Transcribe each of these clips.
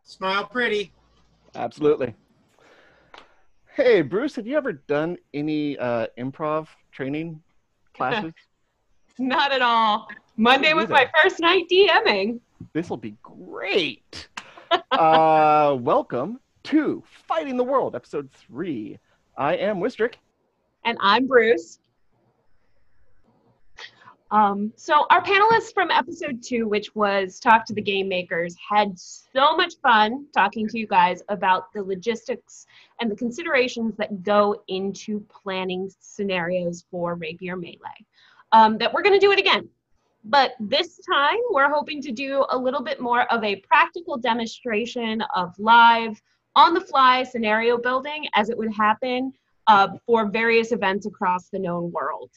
Smile pretty. Absolutely. Hey, Bruce, have you ever done any improv training classes? Not at all. Monday was my first night DMing. This will be great. Welcome to Fighting the World, episode 3. I am Wistrick. And I'm Bruce. So our panelists from episode 2, which was Talk to the Game Makers, had so much fun talking to you guys about the logistics and the considerations that go into planning scenarios for Rapier Melee. That we're going to do it again. But this time, we're hoping to do a little bit more of a practical demonstration of live, on-the-fly scenario building as it would happen for various events across the known world.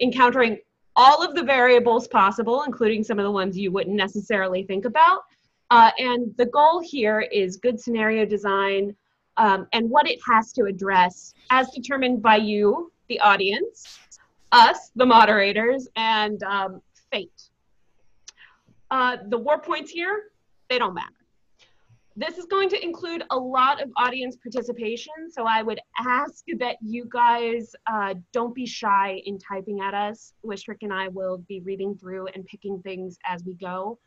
Encountering all of the variables possible, including some of the ones you wouldn't necessarily think about. And the goal here is good scenario design and what it has to address as determined by you, the audience, us, the moderators, and fate. The war points here, they don't matter. This is going to include a lot of audience participation, so I would ask that you guys don't be shy in typing at us. Wistrick and I will be reading through and picking things as we go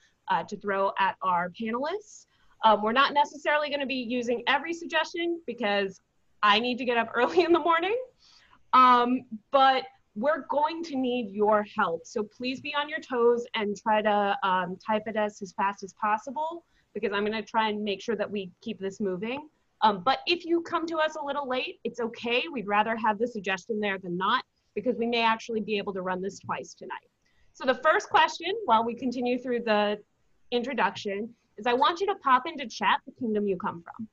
to throw at our panelists. We're not necessarily going to be using every suggestion because I need to get up early in the morning, but we're going to need your help. So please be on your toes and try to type at us as fast as possible, because I'm going to try and make sure that we keep this moving. But if you come to us a little late, it's okay. We'd rather have the suggestion there than not, because we may actually be able to run this twice tonight. So the first question, while we continue through the introduction, is I want you to pop into chat the kingdom you come from.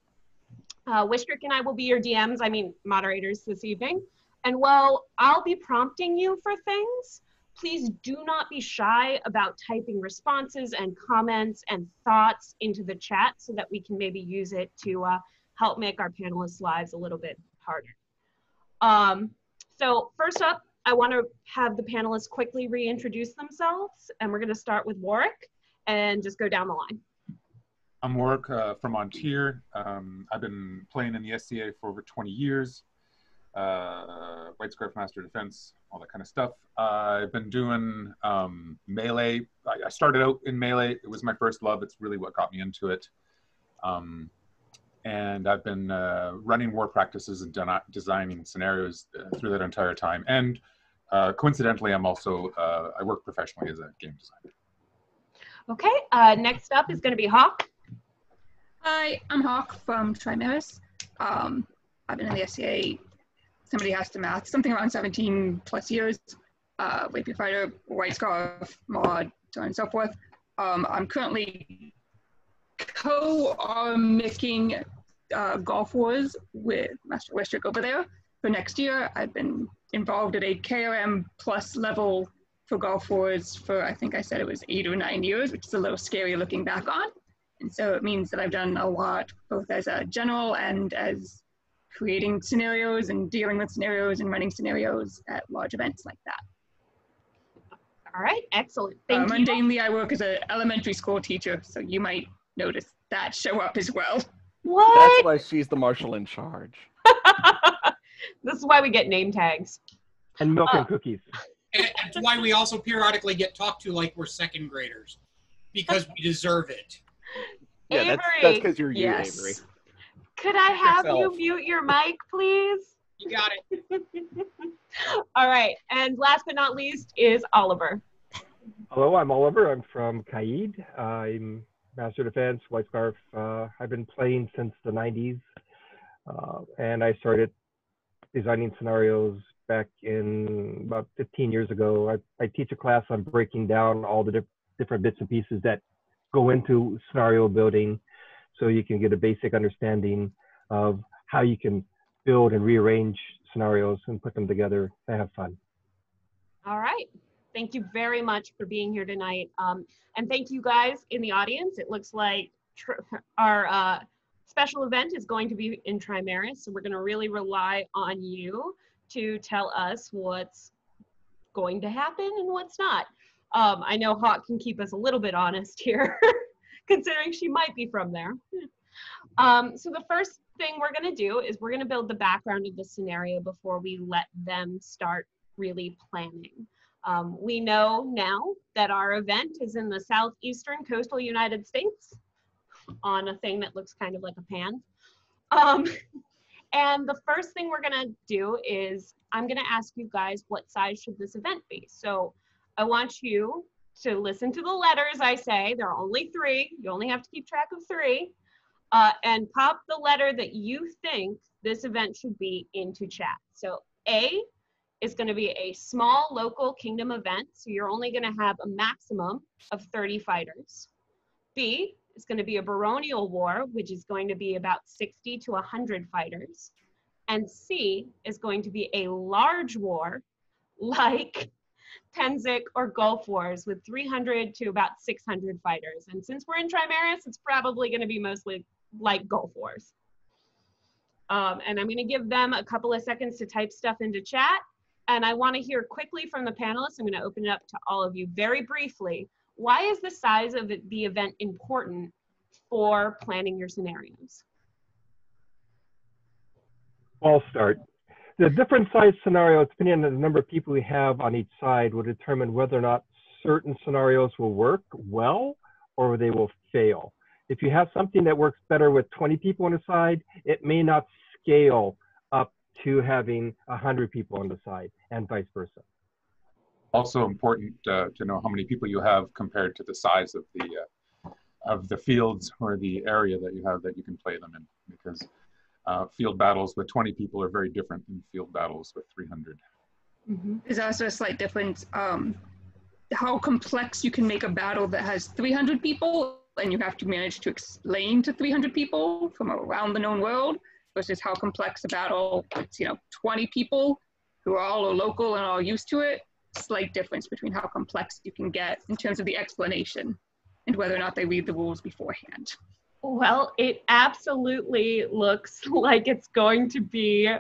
Wistrick and I will be your DMs, I mean moderators this evening. And while I'll be prompting you for things, please do not be shy about typing responses and comments and thoughts into the chat so that we can maybe use it to help make our panelists' lives a little bit harder. So first up, I want to have the panelists quickly reintroduce themselves, and we're going to start with Warwick and just go down the line. I'm Warwick from Ontier. I've been playing in the SCA for over 20 years. White Scarf Master Defense, all that kind of stuff. I've been doing Melee. I started out in Melee. It was my first love. It's really what got me into it. And I've been running war practices and designing scenarios through that entire time. And coincidentally, I'm also, I work professionally as a game designer. Okay, next up is going to be Hawk. Hi, I'm Hawk from Trimaris. I've been in the SCA, somebody has to math, something around 17 plus years. Rapier Fighter, White Scarf, mod, so on and so forth. I'm currently co-making Golf Wars with Master Wistrick over there for next year. I've been involved at a KRM plus level for Golf Wars for, I think I said it was 8 or 9 years, which is a little scary looking back on. And so it means that I've done a lot, both as a general and as creating scenarios and dealing with scenarios and running scenarios at large events like that. All right, excellent. Thank you. Mundanely, I work as an elementary school teacher, so you might notice that show up as well. What? That's why she's the marshal in charge. This is why we get name tags. And milk and cookies. And that's why we also periodically get talked to like we're second graders, because we deserve it. Yeah, Avery. that's because you're you, Yes. Avery. Could I have Yourself. you mute your mic, please? You got it. All right, and last but not least is Oliver. Hello, I'm Oliver. I'm from Kaid. I'm Master Defense, White Scarf. I've been playing since the 90s, and I started designing scenarios back in about 15 years ago. I teach a class on breaking down all the different bits and pieces that go into scenario building, so you can get a basic understanding of how you can build and rearrange scenarios and put them together to have fun. All right. Thank you very much for being here tonight. And thank you guys in the audience. It looks like our special event is going to be in Trimaris, so we're going to really rely on you to tell us what's going to happen and what's not. I know Hawk can keep us a little bit honest here considering she might be from there. So the first thing we're going to do is we're going to build the background of the scenario before we let them start really planning. We know now that our event is in the southeastern coastal United States on a thing that looks kind of like a pan. And the first thing we're going to do is I'm going to ask you guys what size should this event be. So I want you to listen to the letters I say. There are only 3. You only have to keep track of 3. And pop the letter that you think this event should be into chat. So A is going to be a small local kingdom event. So you're only going to have a maximum of 30 fighters. B is going to be a baronial war, which is going to be about 60 to 100 fighters. And C is going to be a large war like Pennsic or Gulf Wars with 300 to about 600 fighters. And since we're in Trimaris, it's probably going to be mostly like Gulf Wars. And I'm going to give them a couple of seconds to type stuff into chat. And I want to hear quickly from the panelists. I'm going to open it up to all of you very briefly. Why is the size of the event important for planning your scenarios? I'll start. The different size scenarios, depending on the number of people we have on each side, will determine whether or not certain scenarios will work well or they will fail. If you have something that works better with 20 people on the side, it may not scale up to having 100 people on the side, and vice versa. Also important to know how many people you have compared to the size of the fields or the area that you have that you can play them in, because field battles with 20 people are very different than field battles with 300. Mm-hmm. There's also a slight difference how complex you can make a battle that has 300 people and you have to manage to explain to 300 people from around the known world versus how complex a battle that's 20 people who are all local and all used to it. Slight difference between how complex you can get in terms of the explanation and whether or not they read the rules beforehand. Well, it absolutely looks like it's going to be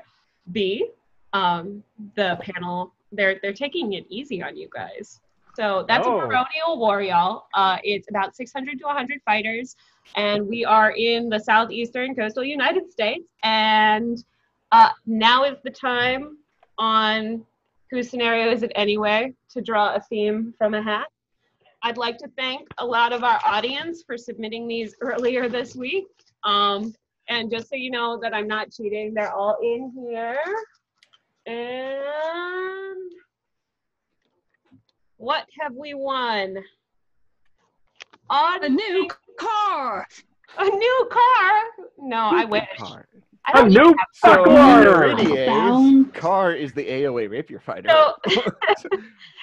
B. The panel, they're taking it easy on you guys. So that's a baronial war, y'all. It's about 600 to 100 fighters, and we are in the southeastern coastal United States. And now is the time on Whose Scenario Is It Anyway to draw a theme from a hat. I'd like to thank a lot of our audience for submitting these earlier this week. And just so you know that I'm not cheating, they're all in here. And what have we won? A new car! A new car? No, I wish. Car. I don't A new So car! Meridia's car is the AOA Rapier Fighter. So,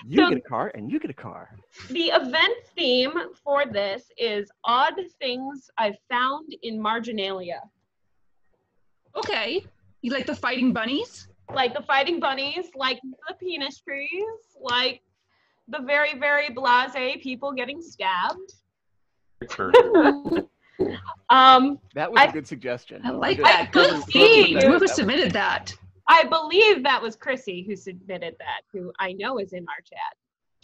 you get a car and you get a car. the event theme for this is odd things I've found in Marginalia. Okay, you like the fighting bunnies? Like the fighting bunnies, like the penis trees, like the very, very blasé people getting stabbed. Sure. That was a good suggestion. I like just- that. Good see see. you. Whoever submitted that. I believe that was Chrissy who submitted that, who I know is in our chat.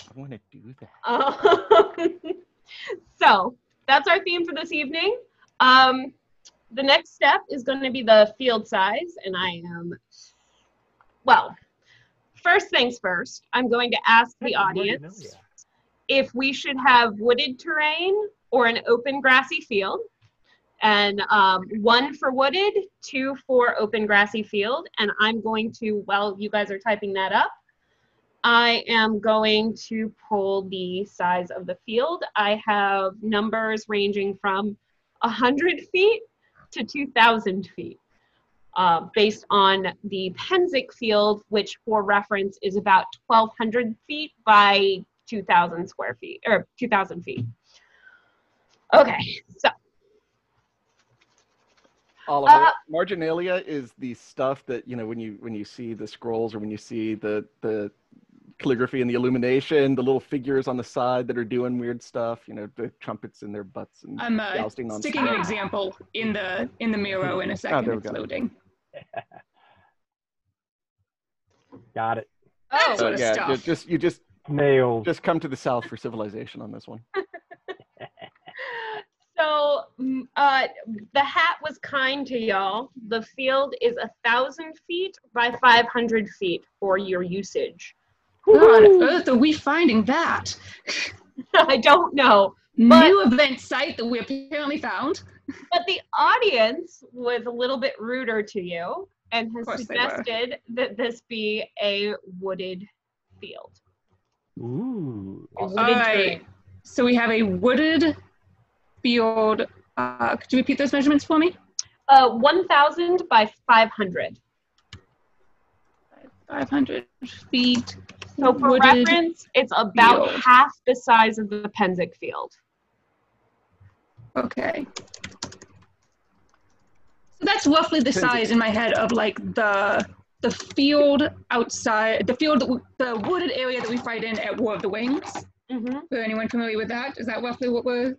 I want to do that. So that's our theme for this evening. The next step is going to be the field size, and well, first things first, I'm going to ask the audience if we should have wooded terrain or an open grassy field. And 1 for wooded, 2 for open grassy field. And I'm going to, while you guys are typing that up, I am going to pull the size of the field. I have numbers ranging from 100 feet to 2,000 feet, based on the Pennsic field, which for reference is about 1,200 feet by 2,000 square feet, or 2,000 feet. Okay, so. Oliver, marginalia is the stuff that, when you see the scrolls or when you see the calligraphy and the illumination, the little figures on the side that are doing weird stuff, the trumpets in their butts and I'm jousting on sticking an example in the Miro in a second. there we It's go. loading. Got it. That sort of yeah, stuff. you just Nailed. come to the south for civilization on this one. the hat was kind to y'all. The field is 1,000 feet by 500 feet for your usage. Where on earth are we finding that? I don't know. New event site that we apparently found. But the audience was a little bit ruder to you and has course they were. suggested that this be a wooded field. Ooh. A wooded All right. terrain. So we have a wooded field. Could you repeat those measurements for me? 1,000 by 500. 500 feet. So for wooded reference, it's about field. half the size of the Penzic field. Okay. So that's roughly the size in my head of like the field outside, the wooded area that we fight in at War of the Wings. Mm-hmm. For anyone familiar with that? Is that roughly what we're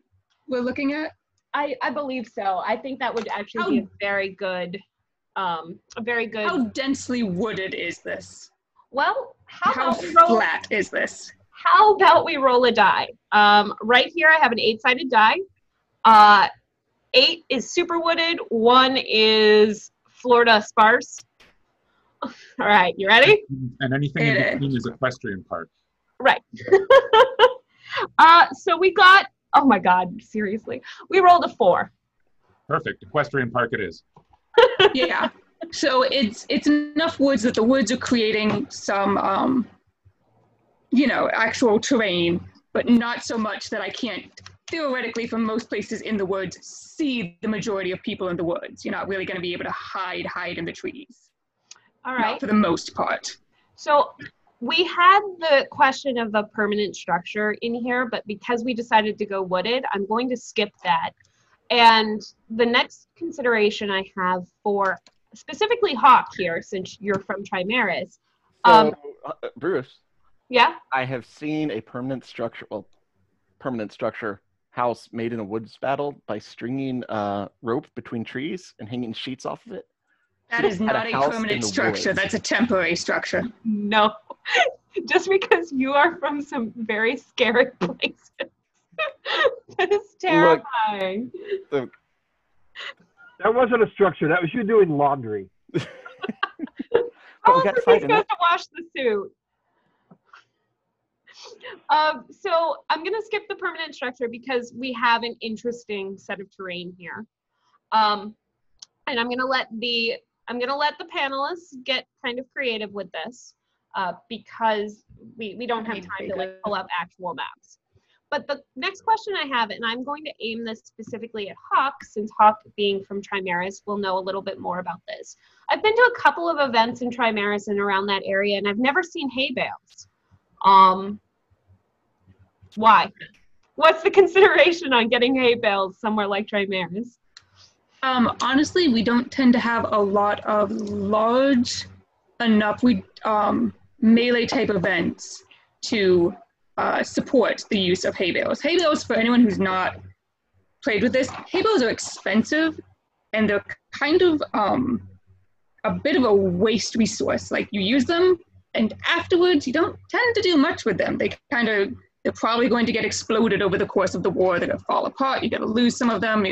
looking at? I believe so. I think that would actually be a very good. How densely wooded is this? Well, How flat is this? How about we roll a die? Right here, I have an 8-sided die. 8 is super wooded. 1 is Florida sparse. All right, you ready? And anything in between is equestrian park. Right. So we got. Oh my God! Seriously, we rolled a 4. Perfect. Equestrian park it is. Yeah. So it's enough woods that the woods are creating some, actual terrain, but not so much that I can't theoretically from most places in the woods see the majority of people in the woods. You're not really going to be able to hide in the trees. All right. Not for the most part. So we had the question of a permanent structure in here, but because we decided to go wooded, I'm going to skip that. And the next consideration I have for specifically Hawk here, since you're from Trimaris. Bruce. Yeah? I have seen a permanent structure house made in a woods battle by stringing rope between trees and hanging sheets off of it. That is not a permanent structure. That's a temporary structure. No. Just because you are from some very scary places. That is terrifying. Look, That wasn't a structure. That was you doing laundry. we Oh, got he's fight in supposed it. to wash the suit. So I'm going to skip the permanent structure because we have an interesting set of terrain here. And I'm going to let the panelists get kind of creative with this because we don't have time to like pull up actual maps. But the next question I have, and I'm going to aim this specifically at Hawk, since Hawk, being from Trimaris, will know a little bit more about this. I've been to a couple of events in Trimaris and around that area, and I've never seen hay bales. Why? What's the consideration on getting hay bales somewhere like Trimaris? Honestly, we don't tend to have a lot of large enough melee type events to support the use of hay bales. Hay bales, for anyone who's not played with this, hay bales are expensive and they're kind of a bit of a waste resource. Like you use them and afterwards you don't tend to do much with them. They're probably going to get exploded over the course of the war. They're going to fall apart. You're going to lose some of them.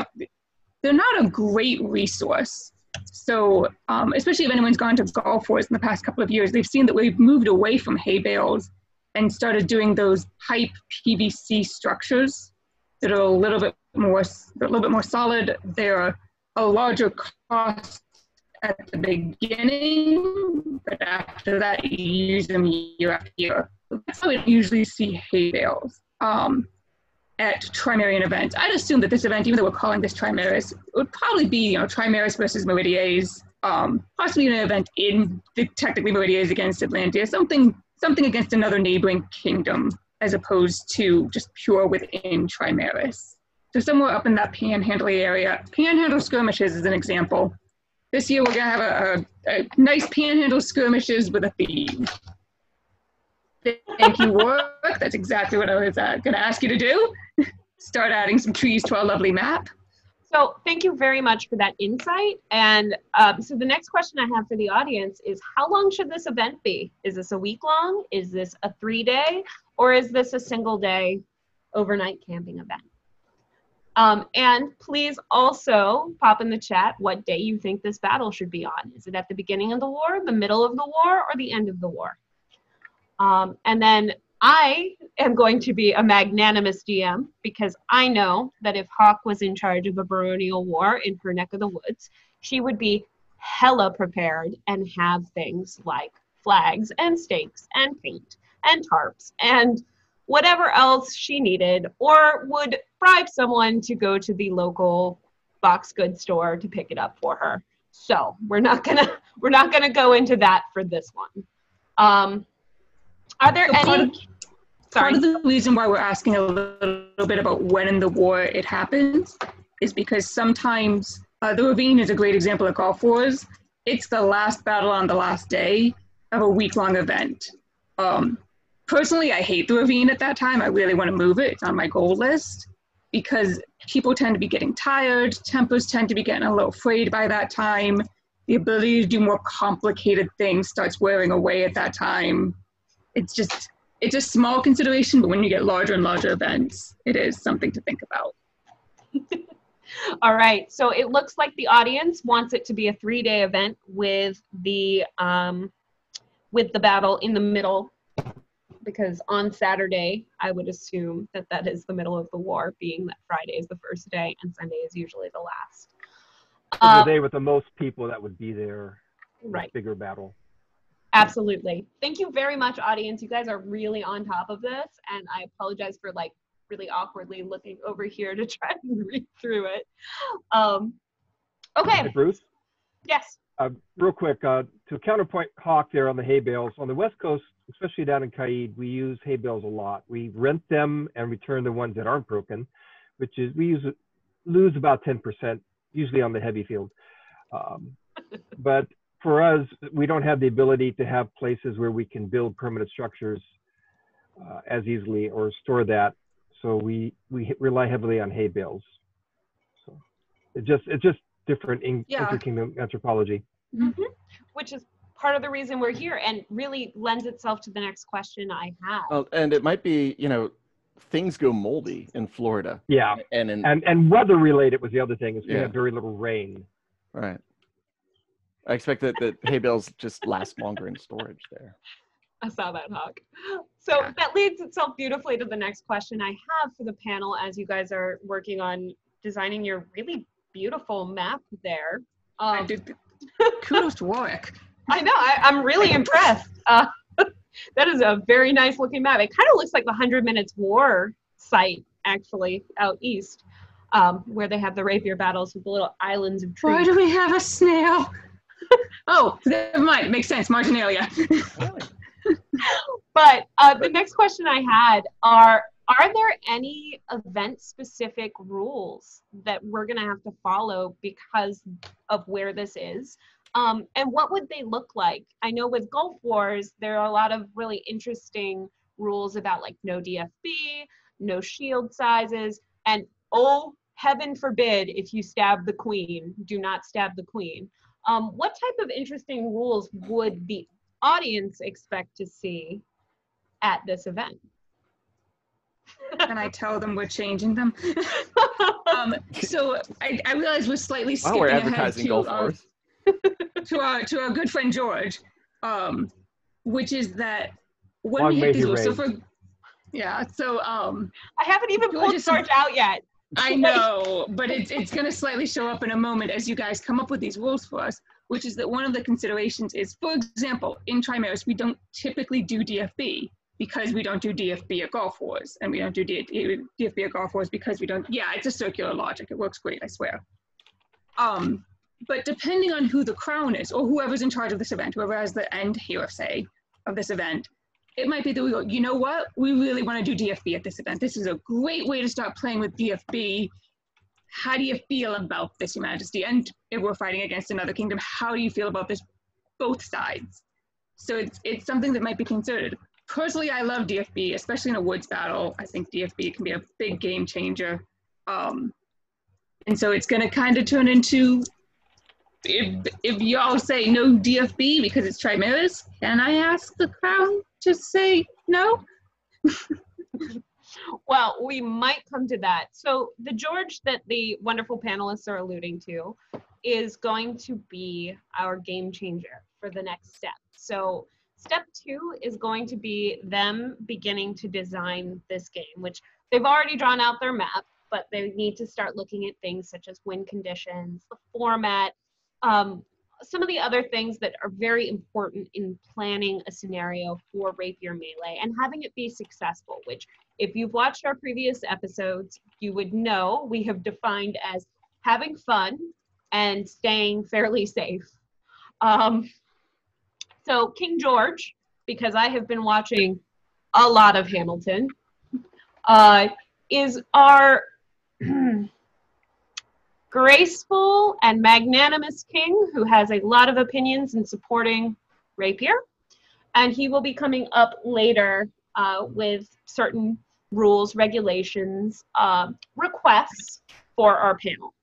They're not a great resource. So especially if anyone's gone to Golf Wars in the past couple of years, they've seen that we've moved away from hay bales and started doing those pipe PVC structures that are a little bit more solid. They're a larger cost at the beginning, but after that you use them year after year. That's how we usually see hay bales at Trimarian events. I'd assume that this event, even though we're calling this Trimaris, would probably be Trimaris versus Meridies, possibly an event in technically Meridies against Atlantia, something against another neighboring kingdom, as opposed to just pure within Trimaris. So somewhere up in that Panhandle area, Panhandle skirmishes is an example. This year we're gonna have a nice Panhandle skirmishes with a theme. Thank you, Warwick. That's exactly what I was gonna ask you to do. Start adding some trees to our lovely map. So thank you very much for that insight. And so the next question I have for the audience is, how long should this event be? Is this a week long? Is this a 3-day? Or is this a single day overnight camping event? And please also pop in the chat what day you think this battle should be on. Is it at the beginning of the war, the middle of the war, or the end of the war? And then I am going to be a magnanimous DM because I know that if Hawk was in charge of a baronial war in her neck of the woods, she would be hella prepared and have things like flags and stakes and paint and tarps and whatever else she needed, or would bribe someone to go to the local box goods store to pick it up for her. So we're not gonna go into that for this one. Are there any? Part of the reason why we're asking a little bit about when in the war it happens is because sometimes the Ravine is a great example of Gulf Wars. It's the last battle on the last day of a week-long event. Personally, I hate the Ravine at that time. I really want to move it. It's on my goal list because people tend to be getting tired. Tempers tend to be getting a little frayed by that time. The ability to do more complicated things starts wearing away at that time. It's a small consideration, but when you get larger and larger events, it is something to think about. All right, so it looks like the audience wants it to be a 3-day event with the battle in the middle, because on Saturday, I would assume that that is the middle of the war, being that Friday is the first day and Sunday is usually the last. The day with the most people that would be there. Right. Bigger battle. Absolutely. Thank you very much, audience. You guys are really on top of this, and I apologize for like really awkwardly looking over here to try and read through it. Okay. Hey, Bruce? Yes. Real quick, to counterpoint Hawk there on the hay bales, on the West Coast, especially down in Kaid, we use hay bales a lot. We rent them and return the ones that aren't broken, which is we lose about 10%, usually on the heavy field. But for us, we don't have the ability to have places where we can build permanent structures as easily or store that. So we rely heavily on hay bales. So it's just different interkingdom anthropology. Mm-hmm. Which is part of the reason we're here and really lends itself to the next question I have. Well, and it might be, things go moldy in Florida. Yeah, and weather related was the other thing, is we have very little rain. Right. I expect that hay bales just last longer in storage there. I saw that, Hawk. So that leads itself beautifully to the next question I have for the panel as you guys are working on designing your really beautiful map there. Kudos to Warwick. I know, I'm really impressed. That is a very nice looking map. It kind of looks like the 100 Minutes War site, actually, out east, where they have the rapier battles with the little islands of trees. Why do we have a snail? Oh, never mind. Makes sense. Marginalia. But the next question I had are there any event-specific rules that we're going to have to follow because of where this is? And what would they look like? I know with Gulf Wars, there are a lot of really interesting rules about like no DFB, no shield sizes, and oh, heaven forbid, if you stab the queen, do not stab the queen. What type of interesting rules would the audience expect to see at this event? Can I tell them we're changing them? So I realize we're slightly skipping we're ahead advertising Gulf Wars. to our good friend George, which is that when Long we may hit he these rules, reign. I haven't even pulled George out yet. I know, but it's going to slightly show up in a moment as you guys come up with these rules for us, which is that one of the considerations is, for example, in Trimaris, we don't typically do DFB because we don't do DFB at Gulf Wars, and we don't do DFB at Gulf Wars because we don't, it's a circular logic. It works great, I swear. But depending on who the crown is, or whoever's in charge of this event, whoever has the end here, say, of this event, it might be that we go, you know what? We really want to do DFB at this event. This is a great way to start playing with DFB. How do you feel about this, Your Majesty? And if we're fighting against another kingdom, how do you feel about this? Both sides. So it's something that might be considered. Personally, I love DFB, especially in a woods battle. I think DFB can be a big game changer. And so it's going to kind of turn into, if y'all say no DFB because it's Trimaris, can I ask the crown to say no? Well, we might come to that. So the George that the wonderful panelists are alluding to is going to be our game changer for the next step. So step 2 is going to be them beginning to design this game, which they've already drawn out their map, but they need to start looking at things such as win conditions, the format, some of the other things that are very important in planning a scenario for Rapier Melee and having it be successful, which if you've watched our previous episodes, you would know we have defined as having fun and staying fairly safe. So King George, because I have been watching a lot of Hamilton, is our graceful and magnanimous king who has a lot of opinions in supporting Rapier. And he will be coming up later with certain rules, regulations, requests for our panel.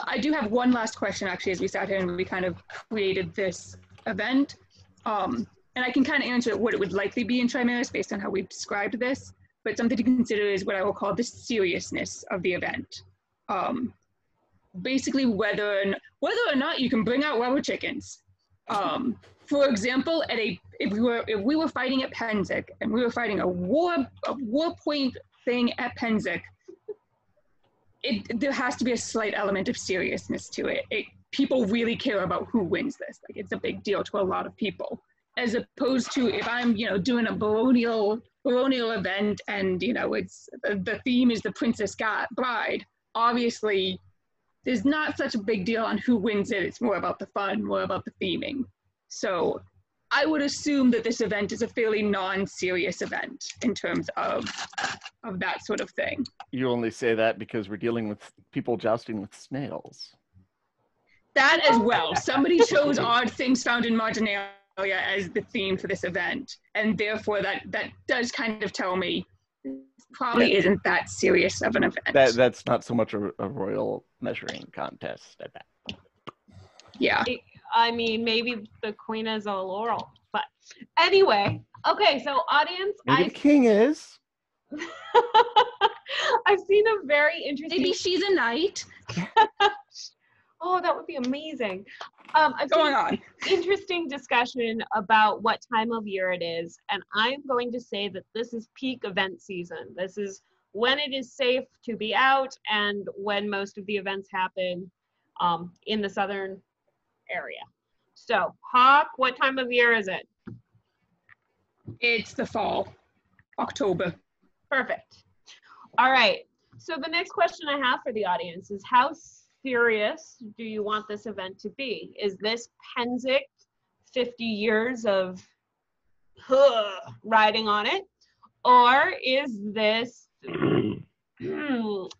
I do have one last question, actually, as we sat here and we kind of created this event. And I can kind of answer what it would likely be in Trimaris based on how we've described this. But something to consider is what I will call the seriousness of the event. Basically, whether or not you can bring out rubber chickens. For example, if we were fighting at Pennsic and we were fighting a war point thing at Pennsic, there has to be a slight element of seriousness to it. People really care about who wins this. Like, it's a big deal to a lot of people, as opposed to if I'm, doing a baronial event and, it's the theme is the Princess Bride. Obviously, there's not such a big deal on who wins it. It's more about the fun, more about the theming. So I would assume that this event is a fairly non-serious event in terms of that sort of thing. You only say that because we're dealing with people jousting with snails. That as well. Somebody chose odd things found in Marginalia as the theme for this event, and therefore that does kind of tell me it probably isn't that serious of an event. That's not so much a royal measuring contest at that. Yeah. I mean, maybe the queen is a laurel, but anyway. Okay, so audience, Maybe the king is. I've seen a very interesting. Maybe she's a knight. Oh, that would be amazing. I've Going on. Interesting discussion about what time of year it is, and I'm going to say that this is peak event season. This is when it is safe to be out and when most of the events happen in the southern area. So, Hawk, what time of year is it? It's the fall, October. Perfect. All right. So the next question I have for the audience is, how serious do you want this event to be? Is this Pennsic 50 years of riding on it? Or is this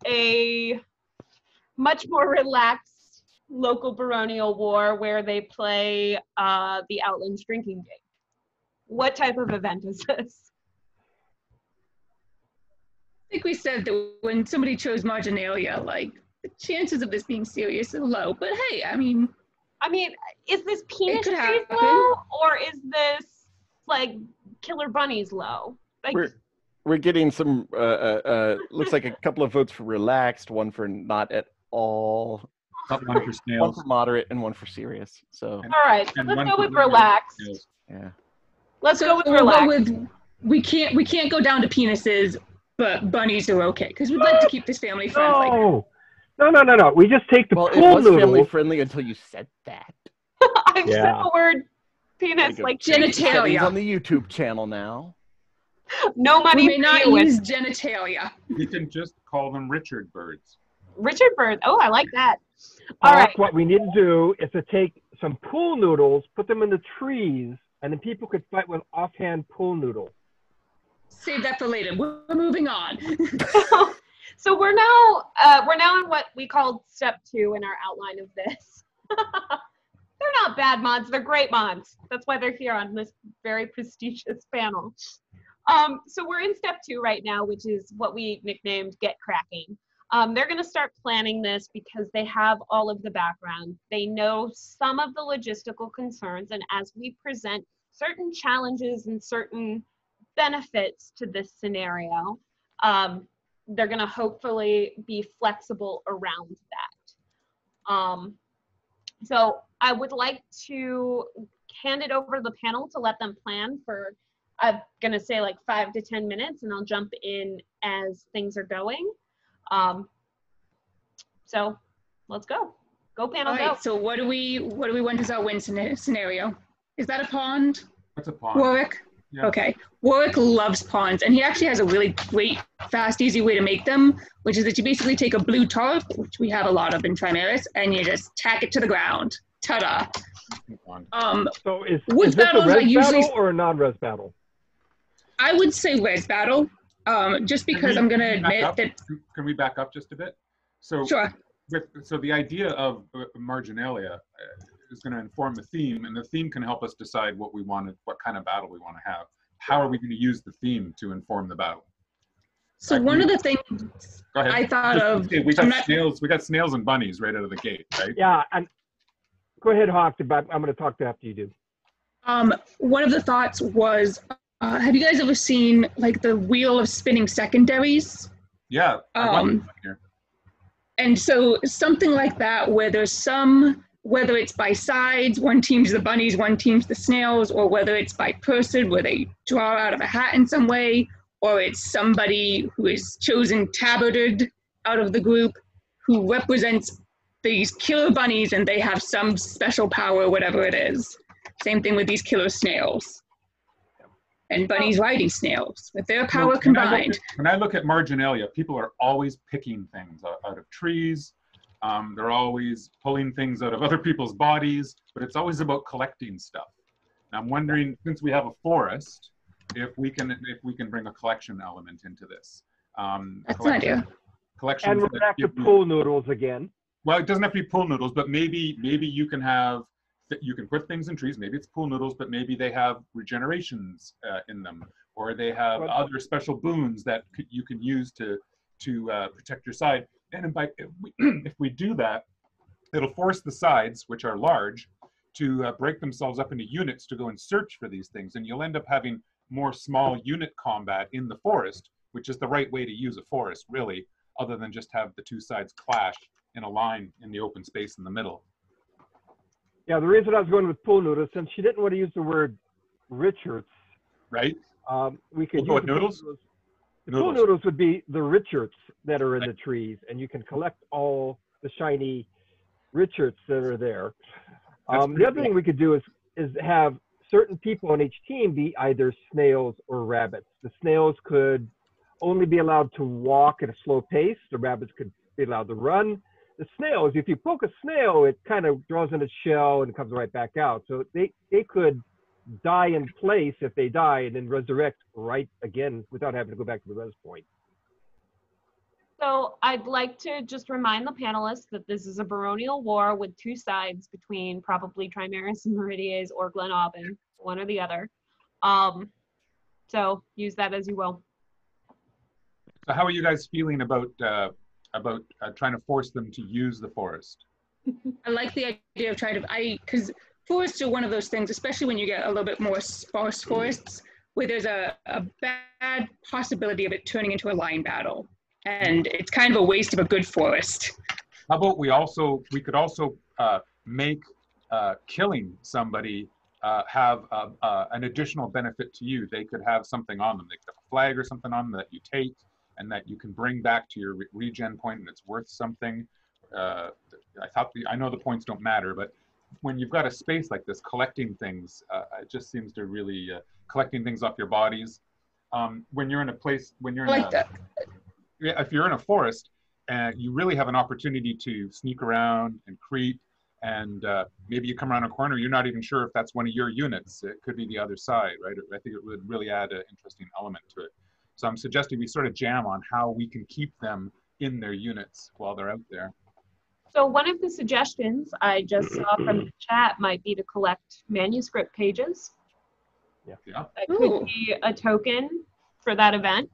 a much more relaxed local baronial war where they play the Outlands drinking game? What type of event is this? I think we said that when somebody chose Marginalia, like, the chances of this being serious are low. But hey, I mean, is this penis could trees happen. low, or is this like killer bunnies low? Like, We're getting some looks like a couple of votes for relaxed, one for not at all, One for one snails. for moderate, and one for serious. So all right, And let's one go for with snails. relaxed. yeah. Let's go with we'll relaxed. we can't go down to penises, but bunnies are okay because we'd like to keep this family friendly. No. We just take the Well, it pool was family noodles. friendly until you said that. I've said Yeah. the word penis like Genitalia. Settings on the YouTube channel now. no money We may for not you. use genitalia. You can just call them Richard birds. Richard Bird. Oh, I like that. All Hawk, right. What we need to do is to take some pool noodles, put them in the trees, and then people could fight with offhand pool noodles. Save that for later. We're moving on. So we're now in what we called step 2 in our outline of this. They're not bad mods, they're great mods. That's why they're here on this very prestigious panel. So we're in step 2 right now, which is what we nicknamed Get Cracking. They're going to start planning this because they have all of the background. They know some of the logistical concerns, and as we present certain challenges and certain benefits to this scenario, they're going to hopefully be flexible around that. So I would like to hand it over to the panel to let them plan for, I'm going to say like 5 to 10 minutes, and I'll jump in as things are going. So let's go. Go panel, All right, go. so what do we want as our win scenario? Is that a pond? That's a pond. Warwick? Yeah. Okay. Warwick loves ponds, and he actually has a really great, fast, easy way to make them, which is that you basically take a blue tarp, which we have a lot of in Trimaris, and you just tack it to the ground. Ta-da. So is Woods this a battles are res usually, battle or a non-res battle? I would say res battle, just because I'm going to admit that. Can we back up just a bit? So, Sure. So the idea of marginalia is going to inform the theme, and the theme can help us decide what kind of battle we want to have. How are we going to use the theme to inform the battle? So one of the things Go ahead. I thought of, we got snails and bunnies right out of the gate, right? Yeah, and go ahead, Hawk. I'm going to talk after you do. one of the thoughts was, have you guys ever seen like the wheel of spinning secondaries? Yeah. I want one here. And so something like that, where there's some, whether it's by sides, one team's the bunnies, one team's the snails, or whether it's by person, where they draw out of a hat in some way, or it's somebody who is chosen tabarded out of the group who represents these killer bunnies, and they have some special power, whatever it is. Same thing with these killer snails. And bunnies riding snails, with their power combined. When I look at marginalia, people are always picking things out of trees. They're always pulling things out of other people's bodies, but it's always about collecting stuff. And I'm wondering, since we have a forest, if we can bring a collection element into this. That's an idea. Collections. And we're back to pool noodles again. Well, it doesn't have to be pool noodles, but maybe you can have. You can put things in trees. Maybe it's pool noodles, but maybe they have regenerations in them, or they have other special boons that you can use to protect your side. And if we do that, it'll force the sides, which are large, to break themselves up into units to go and search for these things. And you'll end up having more small unit combat in the forest, which is the right way to use a forest, really, other than just have the two sides clash in a line in the open space in the middle. Yeah, the reason I was going with pool noodles, since she didn't want to use the word Richards, right? We could we'll use go with noodles. The pool noodles would be the Richards that are in the trees, and you can collect all the shiny Richards that are there. The other thing we could do is have certain people on each team be either snails or rabbits. The snails could only be allowed to walk at a slow pace. The rabbits could be allowed to run. The snails, if you poke a snail, it kind of draws in its shell and comes right back out. So they could die in place if they die and then resurrect right again without having to go back to the res point. So I'd like to just remind the panelists that this is a baronial war with two sides between probably Trimaris and Meridies or Glen Aubin, one or the other. So use that as you will. So how are you guys feeling about trying to force them to use the forest? I like the idea of trying to, because forests are one of those things, especially when you get a little bit more sparse forests, where there's a bad possibility of it turning into a line battle. And it's kind of a waste of a good forest. How about we could also make killing somebody have an additional benefit to you. They could have something on them. They could have a flag or something on them that you take and that you can bring back to your regen point, and it's worth something. I know the points don't matter, but when you've got a space like this, collecting things, it just seems to really collecting things off your bodies. When you're in a place, if you're in a forest, you really have an opportunity to sneak around and creep, and maybe you come around a corner, you're not even sure if that's one of your units. It could be the other side, right? I think it would really add an interesting element to it. So I'm suggesting we sort of jam on how we can keep them in their units while they're out there. So one of the suggestions I just saw from the chat might be to collect manuscript pages. Yeah. That could be a token for that event.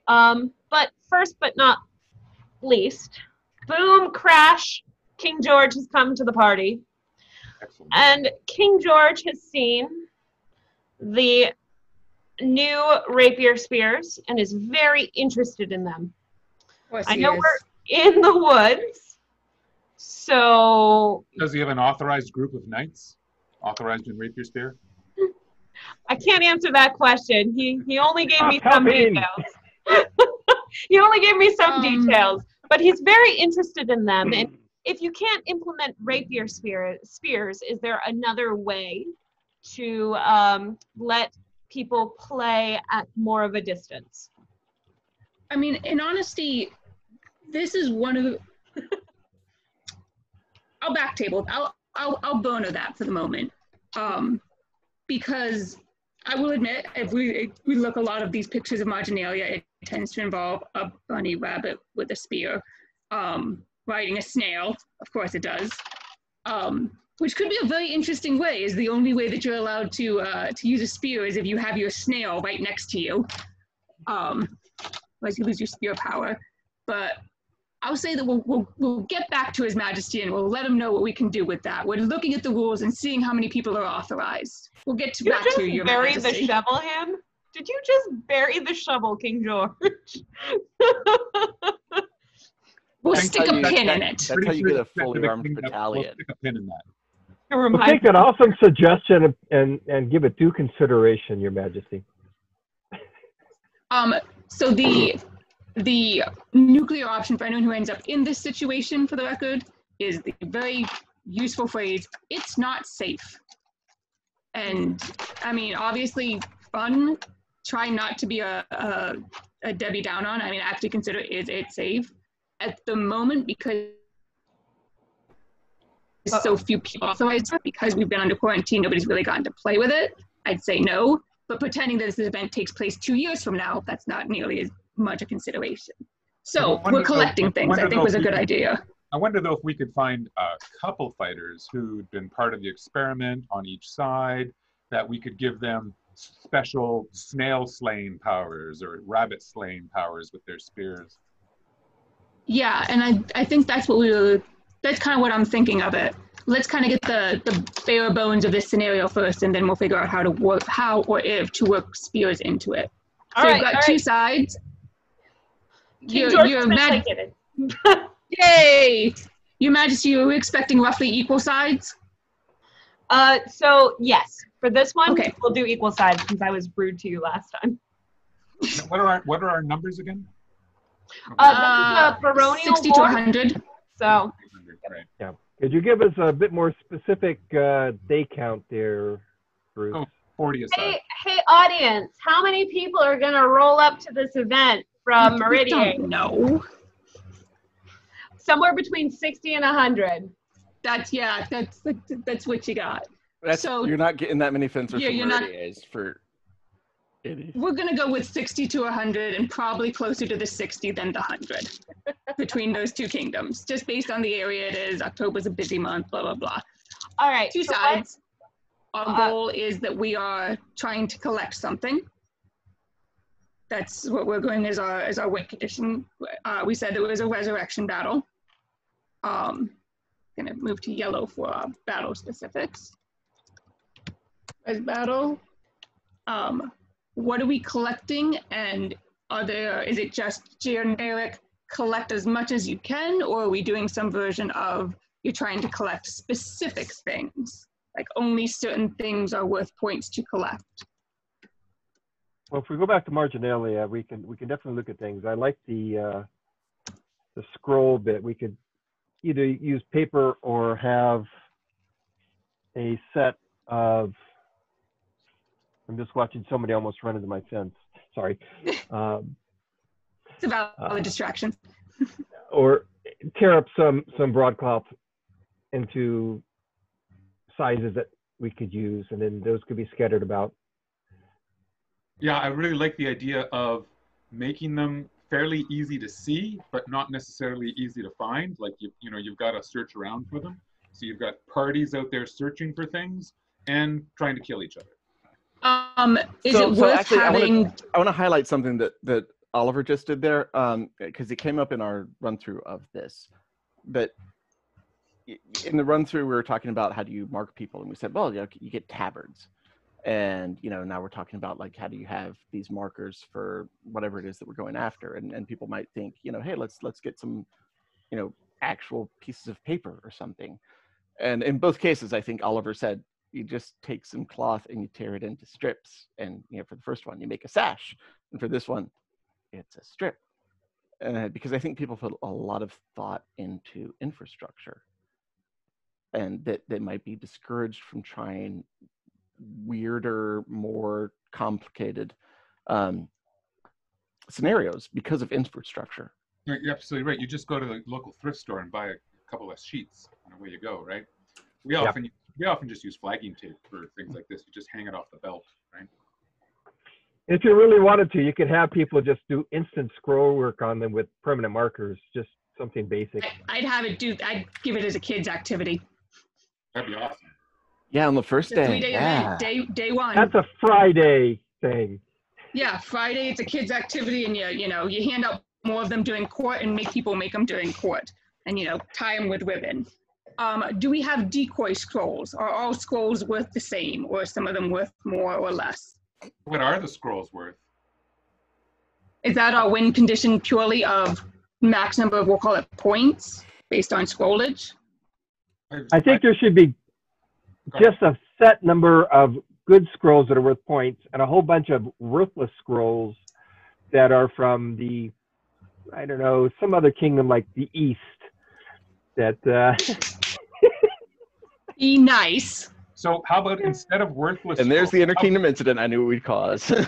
But first but not least, boom, crash, King George has come to the party. Excellent. And King George has seen the new rapier spears and is very interested in them. Of course I he know is. we're in the woods, so Does he have an authorized group of knights? Authorized in rapier spear? I can't answer that question. He only gave me Stop some helping. details. He only gave me some details, but he's very interested in them. And if you can't implement rapier spears, is there another way to let people play at more of a distance? I mean, in honesty, this is one of the. I'll back table. I'll boner that for the moment, because I will admit, if we look a lot of these pictures of marginalia, it tends to involve a bunny rabbit with a spear, riding a snail. Of course, it does. Which could be a very interesting way. Is the only way that you're allowed to use a spear is if you have your snail right next to you. Otherwise, you lose your spear power. But I'll say that we'll get back to His Majesty and we'll let him know what we can do with that. We're looking at the rules and seeing how many people are authorized. We'll get to back to Your bury Majesty. the shovel him? Did you just bury the shovel, King George? We'll Thank stick you. a pin in it. That's how you get a fully armed battalion. We'll stick a pin in that. We'll take that awesome suggestion and give it due consideration, Your Majesty. So the nuclear option for anyone who ends up in this situation, for the record, is the very useful phrase, "It's not safe." And I mean, obviously fun, try not to be a Debbie Downer. I mean, actually consider, is it safe? At the moment, because so few people authorized, because we've been under quarantine, nobody's really gotten to play with it, I'd say no. But pretending that this event takes place 2 years from now, that's not nearly as much a consideration. So we're collecting things, I think was a good idea. I wonder though if we could find a couple fighters who'd been part of the experiment on each side, that we could give them special snail slaying powers or rabbit slaying powers with their spears. Yeah, and I think that's that's kind of what I'm thinking of it. Let's kind of get the bare bones of this scenario first, and then we'll figure out how or if to work spears into it. So we've got two sides. King George Your has been placated. Yay! Your Majesty, are we expecting roughly equal sides? So yes, for this one, Okay. we'll do equal sides since I was rude to you last time. What are our numbers again? This is a baronial 60 to war, 100. so Right. Yeah. Could you give us a bit more specific day count there, Bruce? Oh, 40 aside. hey audience, how many people are gonna roll up to this event from We Meridian? don't know. Somewhere between 60 and 100. That's what you got. So- You're not getting that many fencers Yeah, from you're not- Meridians for idiots. We're gonna go with 60 to 100 and probably closer to the 60 than the 100 between those two kingdoms, just based on the area it is. October's a busy month, blah, blah, blah. All right. Two so sides. Our goal is that we are trying to collect something. That's what we're going as our win condition. We said it was a resurrection battle. Gonna move to yellow for our battle specifics. Res battle. What are we collecting, and is it just generic collect as much as you can, or are we doing some version of you're trying to collect specific things, like only certain things are worth points to collect? Well, if we go back to marginalia, we can definitely look at things. I like the scroll bit. We could either use paper or have a set of. I'm just watching somebody almost run into my fence. Sorry. It's about the distraction. Or tear up some broadcloth into sizes that we could use, and then those could be scattered about. Yeah, I really like the idea of making them fairly easy to see, but not necessarily easy to find. Like you've got to search around for them. So you've got parties out there searching for things and trying to kill each other. Is it worth actually, having? I want to highlight something that Oliver just did there, because it came up in our run through of this. But in the run through, we were talking about how do you mark people, and we said, well, you get tabards. And, now we're talking about like, how do you have these markers for whatever it is that we're going after? And people might think, hey, let's get some, actual pieces of paper or something. And in both cases, I think Oliver said, you just take some cloth and you tear it into strips. And, for the first one, you make a sash. And for this one, it's a strip. Because I think people put a lot of thought into infrastructure, and that they might be discouraged from trying weirder, more complicated scenarios because of infrastructure. You're absolutely right. You just go to the local thrift store and buy a couple of sheets, and away you go, right? We often just use flagging tape for things like this. You just hang it off the belt, right? If you really wanted to, you could have people just do instant scroll work on them with permanent markers, just something basic. I'd give it as a kid's activity. That'd be awesome. Yeah, on the first day. 3-day event, day one. That's a Friday thing. Yeah, Friday it's a kids' activity, and you hand out more of them during court and make people make them during court, and tie them with ribbon. Do we have decoy scrolls? Are all scrolls worth the same, or some of them worth more or less? What are the scrolls worth? Is that our win condition purely of max number of, we'll call it points, based on scrollage? I think there should be just a set number of good scrolls that are worth points, and a whole bunch of worthless scrolls that are from the, I don't know, some other kingdom like the East. That Be nice. So how about instead of worthless? And there's the Interkingdom incident I knew we'd cause. So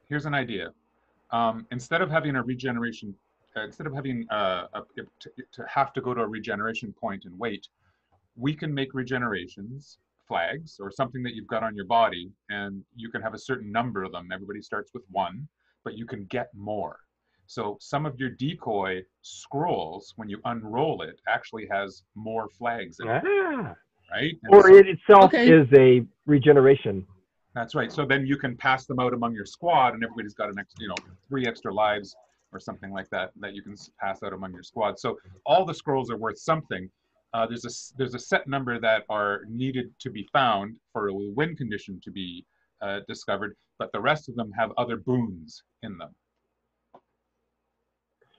here's an idea. Instead of having a regeneration, instead of having to have to go to a regeneration point and wait, we can make regenerations flags or something that you've got on your body, and you can have a certain number of them. Everybody starts with one, but you can get more. So some of your decoy scrolls, when you unroll it, actually has more flags in it, right? And or so, it itself is a regeneration. That's right. So then you can pass them out among your squad, and everybody's got an extra, 3 extra lives or something like that you can pass out among your squad. So all the scrolls are worth something. There's a set number that are needed to be found for a win condition to be discovered, but the rest of them have other boons in them.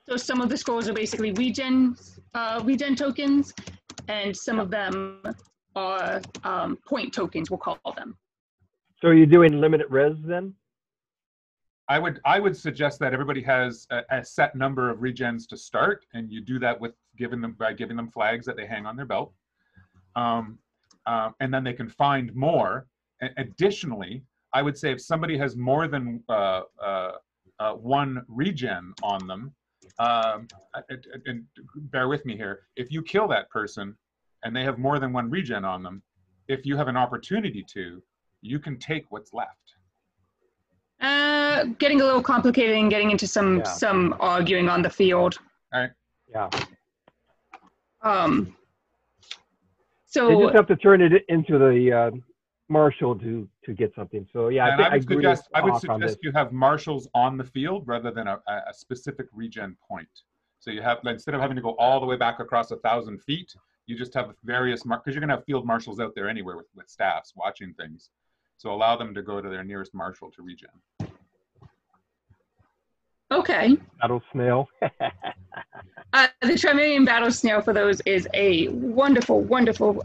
So some of the scrolls are basically regen tokens, and some of them are point tokens, we'll call them. So you're doing limited res then? I would suggest that everybody has a set number of regens to start, and you do that by giving them flags that they hang on their belt, and then they can find more. Additionally, I would say if somebody has more than one regen on them, and bear with me here, if you kill that person and they have more than one regen on them, if you have an opportunity to, you can take what's left. Getting a little complicated and getting into some arguing on the field. All right. Yeah. So you just have to turn it into the marshal to get something. So yeah, and I would agree suggest you have marshals on the field rather than a specific regen point. So you have, instead of having to go all the way back across 1,000 feet, you just have various because you're going to have field marshals out there anywhere with staffs watching things. So allow them to go to their nearest marshal to regen. okay. Battle snail. The Chimerian battle snail for those is a wonderful, wonderful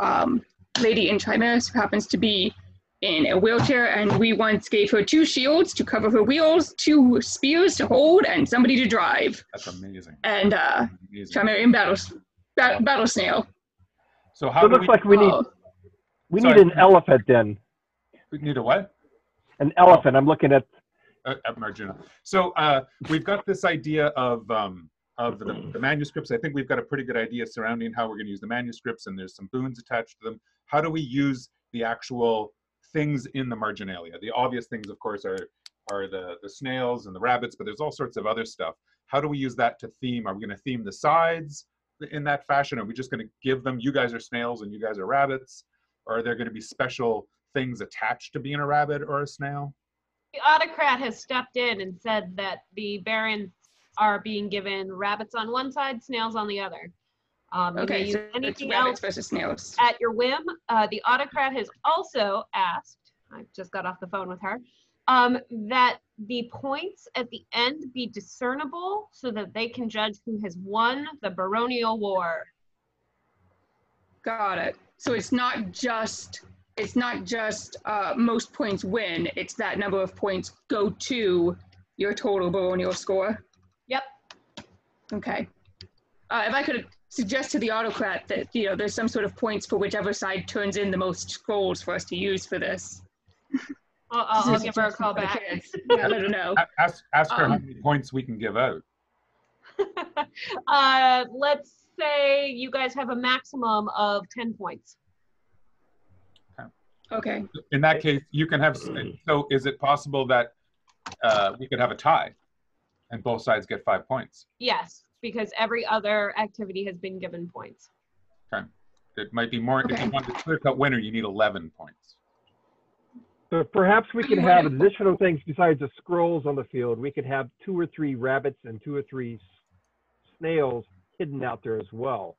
lady in Chimeras who happens to be in a wheelchair, and we once gave her 2 shields to cover her wheels, 2 spears to hold, and somebody to drive. That's amazing. And Chimerian battle snail. So how it looks like we need an elephant then. We need a what? An elephant. I'm looking at Margina. So we've got this idea of the manuscripts. I think we've got a pretty good idea surrounding how we're going to use the manuscripts, and there's some boons attached to them. How do we use the actual things in the marginalia? The obvious things, of course, are the snails and the rabbits, but there's all sorts of other stuff. How do we use that to theme? Are we going to theme the sides in that fashion? Are we just going to give them, you guys are snails and you guys are rabbits? Or are there going to be special things attached to being a rabbit or a snail? The autocrat has stepped in and said that the barons are being given rabbits on one side, snails on the other. You may Okay, use so it's anything rabbits else versus snails. at your whim. The autocrat has also asked, I just got off the phone with her, that the points at the end be discernible so that they can judge who has won the baronial war. Got it. So it's not just most points win. It's that number of points go to your total baronial score. Yep. Okay. If I could suggest to the autocrat that there's some sort of points for whichever side turns in the most scrolls for us to use for this. I'll give her a call back. Yeah, let her know. Ask her how many points we can give out. Let's say you guys have a maximum of 10 points. Okay. In that case, you can have. So, is it possible that we could have a tie, and both sides get 5 points? Yes, because every other activity has been given points. Okay. It might be more. Okay. If you want a clear-cut winner, you need 11 points. So perhaps we can have additional things besides the scrolls on the field. We could have 2 or 3 rabbits and 2 or 3 snails hidden out there as well.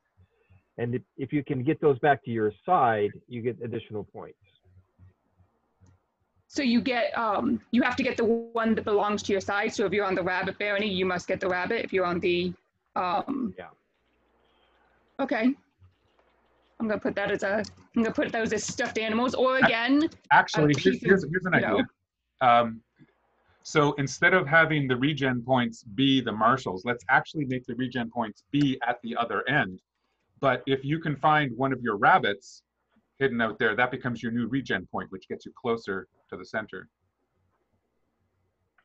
And if you can get those back to your side, you get additional points. So you get you have to get the one that belongs to your side. So if you're on the rabbit barony, you must get the rabbit. If you're on the Yeah. Okay. I'm gonna put those as stuffed animals, or again. Actually, piece here's of, an idea. So instead of having the regen points be the marshals, let's actually make the regen points be at the other end. But if you can find one of your rabbits hidden out there, that becomes your new regen point, which gets you closer to the center.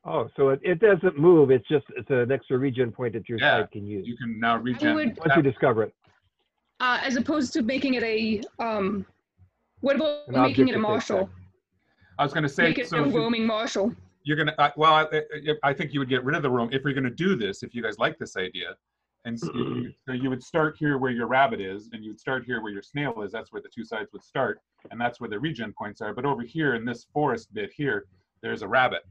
Oh, so it doesn't move. It's an extra regen point that your Yeah, side can use you can now regen. once you discover it. As opposed to making it a what about An making it a object marshal? I was going to say, Make it so a roaming marshal. you're going to, I think you would get rid of the roam if you're going to do this, if you guys like this idea. And so you would start here where your rabbit is, and you would start here where your snail is. That's where the 2 sides would start, and that's where the regen points are. But over here in this forest bit here, there's a rabbit,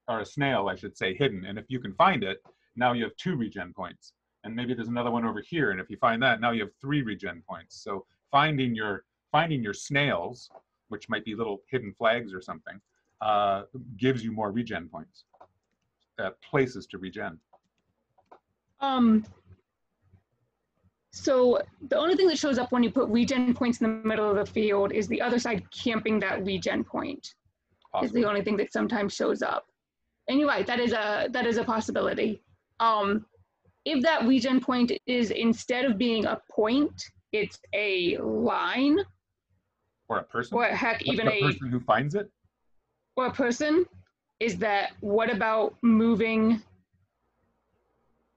or a snail, I should say, hidden. And if you can find it, now you have 2 regen points. And maybe there's another one over here, and if you find that, now you have 3 regen points. So finding your snails, which might be little hidden flags or something, gives you more regen points, places to regen. So the only thing that shows up when you put regen points in the middle of the field is the other side camping that regen point. Is the only thing that sometimes shows up. And you're right, that is a possibility. If that regen point is, instead of being a point, it's a line. Or a person. Or heck, even a person who finds it. Or a person, is that, what about moving,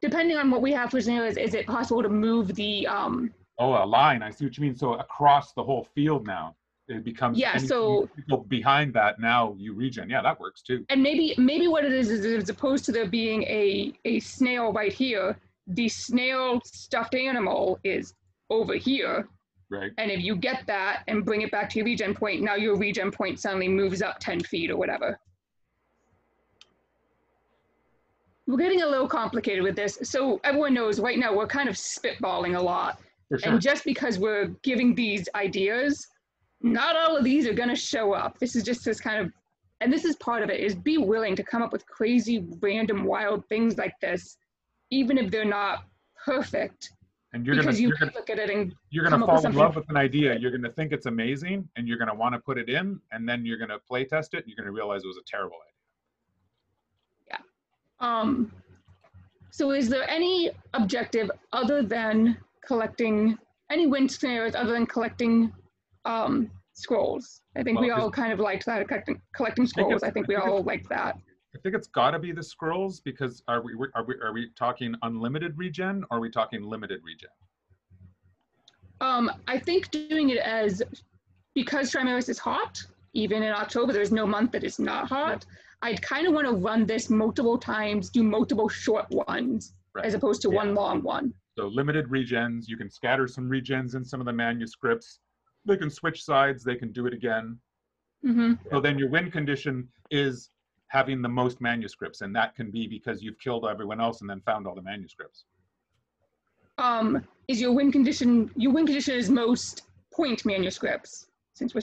depending on what we have for scenarios, is it possible to move the Oh, a line. I see what you mean. So across the whole field now, it becomes. Yeah. So you go behind that, now you regen. Yeah, that works too. And maybe what it is as opposed to there being a snail right here, the snail stuffed animal is over here. Right. And if you get that and bring it back to your regen point, now your regen point suddenly moves up 10 feet or whatever. We're getting a little complicated with this. So everyone knows right now we're kind of spitballing a lot. For sure. And just because we're giving these ideas, not all of these are going to show up. This is just this kind of, and this is part of it, is be willing to come up with crazy, random, wild things like this, even if they're not perfect. And you're gonna look at it and you're gonna fall in love with an idea. You're gonna think it's amazing, and you're gonna want to put it in, and then you're gonna play test it, and you're gonna realize it was a terrible idea. Yeah. So is there any objective other than collecting, any win scenarios other than collecting scrolls? I think we all kind of liked that, collecting scrolls. I think we all liked that. I think it's got to be the scrolls, because are we talking unlimited regen, or are we talking limited regen? I think doing it as, because Trimaris is hot, even in October, there's no month that is not hot. I'd kind of want to run this multiple times, do multiple short ones, right, as opposed to one long one. So limited regens, you can scatter some regens in some of the manuscripts. They can switch sides, they can do it again. Mm-hmm. So then your win condition is having the most manuscripts, and that can be because you've killed everyone else and then found all the manuscripts. is your win condition is most point manuscripts, since we're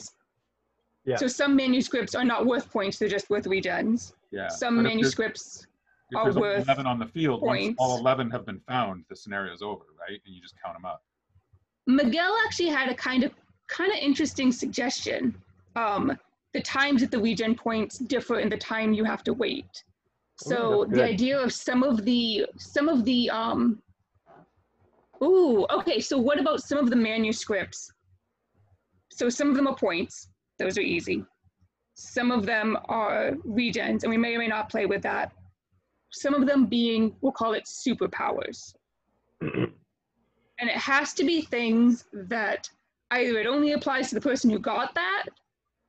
Yeah. so some manuscripts are not worth points, they're just worth regens. Yeah. Some But if there's- manuscripts If are there's only worth 11 on the field, once points. all 11 have been found, the scenario's over, right? And you just count them up. Miguel actually had a kind of interesting suggestion. The times that the regen points differ in the time you have to wait. So that's the good. idea of some of the ooh, okay, so what about some of the manuscripts? So some of them are points, those are easy. Some of them are regens, and we may or may not play with that. Some of them being, we'll call it superpowers. And it has to be things that either it only applies to the person who got that,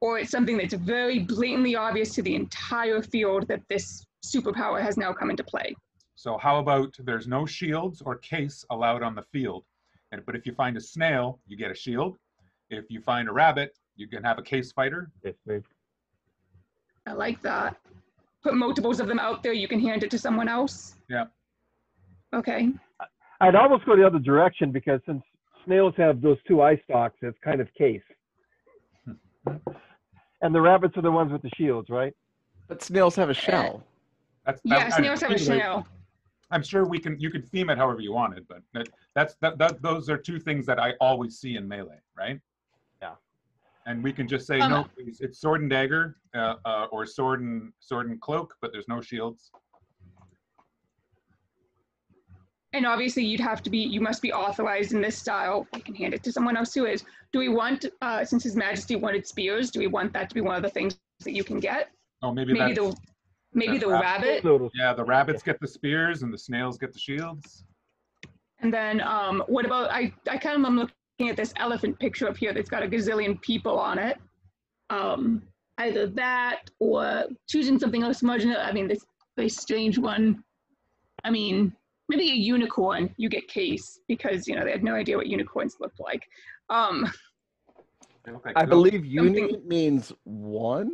or it's something that's very blatantly obvious to the entire field that this superpower has now come into play. So how about there's no shields or case allowed on the field, but if you find a snail, you get a shield. If you find a rabbit, you can have a case fighter. Yes, move. I like that. Put multiples of them out there, you can hand it to someone else. Yeah. Okay. I'd almost go the other direction because since snails have those two eye stalks, it's kind of case. And the rabbits are the ones with the shields, right? But snails have a shell. That's Yeah, snails have a shell. I'm sure you could theme it however you wanted, but those are two things that I always see in Melee, right? Yeah. And we can just say no, please, it's sword and dagger, or sword and cloak, but there's no shields. And obviously you must be authorized in this style. I can hand it to someone else who is. Do we want, since His Majesty wanted spears, do we want that to be one of the things that you can get? Oh, maybe the rabbit. Noodles. Yeah, the rabbits get the spears and the snails get the shields. And then what about, I kind of am looking at this elephant picture up here that's got a gazillion people on it. Either that or choosing something else marginal. I mean, this very strange one. I mean, maybe a unicorn, you get case because, they had no idea what unicorns looked like. They look like I goats. believe uni means one.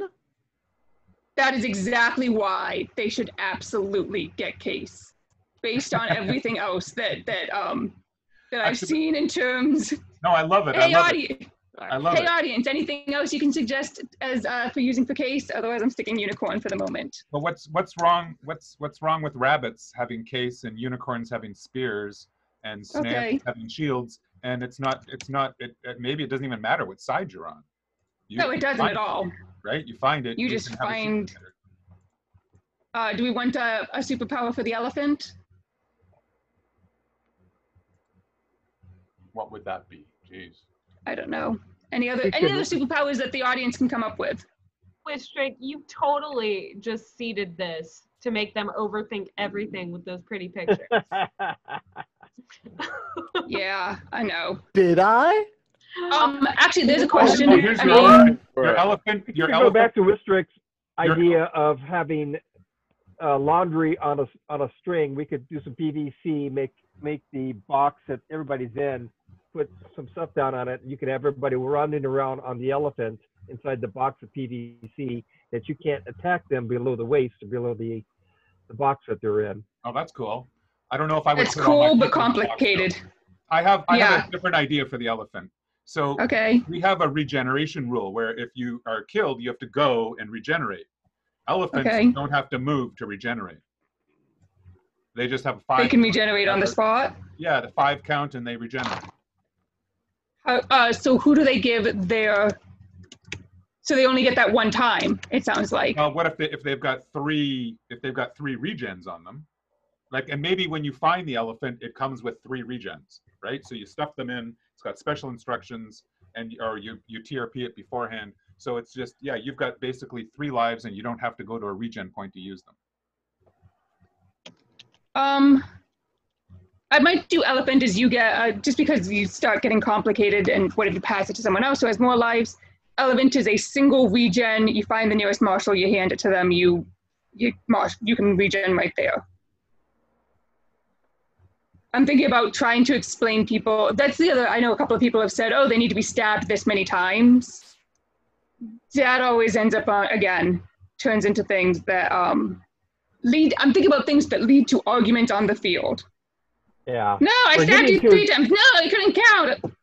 That is exactly why they should absolutely get case, based on everything else that I've seen in terms. No, I love it. Hey, I love it. audience, anything else you can suggest as for using for case? Otherwise, I'm sticking unicorn for the moment. But what's wrong? What's wrong with rabbits having case and unicorns having spears and snails having shields? And maybe it doesn't even matter what side you're on. No, it doesn't at all. Right? You find it. You just find. Do we want a superpower for the elephant? What would that be? Jeez. I don't know. Any other superpowers that the audience can come up with? Wistrick, you totally just seeded this to make them overthink everything with those pretty pictures. Yeah, I know. Did I? Actually, there's a question. Oh, here's I your mean, elephant. Your Go elephant. back to Wistrick's idea of having laundry on a string. We could do some PVC, make the box that everybody's in, put some stuff down on it. You could have everybody running around on the elephant inside the box of PVC that you can't attack them below the waist or below the box that they're in. Oh, that's cool. I don't know if I would. it's put all my cool but people in the box, complicated. though. I have Yeah. a different idea for the elephant. So Okay. we have a regeneration rule where if you are killed, you have to go and regenerate. Elephants Okay. don't have to move to regenerate. They just have a 5. They can regenerate on the spot. Yeah, the 5 count and they regenerate. So who do they give their? So they only get that one time. It sounds like. Well, what if they've got 3 regens on them? Like, and maybe when you find the elephant, it comes with 3 regens, right? So you stuff them in. It's got special instructions, or you TRP it beforehand. So it's just, yeah, you've got basically 3 lives, and you don't have to go to a regen point to use them. I might do elephant as you get, just because you start getting complicated, and what if you pass it to someone else who has more lives? Elephant is a single regen. You find the nearest marshal, you hand it to them. You can regen right there. I'm thinking about trying to explain people. That's the other. I know a couple of people have said, "Oh, they need to be stabbed this many times." That always ends up turns into things that lead. I'm thinking about things that lead to arguments on the field. Yeah. No, I We're stabbed you getting 3 times. No, you couldn't count.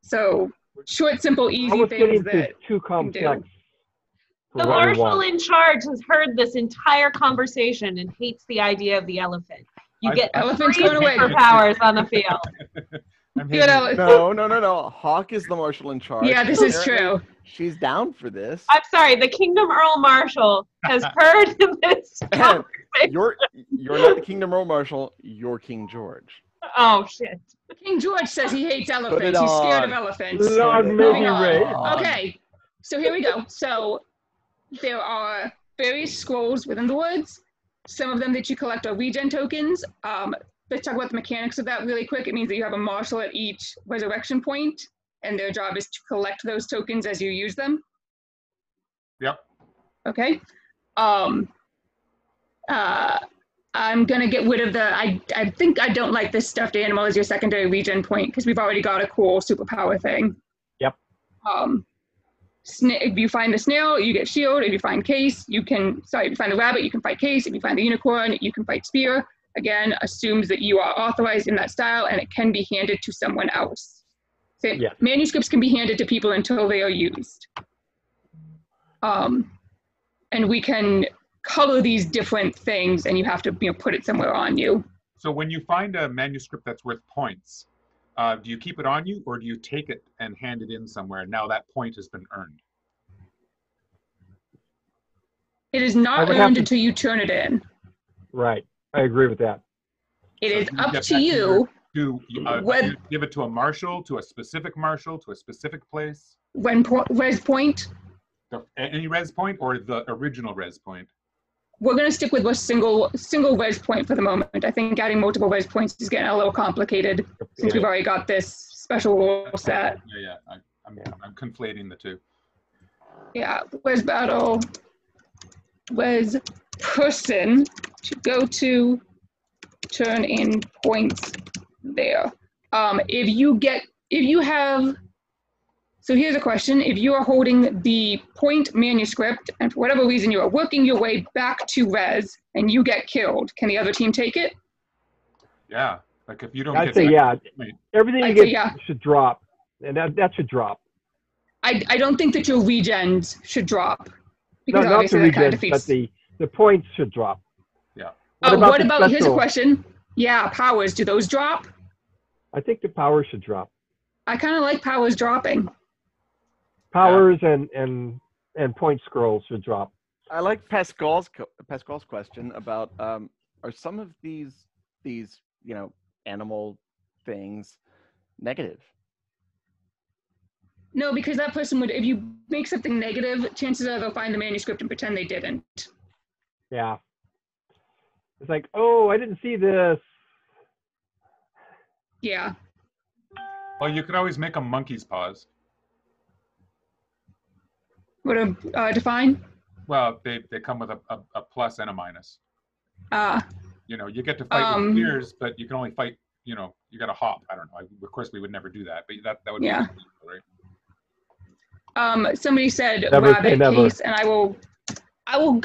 So short, simple, I easy was getting things to that too complex for The what we marshal want. in charge has heard this entire conversation and hates the idea of the elephant. You get Elephant's 3 going away. superpowers on the field. I'm You hating know, No. Hawk is the marshal in charge. yeah, this is Apparently, true. She's down for this. I'm sorry, the Kingdom Earl Marshal has heard this And conversation. you're not the Kingdom Earl Marshal. You're King George. Oh, shit. King George says he hates it elephants. He's scared on. of elephants. Lord Moving Maybe on. Ray. Okay, so here we go. So there are various scrolls within the woods. Some of them that you collect are regen tokens. Let's talk about the mechanics of that really quick. It means that you have a marshal at each resurrection point, and their job is to collect those tokens as you use them. Yep. Okay. I'm gonna get rid of the, I think I don't like this stuffed animal as your secondary regen point because we've already got a cool superpower thing. Yep. If you find the snail, you get shield. If you find case, if you find the rabbit, you can fight case. If you find the unicorn, you can fight spear. Again, assumes that you are authorized in that style and it can be handed to someone else. So Yes. Manuscripts can be handed to people until they are used. And we can color these different things and you have to put it somewhere on you. So when you find a manuscript that's worth points, do you keep it on you or do you take it and hand it in somewhere? Now that point has been earned. It is not would have earned to- until you turn it in. Right. I agree with that. It So is you up get to that you Do When- you give it to a marshal, to a specific place? when res point. Any res point or the original res point? We're going to stick with a single res point for the moment. I think adding multiple res points is getting a little complicated since we've already got this special rule set. Yeah. I'm conflating the two. Yeah, res battle, res person to go to, turn in points there. So here's a question. If you are holding the point manuscript and for whatever reason you are working your way back to res and you get killed, can the other team take it? Yeah, like if you don't I'd get say that yeah. point, Everything you I'd say get yeah. should drop, and that should drop. I don't think that your regens should drop. Because Not the obviously that kind of regions, but defeats. the points should drop. Yeah. What the about, here's a special? question. Yeah, powers, do those drop? I think the powers should drop. I kind of like powers dropping. Powers and point scrolls should drop. I like Pascal's question about are some of these animal things negative? No, because that person would, if you make something negative, chances are they'll find the manuscript and pretend they didn't. Yeah. It's like, oh, I didn't see this. Yeah. well, you could always make them monkey's paws. What to define? Well, they come with a plus and a minus. You get to fight with spears, but you can only fight. You got to hop. I don't know. Of course, we would never do that, but that would Yeah. be right. Somebody said Never say rabbit never. case, and I will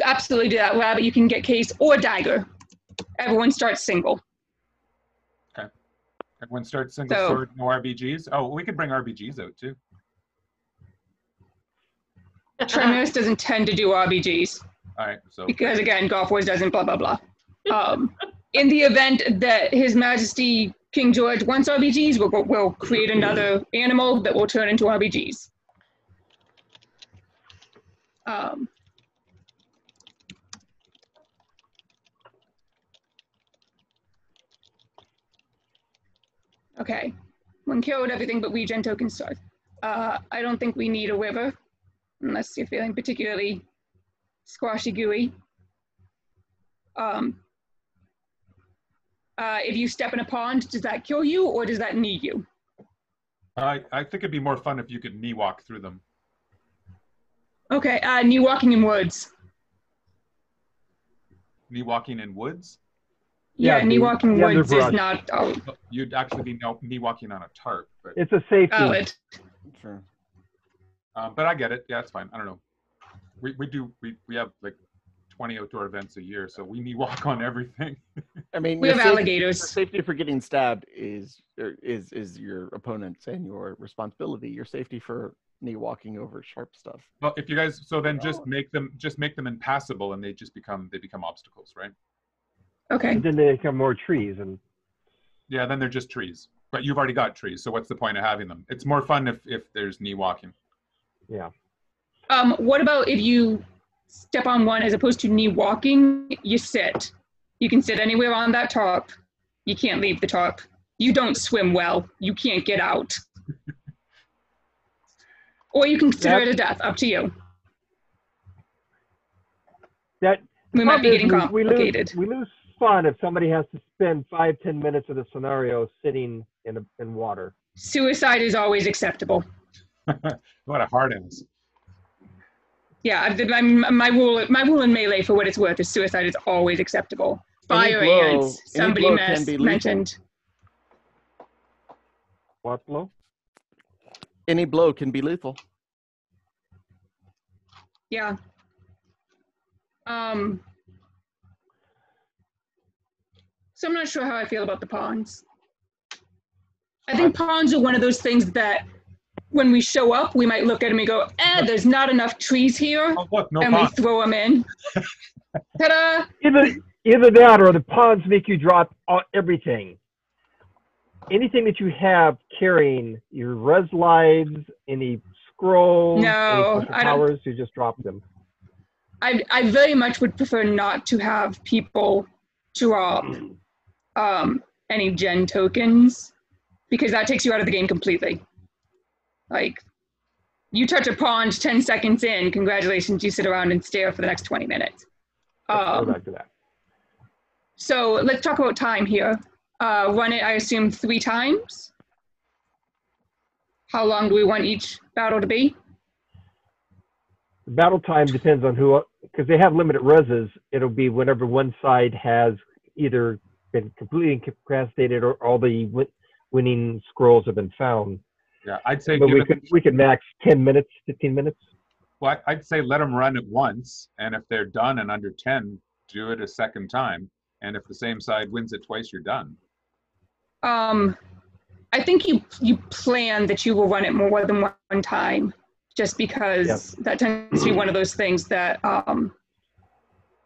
absolutely do that. Rabbit, you can get case or dagger. Everyone starts single. Everyone starts single So- sword, no RBGs. Oh, we could bring RBGs out too. Tremulous doesn't tend to do RBGs All right, so because again, Golf Wars doesn't blah blah blah. In the event that His Majesty King George wants RBGs, we'll create another animal that will turn into RBGs. Okay, when killed, everything but regen tokens start. I don't think we need a river, unless you're feeling particularly squashy gooey. If you step in a pond, does that kill you or does that knee you? I think it'd be more fun if you could knee walk through them. Okay, knee walking in woods. Knee walking in woods? Yeah, Yeah, knee the walking in woods is underbrush. not. Oh, You'd actually be knee walking on a tarp, but It's a safety. valid. 20 outdoor events a year, so we knee walk on everything. I mean, We your have safety- alligators. Your safety for getting stabbed is your opponent's and your responsibility. Your safety for knee walking over sharp stuff. Well, if you guys, so then just make them impassable, and they become obstacles, right? Okay. And then they become more trees, and Yeah, then they're just trees. But you've already got trees, so what's the point of having them? It's more fun if there's knee walking. yeah. What about if you step on one as opposed to knee walking, you sit. You can sit anywhere on that top. You can't leave the top. You don't swim well. You can't get out. Or you can consider it a death, up to you. That We might be getting problem is complicated. we lose fun if somebody has to spend 5-10 minutes of the scenario sitting in water. Suicide is always acceptable. What a hard ass. Yeah, my rule in Melee, for what it's worth, is suicide is always acceptable. Any Fire blow- ants, any somebody blow can be lethal. mentioned. What blow? Any blow can be lethal. Yeah. So I'm not sure how I feel about the ponds. I think ponds are one of those things that when we show up, we might look at them and go, there's not enough trees here, Oh, look, no and we pond. throw them in. Ta-da! Either that or the ponds make you drop everything. Anything that you have carrying your res lives, any scrolls, No, any special I don't- powers, you just drop them. I very much would prefer not to have people drop any gen tokens, because that takes you out of the game completely. Like, you touch a pond 10 seconds in, congratulations, you sit around and stare for the next 20 minutes. Let's go back to that. So let's talk about time here. Run it, I assume, 3 times. How long do we want each battle to be? The battle time depends on who, because they have limited reses. It'll be whenever one side has either been completely incapacitated or all the winning scrolls have been found. Yeah, I'd say But give it, we could max 10 minutes, 15 minutes. well, I'd say let them run it once, and if they're done in under 10, do it a second time. And if the same side wins it twice, you're done. I think you plan that you will run it more than one time, just because that tends to be one of those things that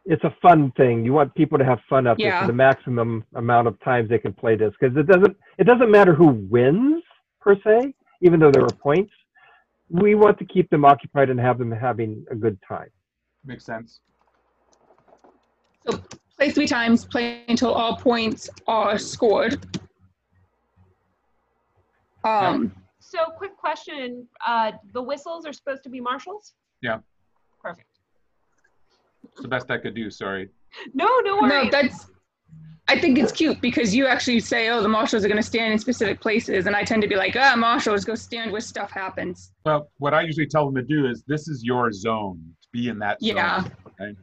It's a fun thing. You want people to have fun up there Yeah. for the maximum amount of times they can play this, because it doesn't matter who wins per se, even though there are points. We want to keep them occupied and have them having a good time. Makes sense. So play 3 times, play until all points are scored. So, quick question: the whistles are supposed to be marshals? Yeah. Perfect. It's the best I could do, sorry. No worries. No, I think it's cute because you actually say, oh, the marshals are going to stand in specific places. And I tend to be like, marshals, go stand where stuff happens. Well, what I usually tell them to do is, this is your zone. Be in that zone. Yeah. Okay?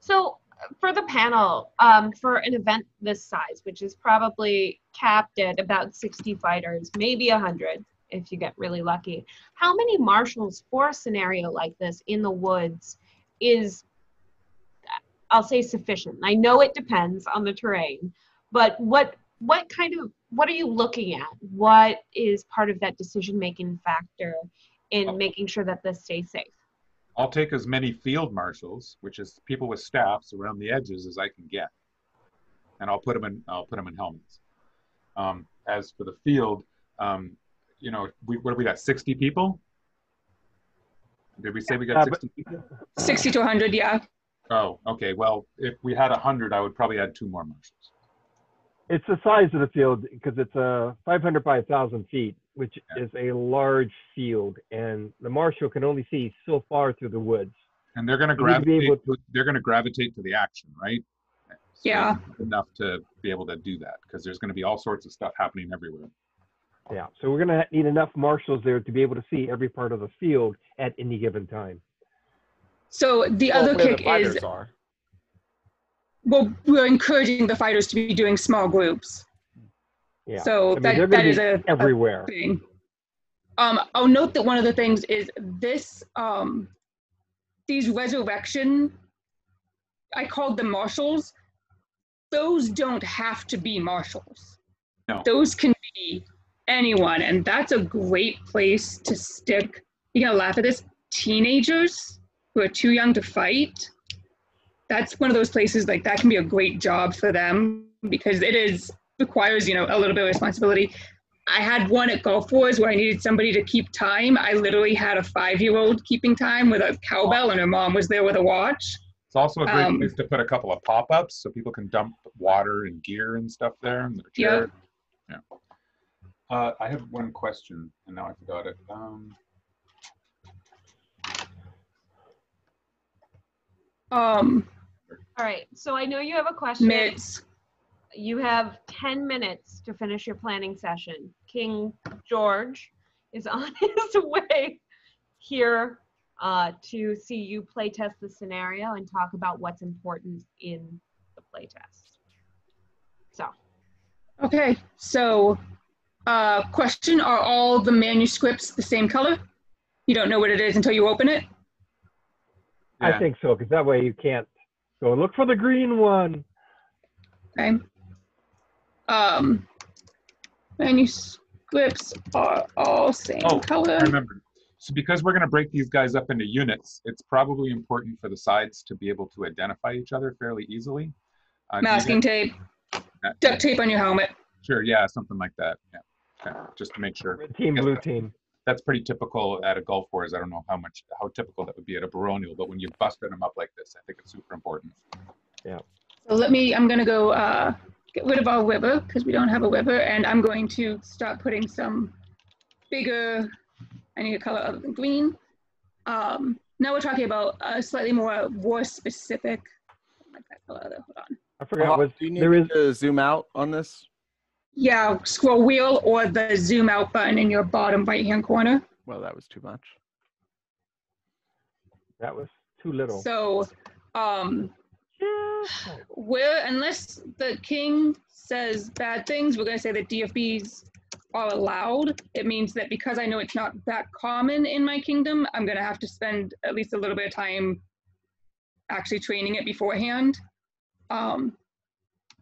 So for the panel, for an event this size, which is probably capped at about 60 fighters, maybe 100 if you get really lucky, how many marshals for a scenario like this in the woods is, I'll say, sufficient? I know it depends on the terrain, but what are you looking at? What is part of that decision-making factor in making sure that this stays safe? I'll take as many field marshals, which is people with staffs around the edges, as I can get, and I'll put them in helmets. As for the field, what do we got? 60 people? Did we say we got 60 people? 60 to 100, yeah. Oh, okay. Well, if we had 100, I would probably add 2 more marshals. It's the size of the field because it's 500 by 1,000 feet, which is a large field, and the marshal can only see so far through the woods. And they're going to You need to be gravitate. able They're going to gravitate to the action, right? So Yeah. Enough to be able to do that, because there's going to be all sorts of stuff happening everywhere. Yeah, so we're going to need enough marshals there to be able to see every part of the field at any given time. So the other where kick the fighters is, are. well, we're encouraging the fighters to be doing small groups. Yeah. So they're that gonna is be a everywhere. thing. I'll note that one of the things is this, these resurrection I called them marshals. Those don't have to be marshals. No. Those can be anyone, and that's a great place to stick. You're gonna laugh at this. Teenagers who are too young to fight. That's one of those places like that can be a great job for them because requires, a little bit of responsibility. I had one at Golf Wars where I needed somebody to keep time. I literally had a 5-year-old keeping time with a cowbell, and her mom was there with a watch. It's also a great place to put a couple of pop-ups so people can dump water and gear and stuff there in their chair. Yeah. I have one question, and now I forgot it. All right, so I know you have a question. Mitts. You have 10 minutes to finish your planning session. King George is on his way here to see you play test the scenario and talk about what's important in the play test. So. Okay, so question, are all the manuscripts the same color? You don't know what it is until you open it? Yeah. I think so, because that way you can't go look for the green one. Okay. Manuscripts are all same color. I remember. So because we're going to break these guys up into units, it's probably important for the sides to be able to identify each other fairly easily. Masking tape, duct tape on your helmet. Sure, yeah, something like that. Yeah, okay. Just to make sure. Red team, blue team. That's pretty typical at a Golf Wars. I don't know how typical that would be at a baronial, but when you busted them up like this, I think it's super important. Yeah. So I'm going to go get rid of our river because we don't have a river, and I'm going to start putting some bigger, I need a color other than green. Now we're talking about a slightly more war specific. Like that color. Hold on. I forgot what do you need me to zoom out on this? Yeah, scroll wheel or the zoom out button in your bottom right hand corner. Well, that was too much. That was too little. So, unless the king says bad things, we're going to say that DFBs are allowed. It means that because I know it's not that common in my kingdom, I'm going to have to spend at least a little bit of time actually training it beforehand.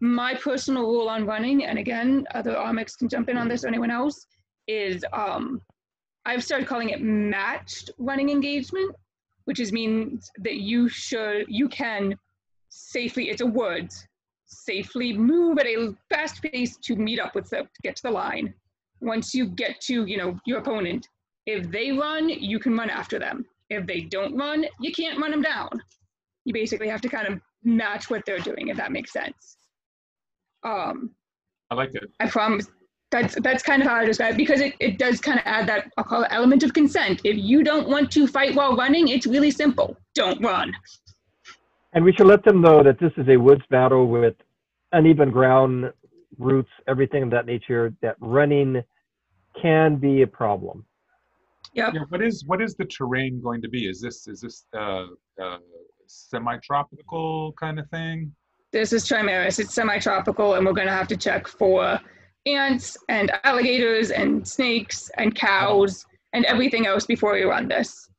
My personal rule on running, and again, other Armix can jump in on this or anyone else, is I've started calling it matched running engagement, which means that you can safely, it's a word, safely move at a fast pace to meet up with to get to the line. Once you get to, your opponent, if they run, you can run after them. If they don't run, you can't run them down. You basically have to kind of match what they're doing, if that makes sense. I like it. I promise. That's kind of how I describe it, because it does kind of add that, I'll call it element of consent. If you don't want to fight while running, it's really simple. Don't run. And we should let them know that this is a woods battle with uneven ground, roots, everything of that nature, that running can be a problem. Yep. Yeah, what is the terrain going to be? Is this semi-tropical kind of thing? This is Trimaris. It's semi-tropical, and we're going to have to check for ants and alligators and snakes and cows and everything else before we run this.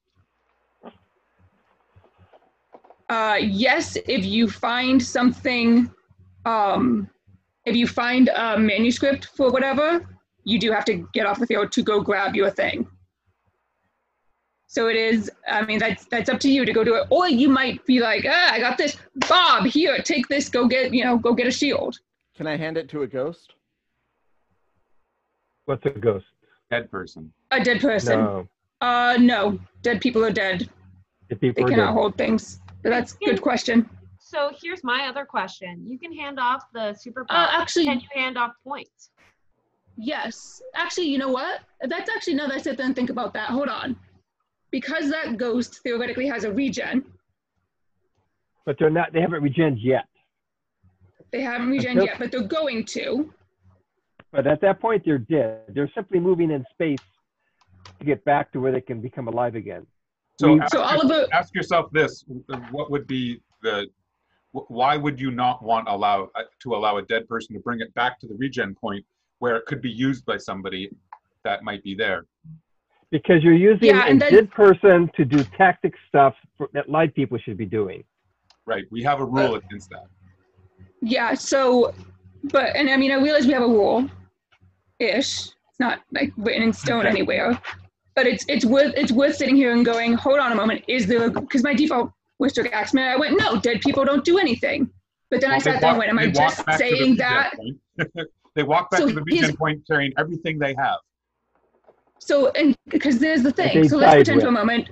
Yes, if you find something, if you find a manuscript for whatever, you do have to get off the field to go grab your thing. So it is, that's up to you to go do it. Or you might be like, I got this. Bob, here, take this, go get a shield. Can I hand it to a ghost? What's a ghost? Dead person. A dead person. No. No. Dead people are dead. They cannot hold things. So that's a good question. So here's my other question. You can hand off the superpower. Actually, can you hand off points? Yes. Actually, you know what? That's actually, now that I sit there and think about that, hold on. Because that ghost theoretically has a regen. But they haven't regened yet. They haven't regened yet, but they're going to. But at that point, they're dead. They're simply moving in space to get back to where they can become alive again. So ask yourself this: what would be why would you not want to allow a dead person to bring it back to the regen point where it could be used by somebody that might be there? Because you're using a dead person to do tactic stuff that live people should be doing. Right. We have a rule against that. Yeah, so, and I mean, I realize we have a rule-ish. It's not like written in stone anywhere, but it's worth sitting here and going, hold on a moment, is there, because my default was to ask me, I went, no, dead people don't do anything. But then I sat there and went, am I just saying that? They walk back So to the regen point carrying everything they have. So, and because there's the thing, so let's pretend for a moment,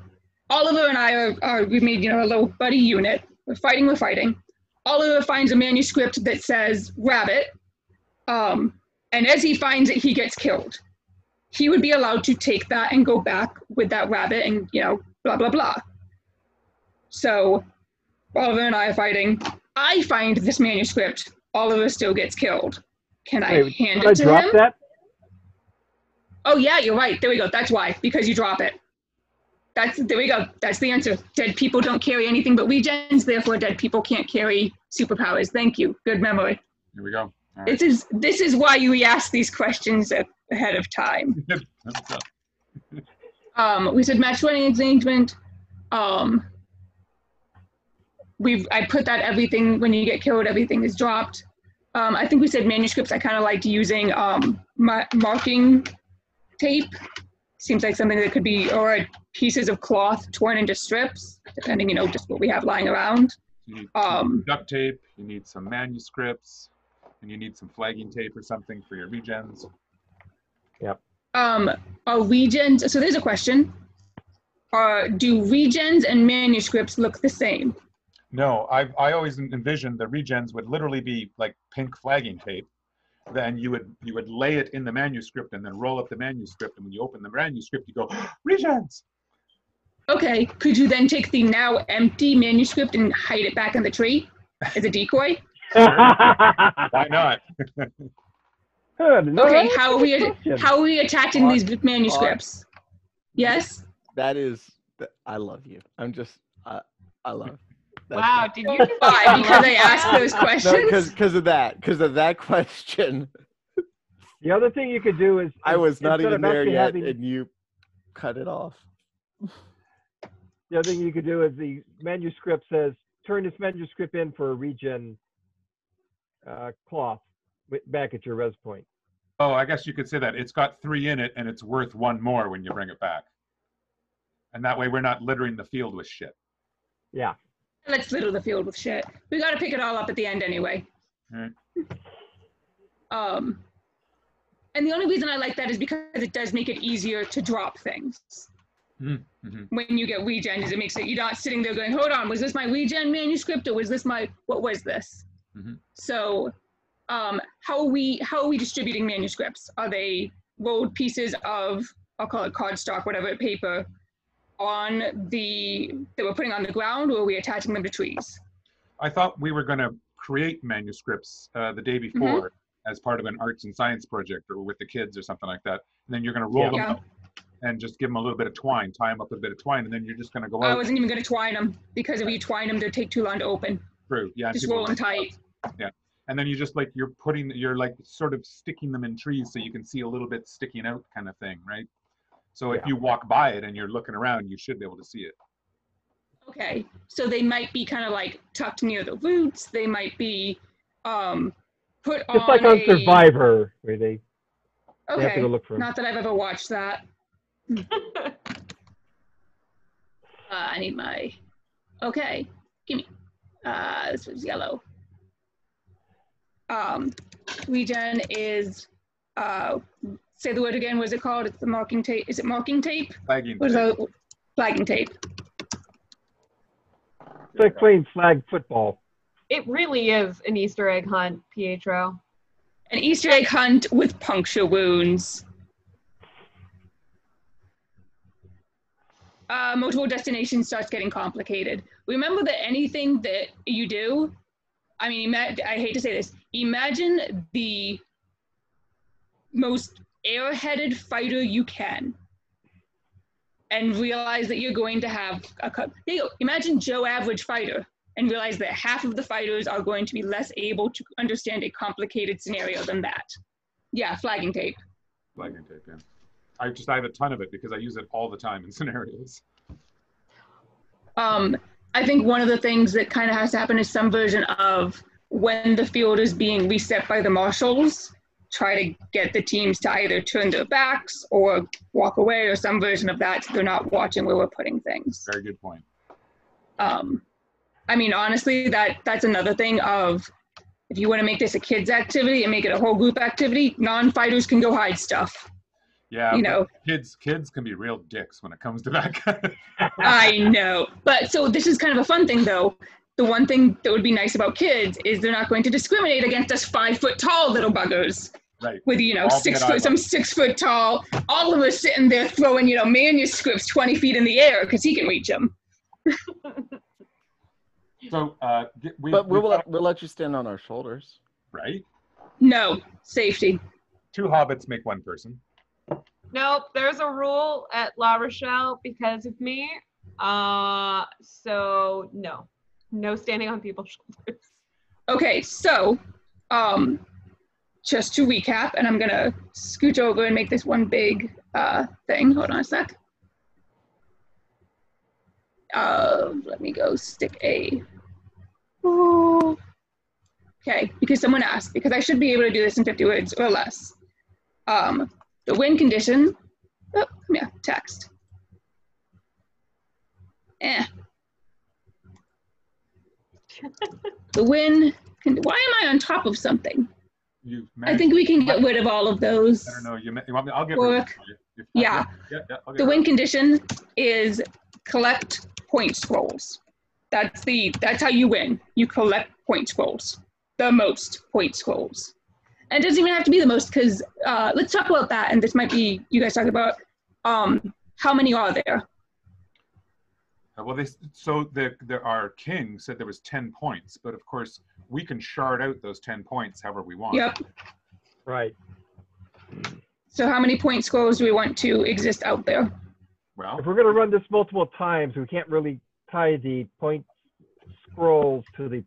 Oliver and I we've made, a little buddy unit. We're fighting. Oliver finds a manuscript that says rabbit, and as he finds it, he gets killed. He would be allowed to take that and go back with that rabbit and, blah, blah, blah. So Oliver and I are fighting. I find this manuscript. Oliver still gets killed. Can I hand it to him? That? Oh, yeah, you're right. There we go. That's why. Because you drop it. There we go. That's the answer. Dead people don't carry anything but regens, therefore dead people can't carry superpowers. Thank you. Good memory. Here we go. All right. This is why we ask these questions ahead of time. We said match running engagement. I put that everything, when you get killed, everything is dropped. I think we said manuscripts. I kind of liked using marking tape. Seems like something that could be, or pieces of cloth torn into strips, depending, just what we have lying around. You need duct tape, you need some manuscripts, and you need some flagging tape or something for your regens. Yep. Are regens, so there's a question. Do regens and manuscripts look the same? No, I always envisioned the regens would literally be like pink flagging tape. Then you would lay it in the manuscript and then roll up the manuscript, and when you open the manuscript, you go, regens! Okay, could you then take the now empty manuscript and hide it back in the tree as a decoy? Why not? Okay, how are we attaching these manuscripts? Yes? That is, I love you. I love. Wow, did you just why? Because I asked those questions? No, because of that question. The other thing you could do is I was not even there yet, and you cut it off. The other thing you could do is the manuscript says, turn this manuscript in for a regen cloth back at your res point. Oh, I guess you could say that. It's got 3 in it, and it's worth 1 more when you bring it back. And that way we're not littering the field with shit. Yeah. Let's litter the field with shit. We got to pick it all up at the end anyway. Right. And the only reason I like that is because it does make it easier to drop things. Mm-hmm. When you get regen, it makes it, you're not sitting there going, hold on, was this my regen manuscript or was this what was this? Mm-hmm. So how are we distributing manuscripts? Are they rolled pieces of, I'll call it cardstock, whatever, paper, that we're putting on the ground, or are we attaching them to trees? I thought we were going to create manuscripts the day before as part of an arts and science project or with the kids or something like that. And then you're going to roll them up and just give them a little bit of twine, tie them up with a bit of twine, and then you're just going to go out. I wasn't even going to twine them, because if you twine them, they'll take too long to open. True, yeah. Just roll them tight. Yeah. And then you just you're like sort of sticking them in trees so you can see a little bit sticking out kind of thing, right? So if you walk by it and you're looking around, you should be able to see it. Okay, so they might be kind of like tucked near the roots. They might be put on just like on Survivor, where they have to go look for them. Not that I've ever watched that. I need my, okay, give me, this was yellow. Regen is, say the word again, what is it called? It's the marking tape. Is it marking tape? Flagging tape. Flagging tape. It's like playing flag football. It really is an Easter egg hunt, Pietro. An Easter egg hunt with puncture wounds. Multiple destinations starts getting complicated. Remember that anything that you do, I mean, I hate to say this, imagine the most airheaded fighter you can and realize that you're going to have imagine Joe Average Fighter and realize that half of the fighters are going to be less able to understand a complicated scenario than that. Yeah, flagging tape. Flagging tape, yeah. I have a ton of it because I use it all the time in scenarios. I think one of the things that kind of has to happen is some version of when the field is being reset by the marshals, try to get the teams to either turn their backs or walk away or some version of that so they're not watching where we're putting things. Very good point. I mean, honestly, that's another thing of if you want to make this a kids activity and make it a whole group activity, non-fighters can go hide stuff. Yeah, You know. kids can be real dicks when it comes to that kind of. I know. But so this is kind of a fun thing though. The one thing that would be nice about kids is they're not going to discriminate against us 5 foot tall little buggers. Right. With, you know, All 6 get foot, some 6 foot tall, all of us sitting there throwing, you know, manuscripts 20 feet in the air because he can reach them. So But we'll let you stand on our shoulders. right. No, safety. 2 hobbits make 1 person. Nope, there's a rule at La Rochelle because of me. So no standing on people's shoulders. Okay, so just to recap, and I'm gonna scooch over and make this one big thing. Hold on a sec. Let me go stick a. Oh. Okay, because someone asked, because I should be able to do this in 50 words or less. The win condition. Oh, come here, text. The win. Why am I on top of something? I think we can get rid of all of those. I don't know. You want me? I'll get rid of it. Yeah. I'll get The rid win of it. condition is collect point scrolls. That's how you win. You collect point scrolls. The most point scrolls. And it doesn't even have to be the most because let's talk about that. And this might be you guys talk about how many are there? Well, our king said there was 10 points, but of course we can shard out those 10 points however we want. Yep. Right. So how many point scrolls do we want to exist out there? Well, If we're going to run this multiple times, we can't really tie the point scrolls to the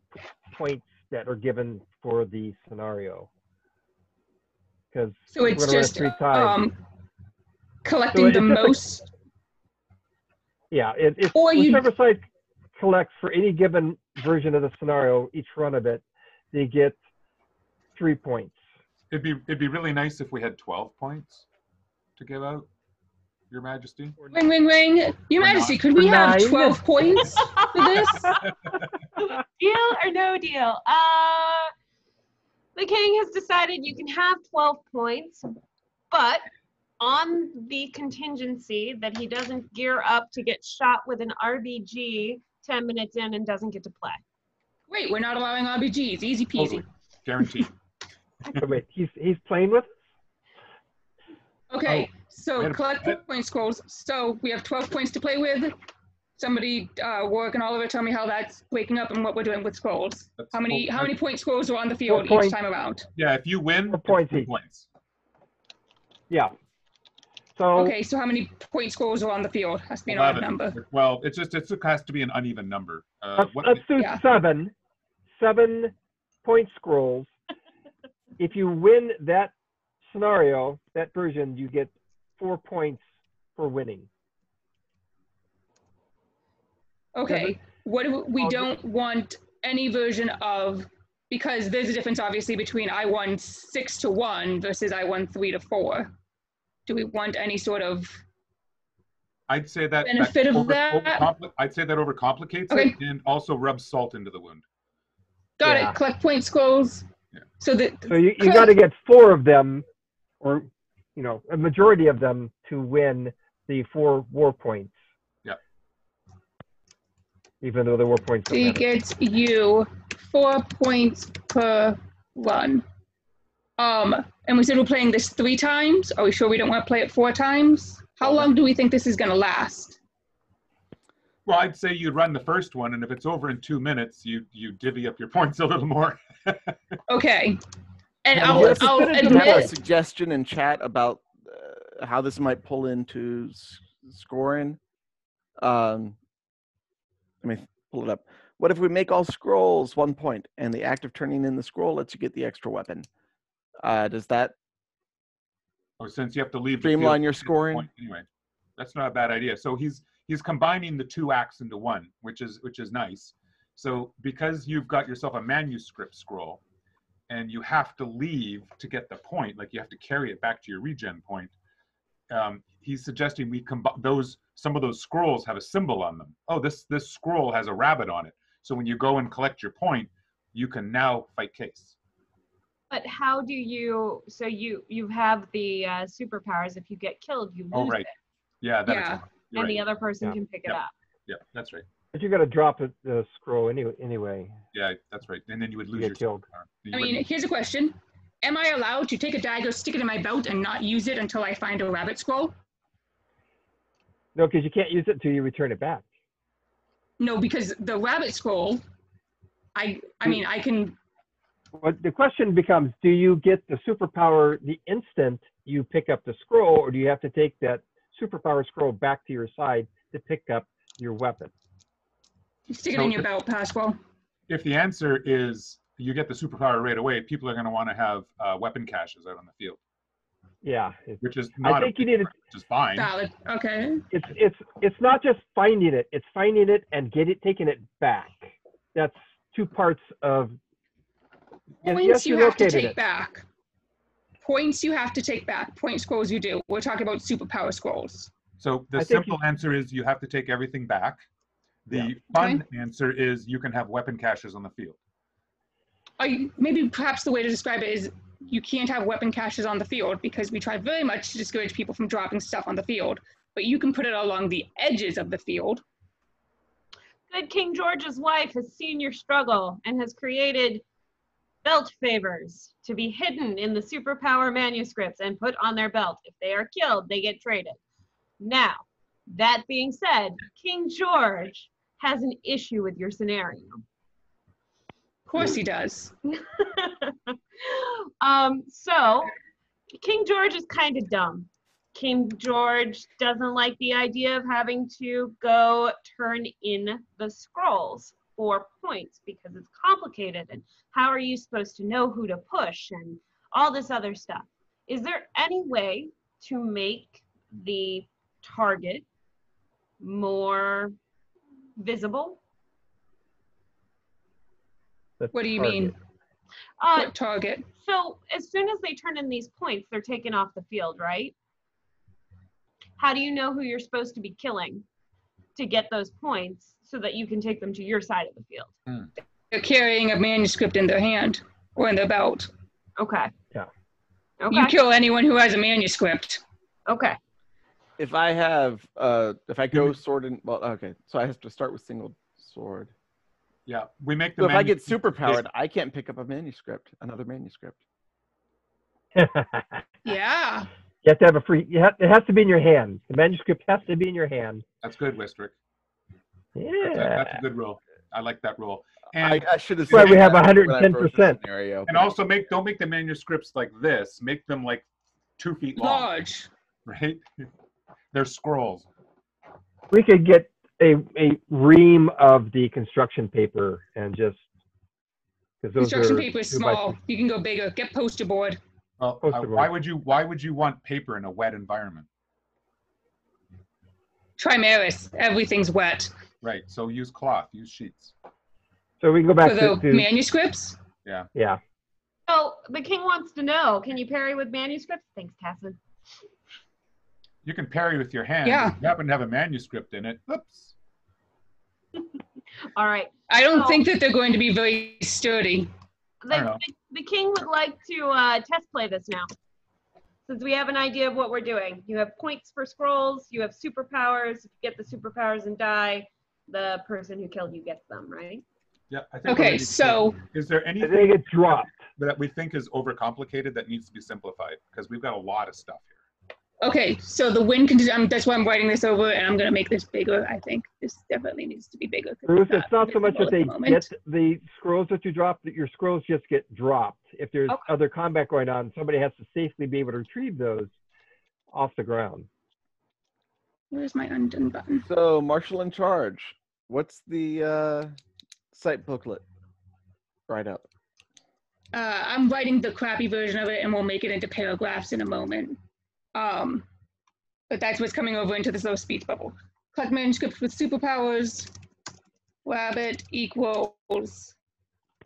points that are given for the scenario. Because So it's just 3 times. collecting the it's just most. Yeah, it's Or you- whichever side collects for any given version of the scenario, each run of it, they get 3 points. it'd be really nice if we had 12 points to give out, Your Majesty. Ring, ring, ring. Your Or Majesty, not. could we have 9. 12 points for this? Deal or no deal? The king has decided you can have 12 points, but on the contingency that he doesn't gear up to get shot with an RBG 10 minutes in and doesn't get to play. Wait, we're not allowing RBGs. Easy peasy. Guaranteed. So wait, he's playing with? Okay, so wait a collect minute. point scrolls. So we have 12 points to play with. Somebody, Warwick and Oliver, tell me how that's waking up and what we're doing with scrolls. That's How many cool. point scrolls are on the field 4 each points. time around? Yeah, if you win, 4 points it's 2 each. points. Yeah. So Okay, so how many point scrolls are on the field? Has to be an odd 11. number. Well, it has to be an uneven number. let's do Yeah. 7. 7 point scrolls. If you win that scenario, that version, you get 4 points for winning. Okay, what if we I'll don't want any version of, because there's a difference obviously between I won 6-1 versus I won 3-4. Do we want any sort of, I'd say that benefit of that? I'd say that overcomplicates Okay. it and also rubs salt into the wound. got Yeah. it, collect point scrolls? Yeah. So that, So you got to get 4 of them, or a majority of them, to win the 4 war points. Yeah. Even though the war points don't he matter. gets you 4 points per run. And we said we're playing this 3 times. Are we sure we don't want to play it 4 times? How long do we think this is going to last? Well, I'd say you'd run the first one, and if it's over in 2 minutes, you divvy up your points a little more. Okay. And Yeah, I'll yes, We have a admit, suggestion in chat about how this might pull into scoring. Let me pull it up. What if we make all scrolls 1 point, and the act of turning in the scroll lets you get the extra weapon? Does that Or since you have to leave the streamline field your at this scoring? point anyway, that's not a bad idea. So he's he's combining the two acts into one, which is nice. So because you've got yourself a manuscript scroll, and you have to leave to get the point, like you have to carry it back to your regen point. He's suggesting we combine those. Some of those scrolls have a symbol on them. Oh, this scroll has a rabbit on it. So when you go and collect your point, you can now fight Case. But how do you? So you have the superpowers. If you get killed, you lose Oh, right. it, Yeah, that is. Yeah. You're and right. the other person Yeah. can pick it Yep. up. Yeah, that's right. But you got to drop the scroll anyway. Yeah, that's right. And then you would lose Get your killed. superpower. You I mean, wouldn't- here's a question. Am I allowed to take a dagger, stick it in my belt, and not use it until I find a rabbit scroll? No, because you can't use it until you return it back. No, because the rabbit scroll, I mean, I can, But the question becomes, do you get the superpower the instant you pick up the scroll, or do you have to take that superpower scroll back to your side to pick up your weapon? stick it in your belt, Pasquale. if the answer is you get the superpower right away, people are going to want to have weapon caches out on the field, Yeah. which is I not think you need to, which is fine. Valid. Okay. it's not just finding it, it's finding it and taking it back. That's two parts of, Points you have to located take it. back. Points you have to take back. Point scrolls you do. We're talking about superpower scrolls. So the I think simple answer is you have to take everything back. The fun answer is you can have weapon caches on the field. Maybe perhaps the way to describe it is you can't have weapon caches on the field because we try very much to discourage people from dropping stuff on the field, but you can put it along the edges of the field. Good King George's wife has seen your struggle and has created belt favors to be hidden in the superpower manuscripts and put on their belt. If they are killed, they get traded. Now, that being said, King George has an issue with your scenario. Of course he does. So King George is kind of dumb. King George doesn't like the idea of having to go turn in the scrolls for points because it's complicated, and how are you supposed to know who to push and all this other stuff. Is there any way to make the target more visible? the What do you target. mean? Uh, What target? So as soon as they turn in these points, they're taken off the field, right? How do you know who you're supposed to be killing to get those points so that you can take them to your side of the field? They're carrying a manuscript in their hand or in their belt. Okay. Yeah. Okay. You kill anyone who has a manuscript. Okay. If I have, if I go sword and, well, okay, so I have to start with single sword. Yeah, we make the. So if I get manuscript- superpowered, I can't pick up a manuscript, another manuscript. Yeah. You have to have it has to be in your hand. The manuscript has to be in your hand. That's good, Wistrick. Yeah. That's a good rule. I like that rule. And I should have That's why said we have that when I wrote the 110%. scenario. and also don't make the manuscripts like this. Make them like 2 feet long, Large. right? They're scrolls. We could get a ream of the construction paper and just, because those Construction are paper is 2 by small. You can go bigger. Get poster board. Well, Poster why board. would you want paper in a wet environment? Trimaris. Everything's wet. Right. So use cloth. Use sheets. So we can go back For the to manuscripts? yeah. So the king wants to know, can you parry with manuscripts? Thanks, Tassin. You can parry with your hand. Yeah. If you happen to have a manuscript in it. Oops. All right. I don't So- think that they're going to be very sturdy. I don't know. The king would like to test play this now. Since we have an idea of what we're doing. You have points for scrolls, you have superpowers. If you get the superpowers and die, the person who killed you gets them, right? Yeah. I think Okay, so is there I anything think it dropped. that we think is overcomplicated that needs to be simplified? Because we've got a lot of stuff here. okay, so the win condition. That's why I'm writing this over, and I'm going to make this bigger. I think this definitely needs to be bigger. 'cause Bruce, it's not so much visible that at they the moment. get the scrolls that you drop, that your scrolls just get dropped. If there's Okay. other combat going on, somebody has to safely be able to retrieve those off the ground. Where's my undone button? So, Marshal in charge. What's the site booklet? Right up. I'm writing the crappy version of it, and we'll make it into paragraphs in a moment. But that's what's coming over into this little speech bubble. collect manuscripts with superpowers. Rabbit equals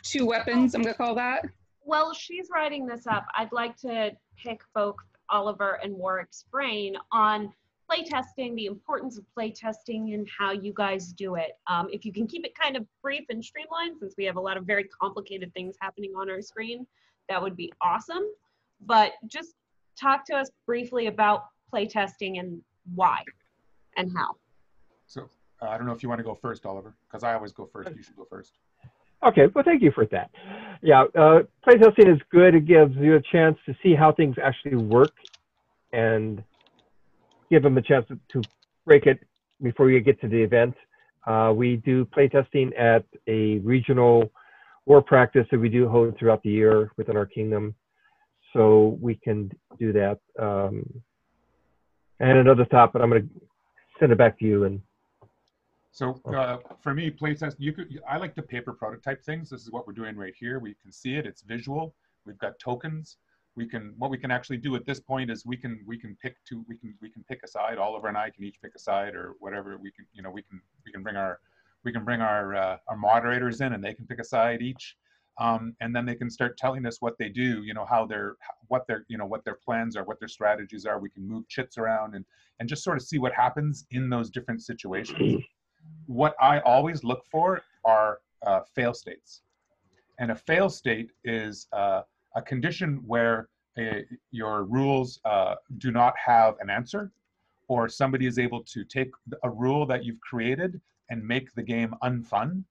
2 weapons, I'm gonna call that. Well, she's writing this up. I'd like to pick both Oliver and Warwick's brain on playtesting, the importance of playtesting, and how you guys do it. If you can keep it kind of brief and streamlined, since we have a lot of very complicated things happening on our screen, that would be awesome. But just talk to us briefly about playtesting and why and how. So I don't know if you want to go first, Oliver, because I always go first. You should go first. Okay, well, thank you for that. Yeah, playtesting is good. It gives you a chance to see how things actually work and give them a chance to break it before you get to the event. We do playtesting at a regional war practice that we do hold throughout the year within our kingdom. So we can do that. And another thought, but I'm going to send it back to you. And So for me, playtest, I like to paper prototype things. This is what we're doing right here. We can see it. It's visual. We've got tokens. What we can actually do at this point is we can pick a side. Oliver and I can each pick a side, or whatever. We can bring our moderators in, and they can pick a side each. And then they can start telling us what they do, what their plans are, what their strategies are. We can move chits around and just sort of see what happens in those different situations. What I always look for are fail states. And a fail state is a condition where your rules do not have an answer, or somebody is able to take a rule that you've created and make the game unfun,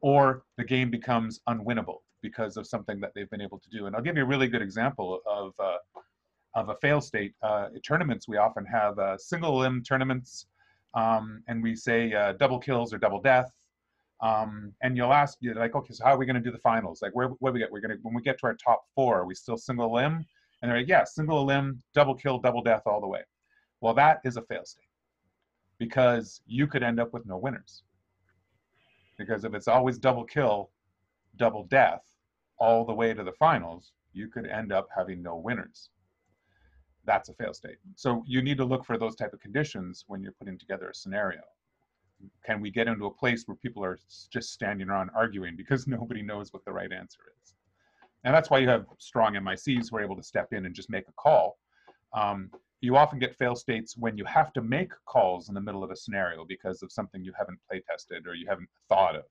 or the game becomes unwinnable because of something that they've been able to do. And I'll give you a really good example of a fail state. Tournaments, we often have single limb tournaments, and we say double kills or double death. And you'll ask, you're like, okay, so how are we going to do the finals? Like, what do we get? When we get to our top 4, are we still single limb? And they're like, yeah, single limb, double kill, double death all the way. Well, that is a fail state, because you could end up with no winners. Because if it's always double kill, double death all the way to the finals, you could end up having no winners. That's a fail state. So you need to look for those type of conditions when you're putting together a scenario. Can we get into a place where people are just standing around arguing because nobody knows what the right answer is? And that's why you have strong MICs who are able to step in and just make a call. You often get fail states when you have to make calls in the middle of a scenario because of something you haven't play tested or you haven't thought of.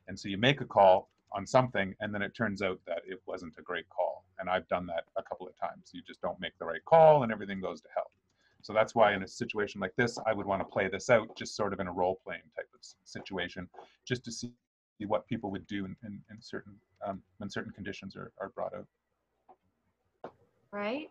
And so you make a call on something, and then it turns out that it wasn't a great call. And I've done that a couple of times. You just don't make the right call and everything goes to hell. So that's why in a situation like this, I would want to play this out just sort of in a role-playing type of situation, just to see what people would do in certain when certain conditions are brought out. Right.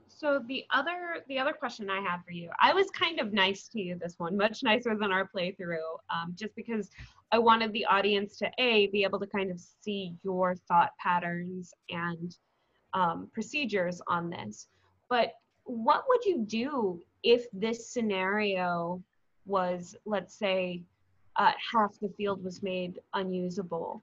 So the other question I have for you, I was kind of nice to you this one, much nicer than our playthrough, just because I wanted the audience to be able to kind of see your thought patterns and procedures on this. But what would you do if this scenario was, let's say, half the field was made unusable,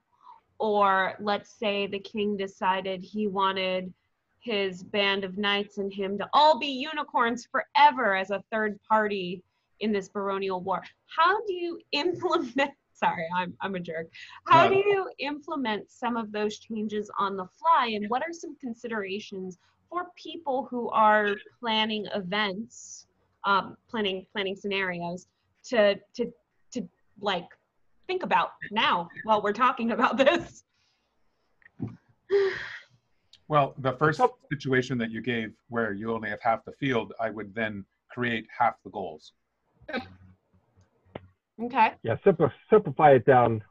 or let's say the king decided he wanted his band of knights and him to all be unicorns forever as a third party in this baronial war? How do you implement, sorry, I'm a jerk. How do you implement some of those changes on the fly, and what are some considerations for people who are planning events, planning scenarios to like think about now while we're talking about this? Well, the first situation that you gave where you only have half the field, I would then create half the goals. Okay. yeah, simplify it down.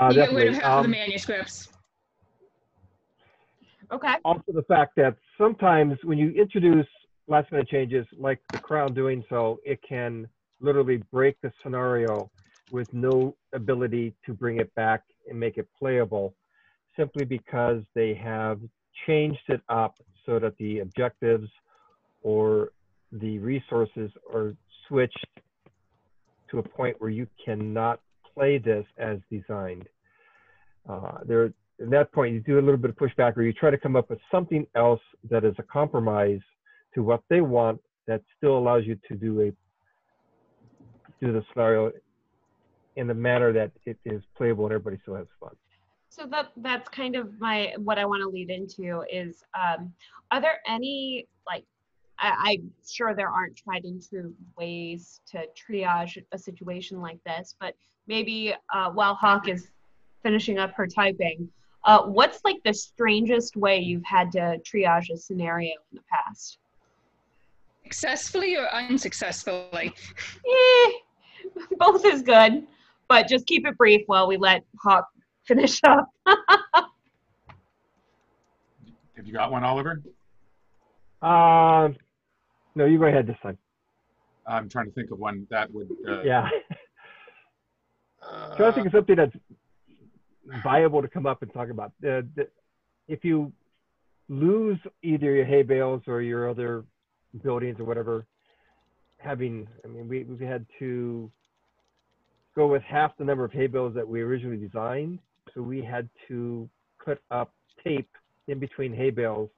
You get rid Definitely. of half of the manuscripts. Okay. Also the fact that sometimes when you introduce last minute changes like the Crown doing so, it can literally break the scenario with no ability to bring it back and make it playable, simply because they have changed it up so that the objectives or the resources are switched to a point where you cannot play this as designed. At that point, you do a little bit of pushback, or you try to come up with something else that is a compromise to what they want that still allows you to do the scenario in the manner that it is playable and everybody still has fun. So that's kind of what I want to lead into is, are there any, like, I'm sure there aren't tried and true ways to triage a situation like this, but maybe while Hawk is finishing up her typing, what's like the strangest way you've had to triage a scenario in the past? Successfully or unsuccessfully? Both is good, but just keep it brief while we let Hawk finish up. Have you got one, Oliver? No, you go ahead this time. I'm trying to think of one that would. Yeah. Trying to think of something that's viable to come up and talk about. If you lose either your hay bales or your other buildings or whatever, we've had to go with half the number of hay bales that we originally designed. So we had to put up tape in between hay bales,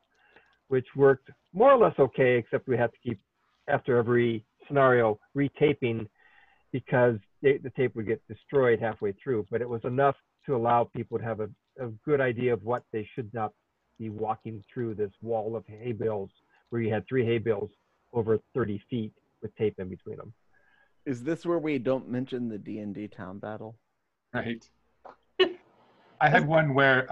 which worked more or less okay, except we had to keep, after every scenario, retaping because the tape would get destroyed halfway through. But it was enough to allow people to have a good idea of what they should not be walking through this wall of hay bales, where you had 3 hay bales over 30 feet with tape in between them. Is this where we don't mention the D&D town battle? Right. I had one where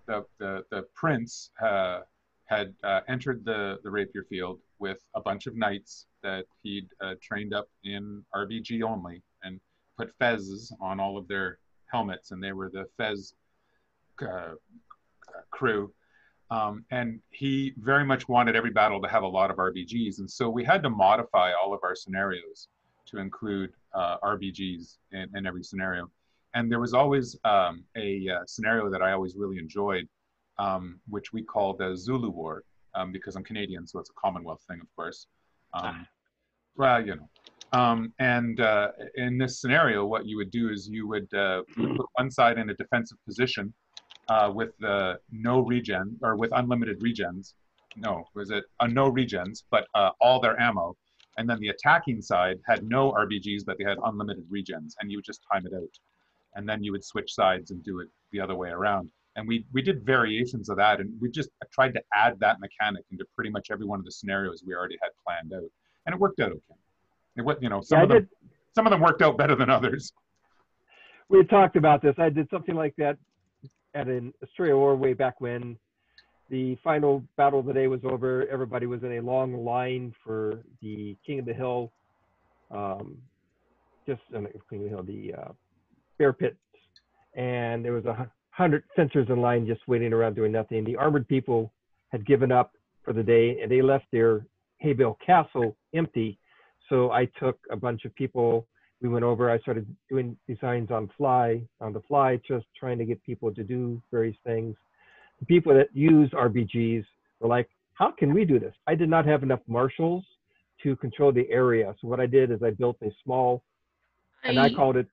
the prince had entered the rapier field with a bunch of knights that he'd trained up in RBG only, and put fezzes on all of their helmets, and they were the fez crew. And he very much wanted every battle to have a lot of RBGs, and so we had to modify all of our scenarios to include RBGs in every scenario. And there was always a scenario that I always really enjoyed, which we called the Zulu War, because I'm Canadian, so it's a Commonwealth thing, of course. Well, you know. In this scenario, what you would do is you would put one side in a defensive position with no regen, or with unlimited regens. No, was it no regens, but all their ammo. And then the attacking side had no RBGs, but they had unlimited regens, and you would just time it out. And then you would switch sides and do it the other way around. And we did variations of that, and we just tried to add that mechanic into pretty much every one of the scenarios we already had planned out, and it worked out okay. It was, you know, some of them worked out better than others. We had talked about this. I did something like that at an Australia War way back when the final battle of the day was over. Everybody was in a long line for the King of the Hill, the bear pits, and there was 100 fencers in line just waiting around doing nothing. The armored people had given up for the day, and they left their hay bale castle empty. So I took a bunch of people. We went over. I started doing designs on the fly, just trying to get people to do various things. The people that use RBGs were like, "How can we do this?" I did not have enough marshals to control the area. So what I did is I built a small, and I called it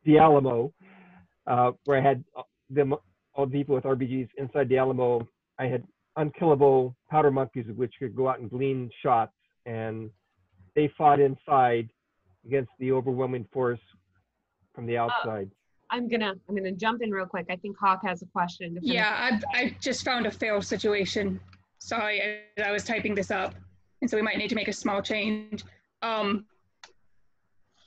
the Alamo, where I had all the people with RBGs inside the Alamo. I had unkillable powder monkeys, which could go out and glean shots, and they fought inside against the overwhelming force from the outside. I'm gonna jump in real quick. I think Hawk has a question. To finish. Yeah, I just found a fail situation. Sorry, I was typing this up, and so we might need to make a small change.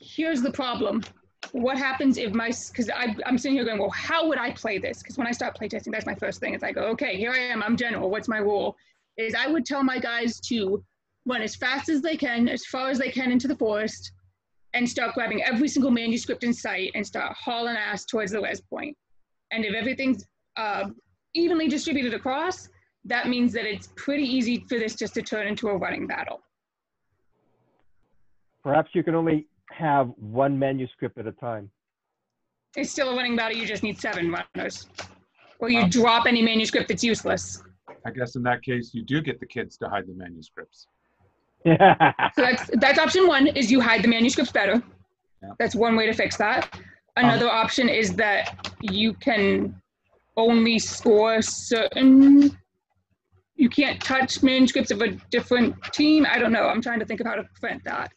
Here's the problem. What happens if because I'm sitting here going, well, how would I play this? Because when I start playtesting, that's my first thing. Is I go, okay, here I am, I'm general, what's my rule? Is I would tell my guys to run as fast as they can, as far as they can into the forest, and start grabbing every single manuscript in sight and start hauling ass towards the res point. And if everything's evenly distributed across, that means that it's pretty easy for this just to turn into a running battle. Perhaps you can only have one manuscript at a time. It's still a running battle, you just need 7 runners. Or you drop any manuscript that's useless. I guess in that case, you do get the kids to hide the manuscripts. So that's option 1, is you hide the manuscripts better. Yeah. That's one way to fix that. Another option is that you can only score certain you can't touch manuscripts of a different team. I don't know. I'm trying to think of how to prevent that.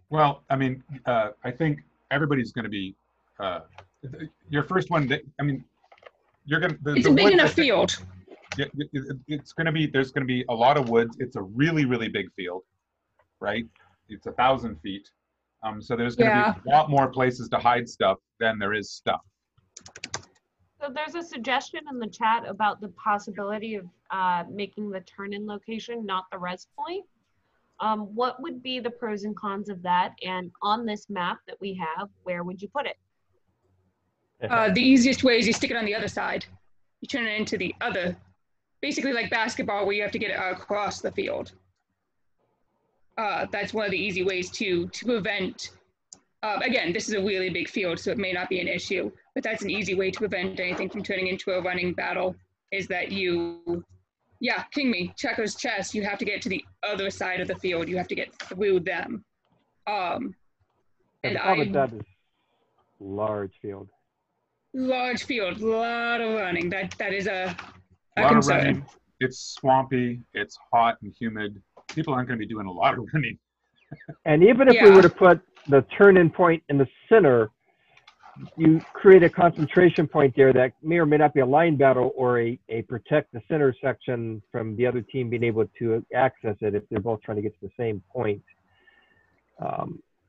Well, I mean, I think everybody's going to be your first one. I mean, you're going to. It's a big enough field. It's going to be. There's going to be a lot of woods. It's a really, really big field, right? It's 1,000 feet. So there's going to be a lot more places to hide stuff than there is stuff. So there's a suggestion in the chat about the possibility of making the turn-in location not the res point. What would be the pros and cons of that? And on this map that we have, where would you put it? The easiest way is you stick it on the other side. You turn it into the other, basically like basketball where you have to get it across the field. That's one of the easy ways to prevent, again, this is a really big field, so it may not be an issue, but that's an easy way to prevent anything from turning into a running battle, is that you, King Me, Checo's chess, you have to get to the other side of the field. You have to get through them. And that is large field. Large field, a lot of running. That is a lot concern. of running. It's swampy. It's hot and humid. People aren't going to be doing a lot of running. And even if we were to put the turn-in point in the center, you create a concentration point there that may or may not be a line battle or a protect the center section from the other team being able to access it if they're both trying to get to the same point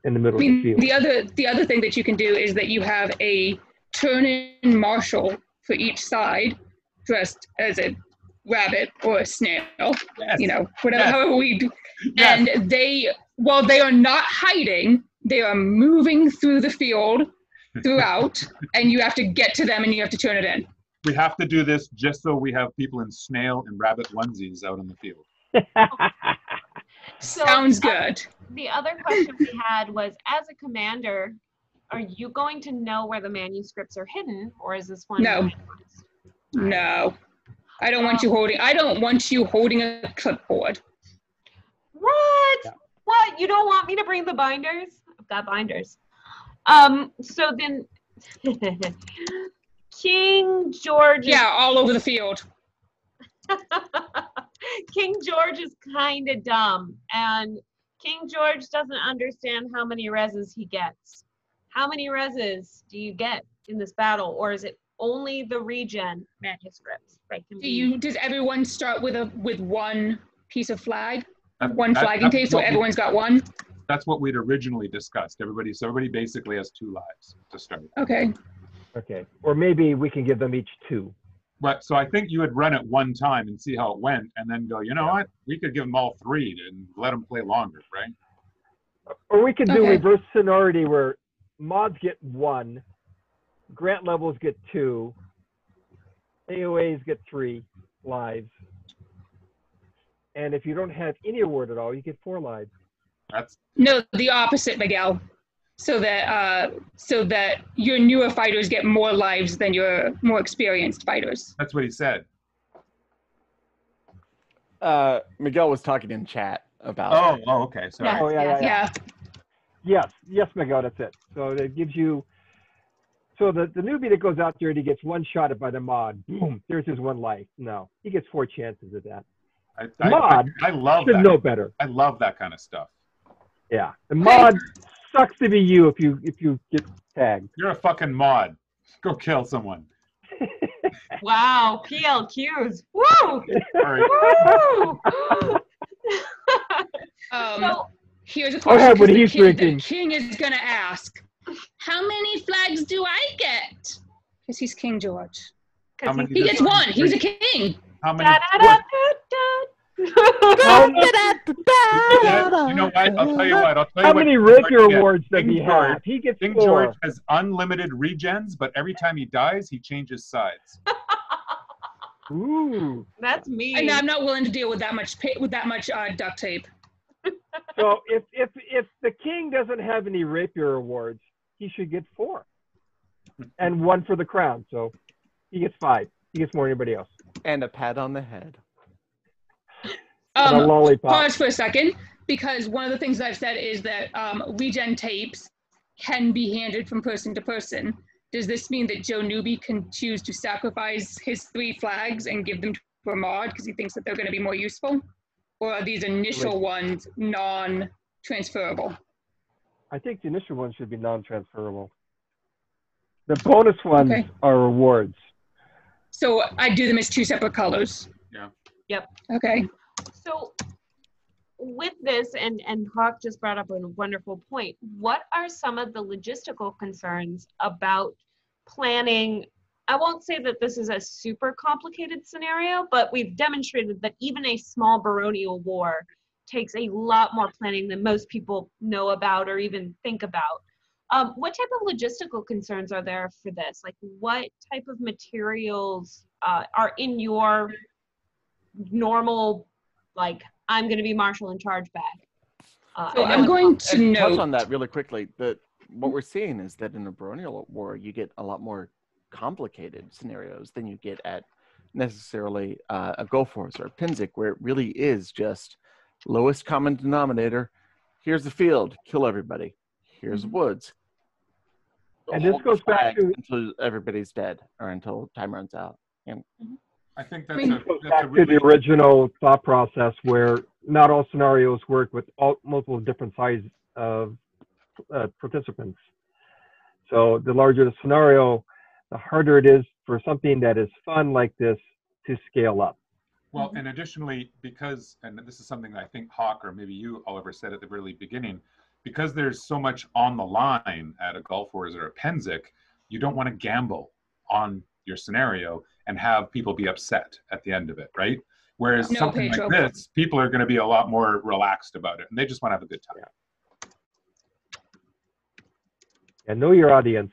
in the middle of the field. The other thing that you can do is that you have a turn-in marshal for each side dressed as a rabbit or a snail, you know, whatever, however we do. And while they are not hiding, they are moving through the field throughout, and you have to get to them and you have to turn it in. We have to do this just so we have people in snail and rabbit onesies out in the field. Sounds good. The other question we had was, as a commander, are you going to know where the manuscripts are hidden, or is this one? No. I don't want you holding a clipboard. What? Yeah. What? You don't want me to bring the binders? I've got binders. So then King George all over the field. King George is kind of dumb, and King George doesn't understand how many reses he gets. How many reses do you get in this battle, or is it only the regen manuscripts? Does everyone start with one piece of flag? One flagging tape, so everyone's got one? That's what we'd originally discussed. Everybody basically has 2 lives to start. Okay. Or maybe we can give them each 2. But so I think you would run it one time and see how it went, and then go, you know what? We could give them all 3 and let them play longer, right? Or we could do reverse seniority where mods get 1, grant levels get 2, AOAs get 3 lives, and if you don't have any award at all, you get 4 lives. No, the opposite, Miguel. So that your newer fighters get more lives than your more experienced fighters. That's what he said. Miguel was talking in chat about. Oh, okay. Sorry. Yeah. Yes, Miguel, that's it. So that gives you. So the newbie that goes out there and he gets one shot by the mod, boom, there's his 1 life. No, he gets 4 chances at that. I love should that. know better. I love that kind of stuff. Yeah, the mod sucks to be you if you get tagged. You're a fucking mod. Go kill someone. Wow, PLQs. Woo! All right. Woo! Here's a question. What he's drinking. The king is gonna ask, how many flags do I get? Because he's King George. He gets 1. He's a king. How many? You know what? I'll tell you what. How many rapier awards does he have? He gets 4. King George has unlimited regens, but every time he dies, he changes sides. Ooh, that's me. And I'm not willing to deal with that much duct tape. So if the king doesn't have any rapier awards, he should get 4, and 1 for the crown. So he gets 5. He gets more than anybody else. And a pat on the head. And a lollipop. Pause for a second, because one of the things I've said is that regen tapes can be handed from person to person. Does this mean that Joe Newby can choose to sacrifice his 3 flags and give them for mod because he thinks that they're going to be more useful? Or are these initial ones non-transferable? I think the initial ones should be non-transferable. The bonus ones Okay. are rewards. So I do them as 2 separate colors. Yeah. Yep. Okay. So with this, and Hawk just brought up a wonderful point, what are some of the logistical concerns about planning? I won't say that this is a super complicated scenario, but we've demonstrated that even a small baronial war takes a lot more planning than most people know about or even think about. What type of logistical concerns are there for this? Like, what type of materials are in your normal, like, I'm going to be marshal in charge bag? So I'm going to And touch note. on that really quickly. That what we're seeing is that in a baronial war, you get a lot more complicated scenarios than you get at necessarily a Gullforce or a Pinzik, where it really is just lowest common denominator. Here's the field, kill everybody. Here's the woods. And this Hold goes the back flag to until everybody's dead or until time runs out. And I think I that's mean, a, It goes that's back a to really the original thought process where not all scenarios work with multiple different size of participants. So the larger the scenario, the harder it is for something that is fun like this to scale up. well, and additionally, because, and this is something that I think Hawk or maybe you, Oliver, said at the really beginning, because there's so much on the line at a Gulf Wars or a Penzik, you don't want to gamble on your scenario and have people be upset at the end of it, right? Whereas No, something Pedro. like this, people are going to be a lot more relaxed about it, and they just want to have a good time. And know your audience.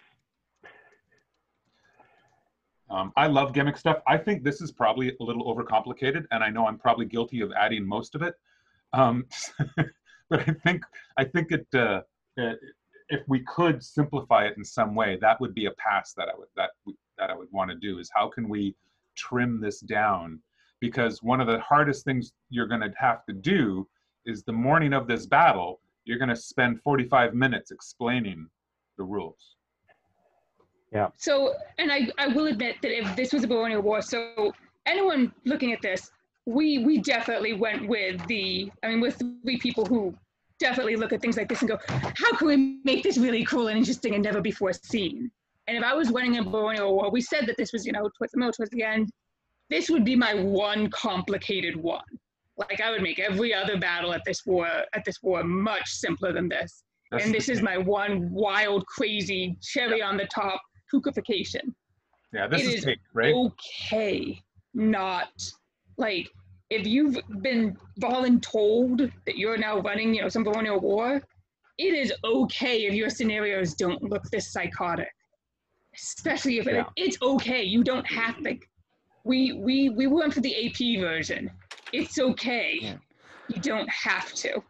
I love gimmick stuff. I think this is probably a little overcomplicated, and I know I'm probably guilty of adding most of it. But I think it if we could simplify it in some way, that would be a pass that I would want to do. Is how can we trim this down? Because one of the hardest things you're going to have to do is the morning of this battle, you're going to spend 45 minutes explaining the rules. So, and I will admit that if this was a baronial war, so anyone looking at this, we definitely went with with 3 people who definitely look at things like this and go, how can we make this really cool and interesting and never before seen? And if I was running a baronial war, we said that this was, towards the middle, towards the end, this would be my one complicated one. Like, I would make every other battle at this war much simpler than this. And this is my one wild, crazy, cherry on the top kookification. Yeah, this It is take, right? Okay, not like if you've been voluntold that you're now running, some baronial war, it is okay if your scenarios don't look this psychotic. Especially if it's okay. You don't have to. We went for the AP version. It's okay. Yeah. You don't have to.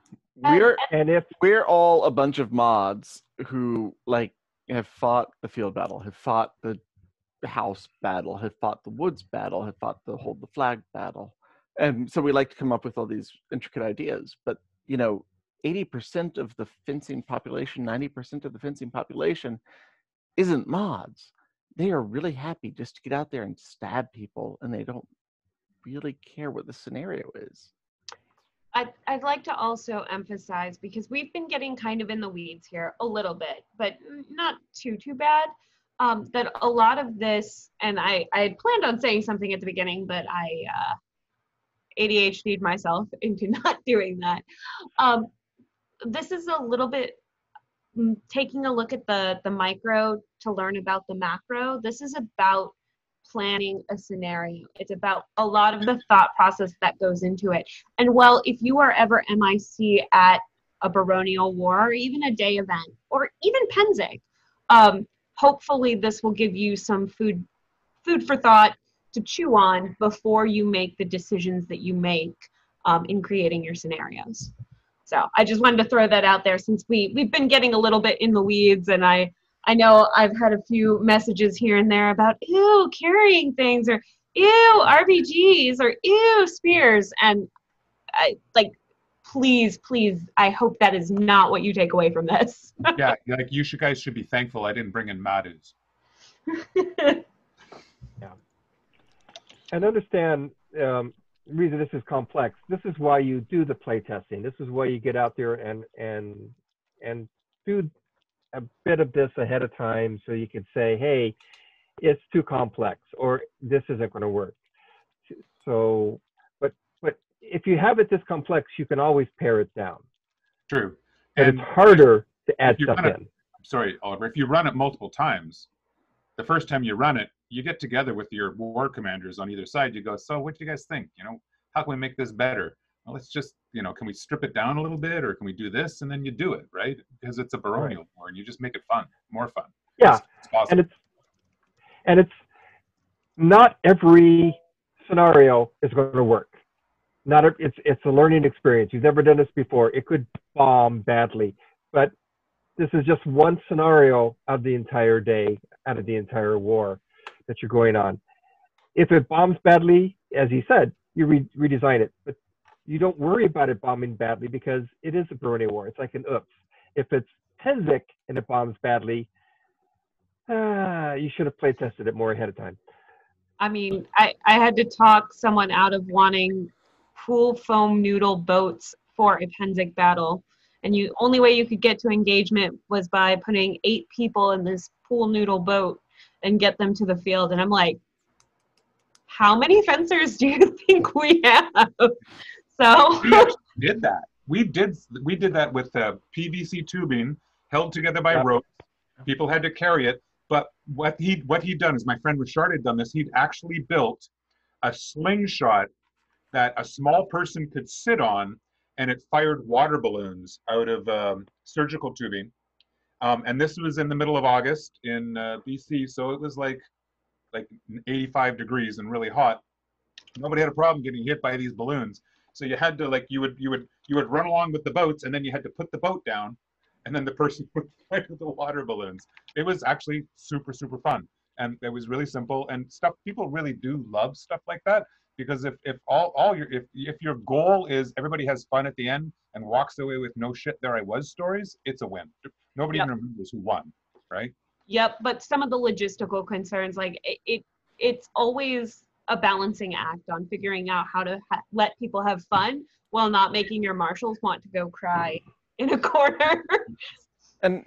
We're all a bunch of mods who have fought the field battle, have fought the house battle, have fought the woods battle, have fought the hold the flag battle. And so we like to come up with all these intricate ideas. But, 80% of the fencing population, 90% of the fencing population isn't mods. They are really happy just to get out there and stab people, and they don't really care what the scenario is. I'd like to also emphasize, because we've been getting kind of in the weeds here a little bit, but not too bad, that a lot of this, and I had planned on saying something at the beginning, but I ADHD'd myself into not doing that. This is a little bit taking a look at the micro to learn about the macro. This is about planning a scenario. It's about a lot of the thought process that goes into it. And well, if you are ever MIC at a baronial war or even a day event or even Penzik, hopefully this will give you some food for thought to chew on before you make the decisions that you make in creating your scenarios. So I just wanted to throw that out there, since we've been getting a little bit in the weeds, and I know I've had a few messages here and there about, ew, carrying things, or ew, RPGs, or ew, spears. And please, I hope that is not what you take away from this. Yeah, you guys should be thankful I didn't bring in Madus. And understand, reason this is complex. This is why you do the play testing. This is why you get out there and do a bit of this ahead of time, so you can say, hey, it's too complex, or this isn't going to work. So, but if you have it this complex, you can always pare it down. True. But And it's harder to add stuff run it, in. sorry, Oliver, if you run it multiple times, the first time you run it, you get together with your war commanders on either side. You go, so what do you guys think? You know, how can we make this better? Well, let's just, you know, can we strip it down a little bit, or can we do this? And then you do it, right? Because it's a baronial war, and you just make it fun, more fun. Yeah, it's awesome. and it's not every scenario is going to work. It's a learning experience. You've never done this before. It could bomb badly, but this is just one scenario of the entire day, out of the entire war that you're going on. If it bombs badly, as he said, you redesign it, but you don't worry about it bombing badly because it is a baronial war. It's like an oops. If it's Pennsic and it bombs badly, you should have play tested it more ahead of time. I mean, I had to talk someone out of wanting pool foam noodle boats for a Pennsic battle. And the only way you could get to engagement was by putting 8 people in this pool noodle boat and get them to the field. And I'm like, how many fencers do you think we have? So We actually did that. We did that with PVC tubing held together by ropes. People had to carry it. But what he'd done is, my friend Richard had done this. He'd actually built a slingshot that a small person could sit on, and it fired water balloons out of surgical tubing. And this was in the middle of August in BC, so it was like 85 degrees and really hot. Nobody had a problem getting hit by these balloons. So you had to, like, you would run along with the boats, and then you had to put the boat down, and then the person would fire the water balloons. It was actually super, super fun. And it was really simple and stuff. People really do love stuff like that, because if your goal is everybody has fun at the end and walks away with no shit there I was stories, it's a win. Nobody even remembers who won, right? Yep, but some of the logistical concerns, like it's always a balancing act on figuring out how to let people have fun while not making your marshals want to go cry in a corner. And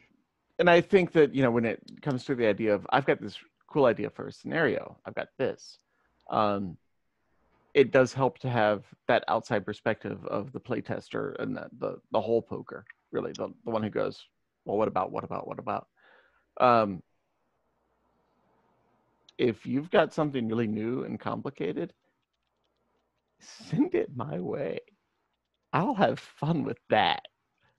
I think that, you know, when it comes to the idea of, I've got this cool idea for a scenario, I've got this, it does help to have that outside perspective of the playtester and the whole poker, really, the one who goes, well, what about? If you've got something really new and complicated, send it my way. I'll have fun with that.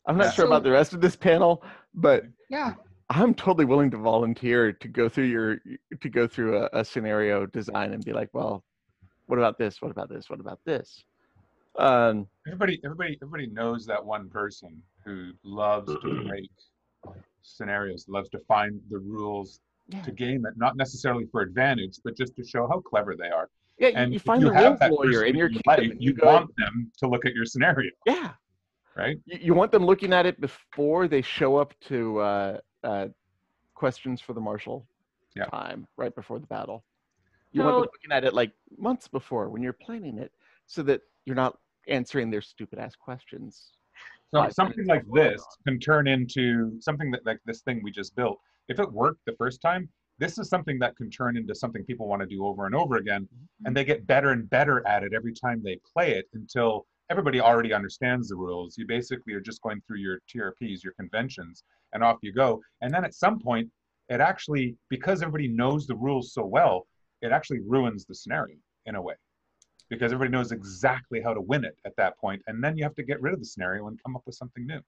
I'm not sure about the rest of this panel, but Yeah. I'm totally willing to volunteer to go through a scenario design and be like, well, what about this? What about this? What about this? Everybody knows that one person who loves to break scenarios, loves to find the rules to game it, not necessarily for advantage, but just to show how clever they are. Yeah, and you find the rules lawyer in your life, you want them to look at your scenario. Yeah. Right? You want them looking at it before they show up to questions for the marshal time, right before the battle. You want them looking at it like months before when you're planning it, so that you're not answering their stupid ass questions. So something like this can turn into something that, like this thing we just built. If it worked the first time, this is something that can turn into something people want to do over and over again, and they get better and better at it every time they play it until everybody already understands the rules. You basically are just going through your TRPs, your conventions, and off you go. And then at some point, it actually, because everybody knows the rules so well, it actually ruins the scenario in a way, because everybody knows exactly how to win it at that point. And then you have to get rid of the scenario and come up with something new.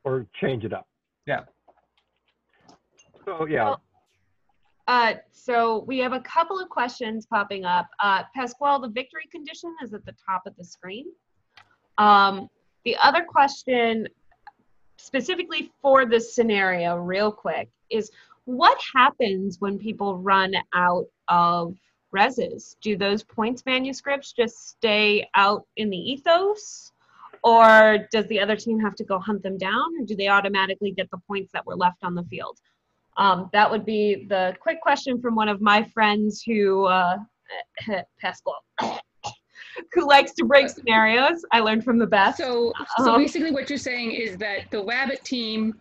Or change it up. Yeah. So, yeah. So we have a couple of questions popping up. Pasquale, the victory condition is at the top of the screen. The other question, specifically for this scenario, real quick, is what happens when people run out of reses? Do those points manuscripts just stay out in the ethos? Or does the other team have to go hunt them down? Or do they automatically get the points that were left on the field? That would be the quick question from one of my friends who, Pasquale, who likes to break scenarios. I learned from the best. So basically what you're saying is that the rabbit team,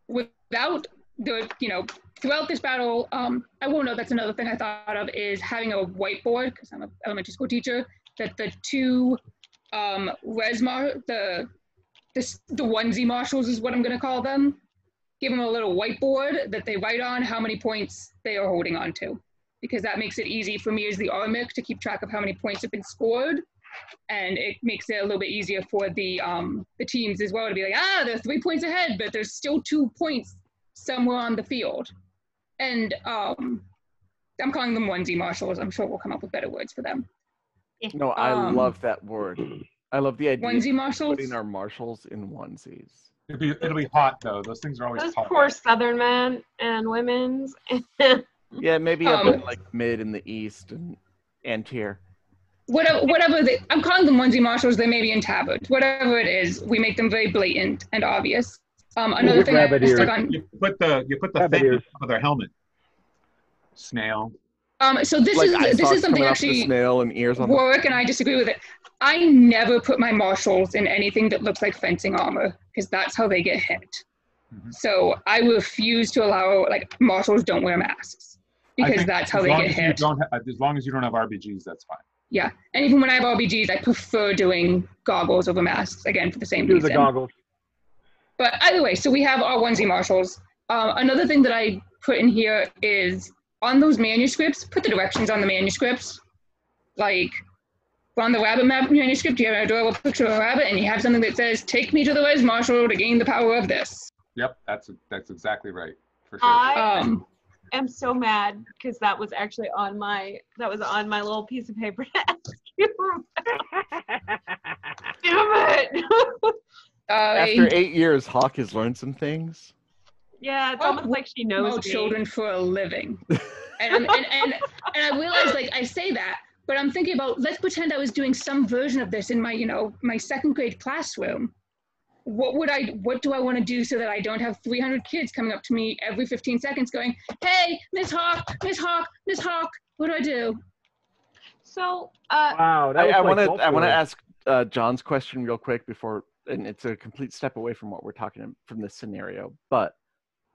without the, throughout this battle, I won't know, that's another thing I thought of, is having a whiteboard, because I'm an elementary school teacher, that the two the onesie marshals is what I'm going to call them, give them a little whiteboard that they write on how many points they are holding on to, because that makes it easy for me as the RMIC to keep track of how many points have been scored, and it makes it a little bit easier for the teams as well to be like, they're 3 points ahead, but there's still 2 points somewhere on the field. And I'm calling them onesie marshals. I'm sure we'll come up with better words for them. No, I love that word. I love the idea Onesie of marshals? putting our marshals in onesies. It'll be hot though. Those things are always Those hot. poor Southern men and women's. Yeah, maybe up in like mid in the east and tier. Whatever I'm calling them onesie marshals. They may be in tabards. Whatever it is, we make them very blatant and obvious. Another thing I stuck on. You put the thing on their helmet. Snail. So this is something actually snail and ears on Warwick and I disagree with it. I never put my marshals in anything that looks like fencing armor, because that's how they get hit. Mm-hmm. So I refuse to allow, marshals don't wear masks, because that's how they get hit. As long as you don't have RBGs, that's fine. Yeah, and even when I have RBGs, I prefer doing goggles over masks, again, for the same reason. Do the goggles. But either way, so we have our onesie marshals. Another thing that I put in here is, on those manuscripts, put the directions on the manuscripts. Like, on the rabbit map manuscript, you have an adorable picture of a rabbit, and you have something that says, "Take me to the res marshal to gain the power of this." Yep, that's exactly right, for sure. I am so mad, because that was actually on my little piece of paper to ask you. Damn it! After 8 years, Hawk has learned some things. Yeah, it's almost like she knows me. Children for a living. and I realize, I say that, but I'm thinking about, let's pretend I was doing some version of this in my, my second grade classroom. What do I want to do so that I don't have 300 kids coming up to me every 15 seconds going, "Hey, Miss Hawk, Miss Hawk, Miss Hawk, what do I do?" So, wow, I want to ask John's question real quick before, and it's a complete step away from what we're talking from this scenario, but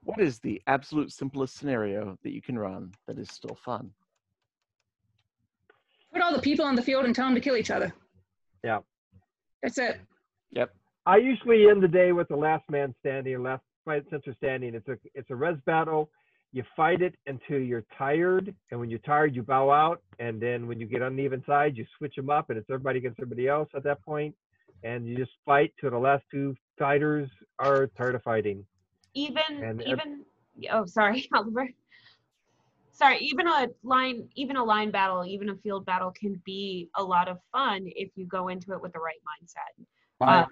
what is the absolute simplest scenario that you can run that is still fun? Put all the people on the field and tell them to kill each other. Yeah. That's it. Yep. I usually end the day with the last man standing, last sensor standing. It's a res battle. You fight it until you're tired, and when you're tired, you bow out. And then when you get on the even side, you switch them up, and it's everybody against everybody else at that point. And you just fight till the last two fighters are tired of fighting. Sorry, Oliver. Sorry, even a line battle, even a field battle can be a lot of fun if you go into it with the right mindset. My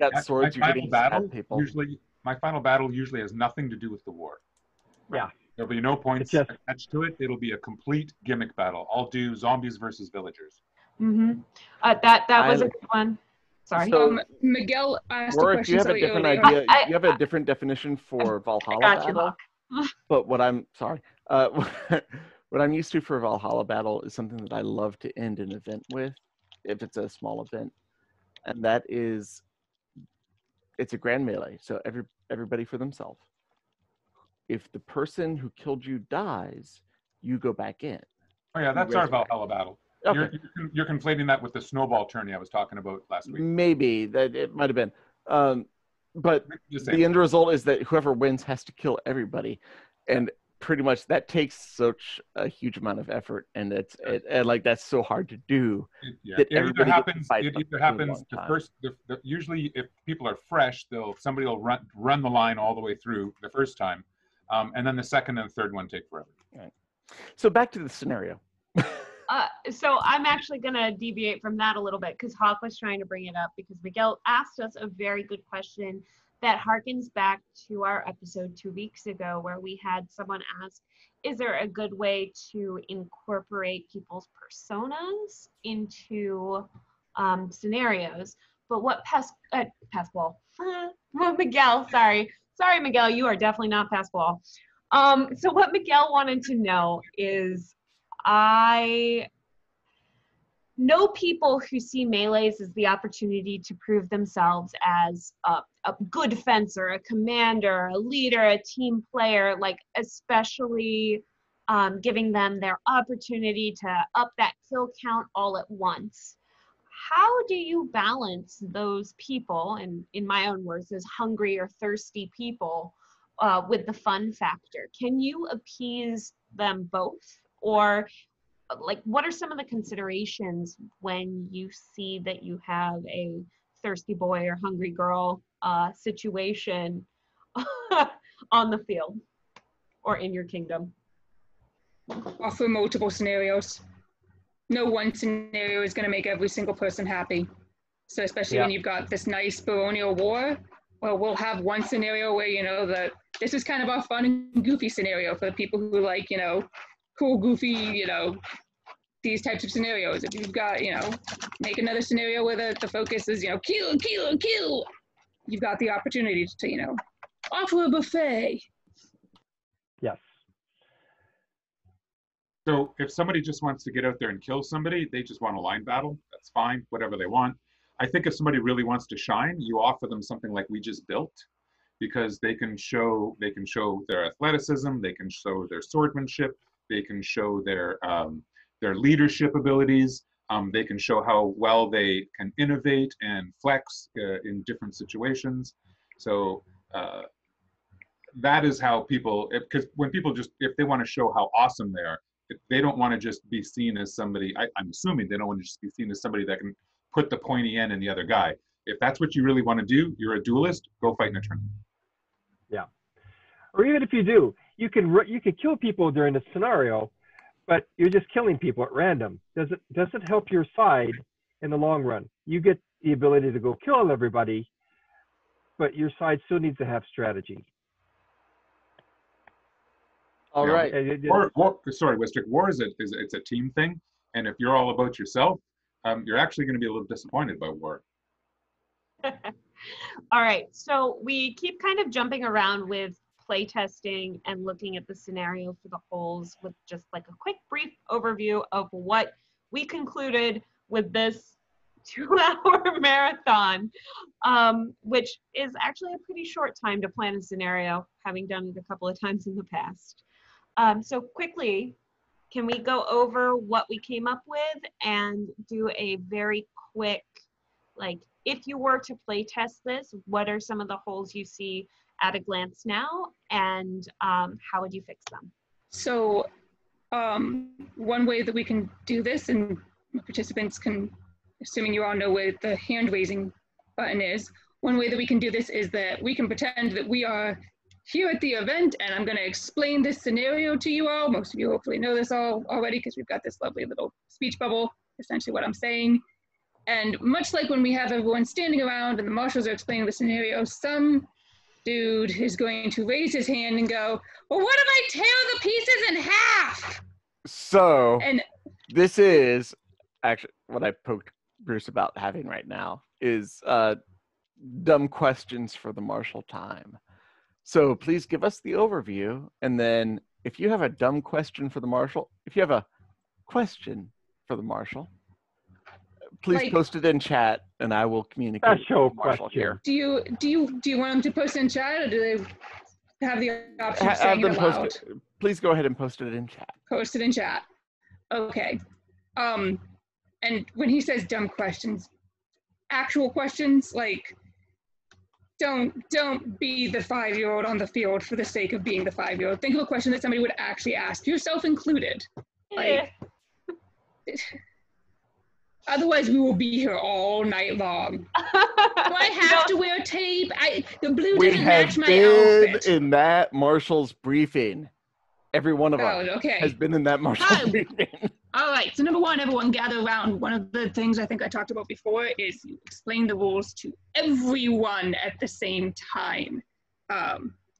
final battle usually has nothing to do with the war. Yeah. There'll be no points attached to it. It'll be a complete gimmick battle. I'll do zombies versus villagers. Mm-hmm. That was a good one. Sorry. So, Miguel asked Warwick, a question. Do you have a different idea? You have a different definition for Valhalla battle? But what I'm used to for Valhalla battle is something that I love to end an event with, if it's a small event, and that is, it's a grand melee. So everybody for themselves. If the person who killed you dies, you go back in. Oh yeah, that's our Valhalla battle. Okay. You're conflating that with the snowball tourney I was talking about last week. Maybe that it might have been, but the end result is that whoever wins has to kill everybody, and pretty much that takes such a huge amount of effort, and that's so hard to do. It either happens the first. Usually, if people are fresh, somebody will run the line all the way through the first time, and then the second and third one take forever. Right. So back to the scenario. So I'm actually going to deviate from that a little bit, because Hawk was trying to bring it up, because Miguel asked us a very good question that harkens back to our episode 2 weeks ago, where we had someone ask, is there a good way to incorporate people's personas into scenarios? But what Miguel, sorry, Miguel, you are definitely not Pasquale. So what Miguel wanted to know is, know people who see melees as the opportunity to prove themselves as a good fencer, a commander, a leader, a team player, like especially giving them their opportunity to up that kill count all at once. How do you balance those people, and in my own words, those hungry or thirsty people, with the fun factor? Can you appease them both? Or like, what are some of the considerations when you see that you have a thirsty boy or hungry girl situation on the field or in your kingdom? Offer multiple scenarios. No one scenario is going to make every single person happy. So especially when you've got this nice baronial war, well, we'll have one scenario where, you know, this is kind of our fun and goofy scenario for the people who like, you know, cool, goofy, you know, these types of scenarios. If you've got, you know, make another scenario where the focus is, you know, kill, kill, kill. You've got the opportunity to, you know, offer a buffet. Yes. So if somebody just wants to get out there and kill somebody, they just want a line battle, that's fine, whatever they want. I think if somebody really wants to shine, you offer them something like we just built, because they can show their athleticism, they can show their swordsmanship, they can show their leadership abilities, they can show how well they can innovate and flex in different situations. So that is how people, because when people just, if they want to show how awesome they are, they don't want to just be seen as somebody, I'm assuming they don't want to just be seen as somebody that can put the pointy end in the other guy. If that's what you really want to do, you're a duelist, go fight in a tournament. Yeah. Or even if you do, you can kill people during the scenario, but you're just killing people at random. Doesn't help your side in the long run. You get the ability to go kill everybody, but your side still needs to have strategy. All right. War, sorry, Wistrick, war is it's a team thing, and if you're all about yourself, you're actually going to be a little disappointed by war. All right, so we keep kind of jumping around with playtesting and looking at the scenario for the holes with just like a quick brief overview of what we concluded with this 2-hour marathon, which is actually a pretty short time to plan a scenario, having done it a couple of times in the past. So quickly, can we go over what we came up with and do a very quick, like, if you were to play test this, what are some of the holes you see at a glance now, and how would you fix them? So one way that we can do this, and participants can, assuming you all know where the hand raising button is, one way that we can do this is that we can pretend that we are here at the event, and I'm going to explain this scenario to you all. Most of you hopefully know this all already because we've got this lovely little speech bubble, essentially what I'm saying. And much like when we have everyone standing around and the marshals are explaining the scenario, some dude is going to raise his hand and go, well, what if I tear the pieces in half? So And this is actually what I poked Bruce about having right now is dumb questions for the marshal time. So please give us the overview, and then if you have a dumb question for the marshal, if you have a question for the marshal, please post it in chat, and I will communicate with the marshal here. Do you want them to post in chat, or do they have the option of saying it aloud? Please go ahead and post it in chat. Post it in chat. Okay. And when he says dumb questions, actual questions, like, don't be the 5-year-old on the field for the sake of being the 5-year-old. Think of a question that somebody would actually ask, yourself included. Like, otherwise we will be here all night long. Do I have to wear tape? The blue doesn't match my outfit. In that marshal's briefing. Every one of us has been in that marshal's briefing. All right, so number one, everyone gather around. One of the things I think I talked about before is you explain the rules to everyone at the same time.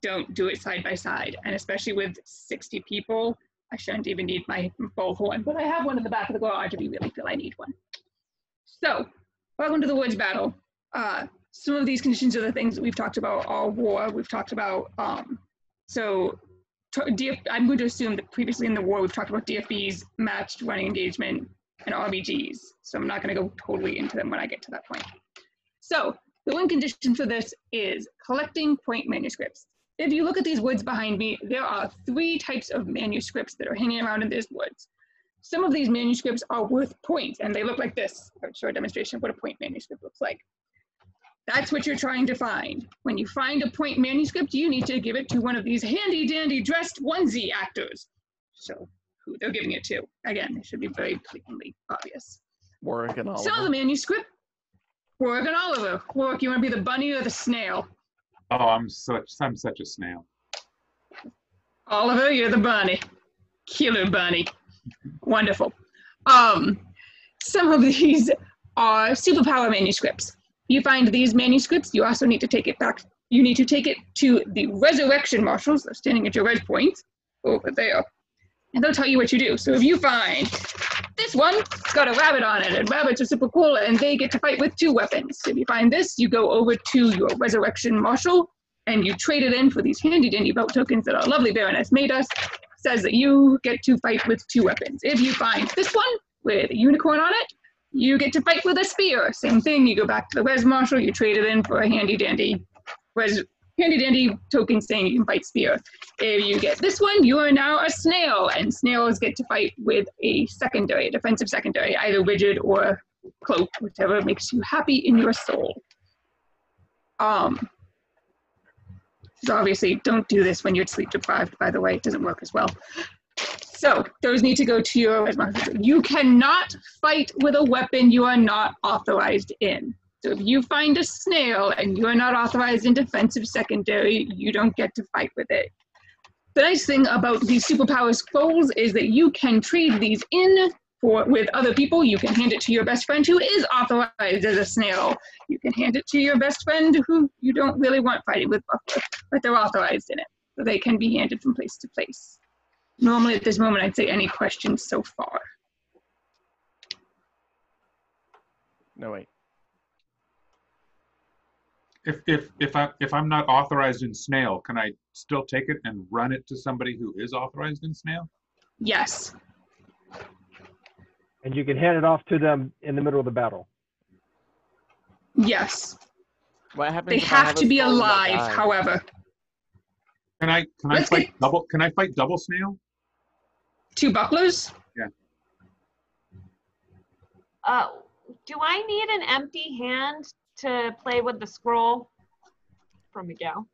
Don't do it side by side. And especially with 60 people, I shouldn't even need my bullhorn, but I have one in the back of the garage if you really feel I need one. So, welcome to the Woods Battle. Some of these conditions are the things that we've talked about all war. We've talked about, I'm going to assume that previously in the war, we've talked about DFB's matched running engagement, and RBGs. So I'm not going to go totally into them when I get to that point. So the win condition for this is collecting point manuscripts. If you look at these woods behind me, there are 3 types of manuscripts that are hanging around in these woods. Some of these manuscripts are worth points, and they look like this. I'll show a demonstration of what a point manuscript looks like. That's what you're trying to find. When you find a point manuscript, you need to give it to one of these handy-dandy dressed onesie actors. So who they're giving it to. Again, it should be very blatantly obvious. Warwick and Oliver. So the manuscript, Warwick and Oliver. Warwick, you want to be the bunny or the snail? Oh, I'm such a snail. Oliver, you're the bunny. Killer bunny. Wonderful. Some of these are superpower manuscripts. You find these manuscripts, you also need to take it back. You need to take it to the resurrection marshals. They're standing at your res point over there. And they'll tell you what you do. So if you find this one, it's got a rabbit on it, and rabbits are super cool, and they get to fight with 2 weapons. If you find this, you go over to your resurrection marshal, and you trade it in for these handy-dandy belt tokens that our lovely Baroness made us. Says that you get to fight with 2 weapons. If you find this one with a unicorn on it, you get to fight with a spear. Same thing, you go back to the res marshal, you trade it in for a handy-dandy token saying you can fight spear. If you get this one, you are now a snail, and snails get to fight with a secondary, defensive secondary, either rigid or cloak, whichever makes you happy in your soul. So obviously, don't do this when you're sleep deprived, by the way, it doesn't work as well. So those need to go to your res marshal. You cannot fight with a weapon you are not authorized in. So if you find a snail and you are not authorized in defensive secondary, you don't get to fight with it. The nice thing about these superpower scrolls is that you can trade these in with other people. You can hand it to your best friend who is authorized as a snail. You can hand it to your best friend who you don't really want fighting with, but they're authorized in it. So they can be handed from place to place. Normally at this moment, I'd say any questions so far? No, wait. If I'm not authorized in snail, can I still take it and run it to somebody who is authorized in snail? Yes. And you can hand it off to them in the middle of the battle. Yes. What happens They if I have to be a soul that alive, dies? however. Can I fight double snail? 2 bucklers? Yeah. Do I need an empty hand to play with the scroll? From Miguel.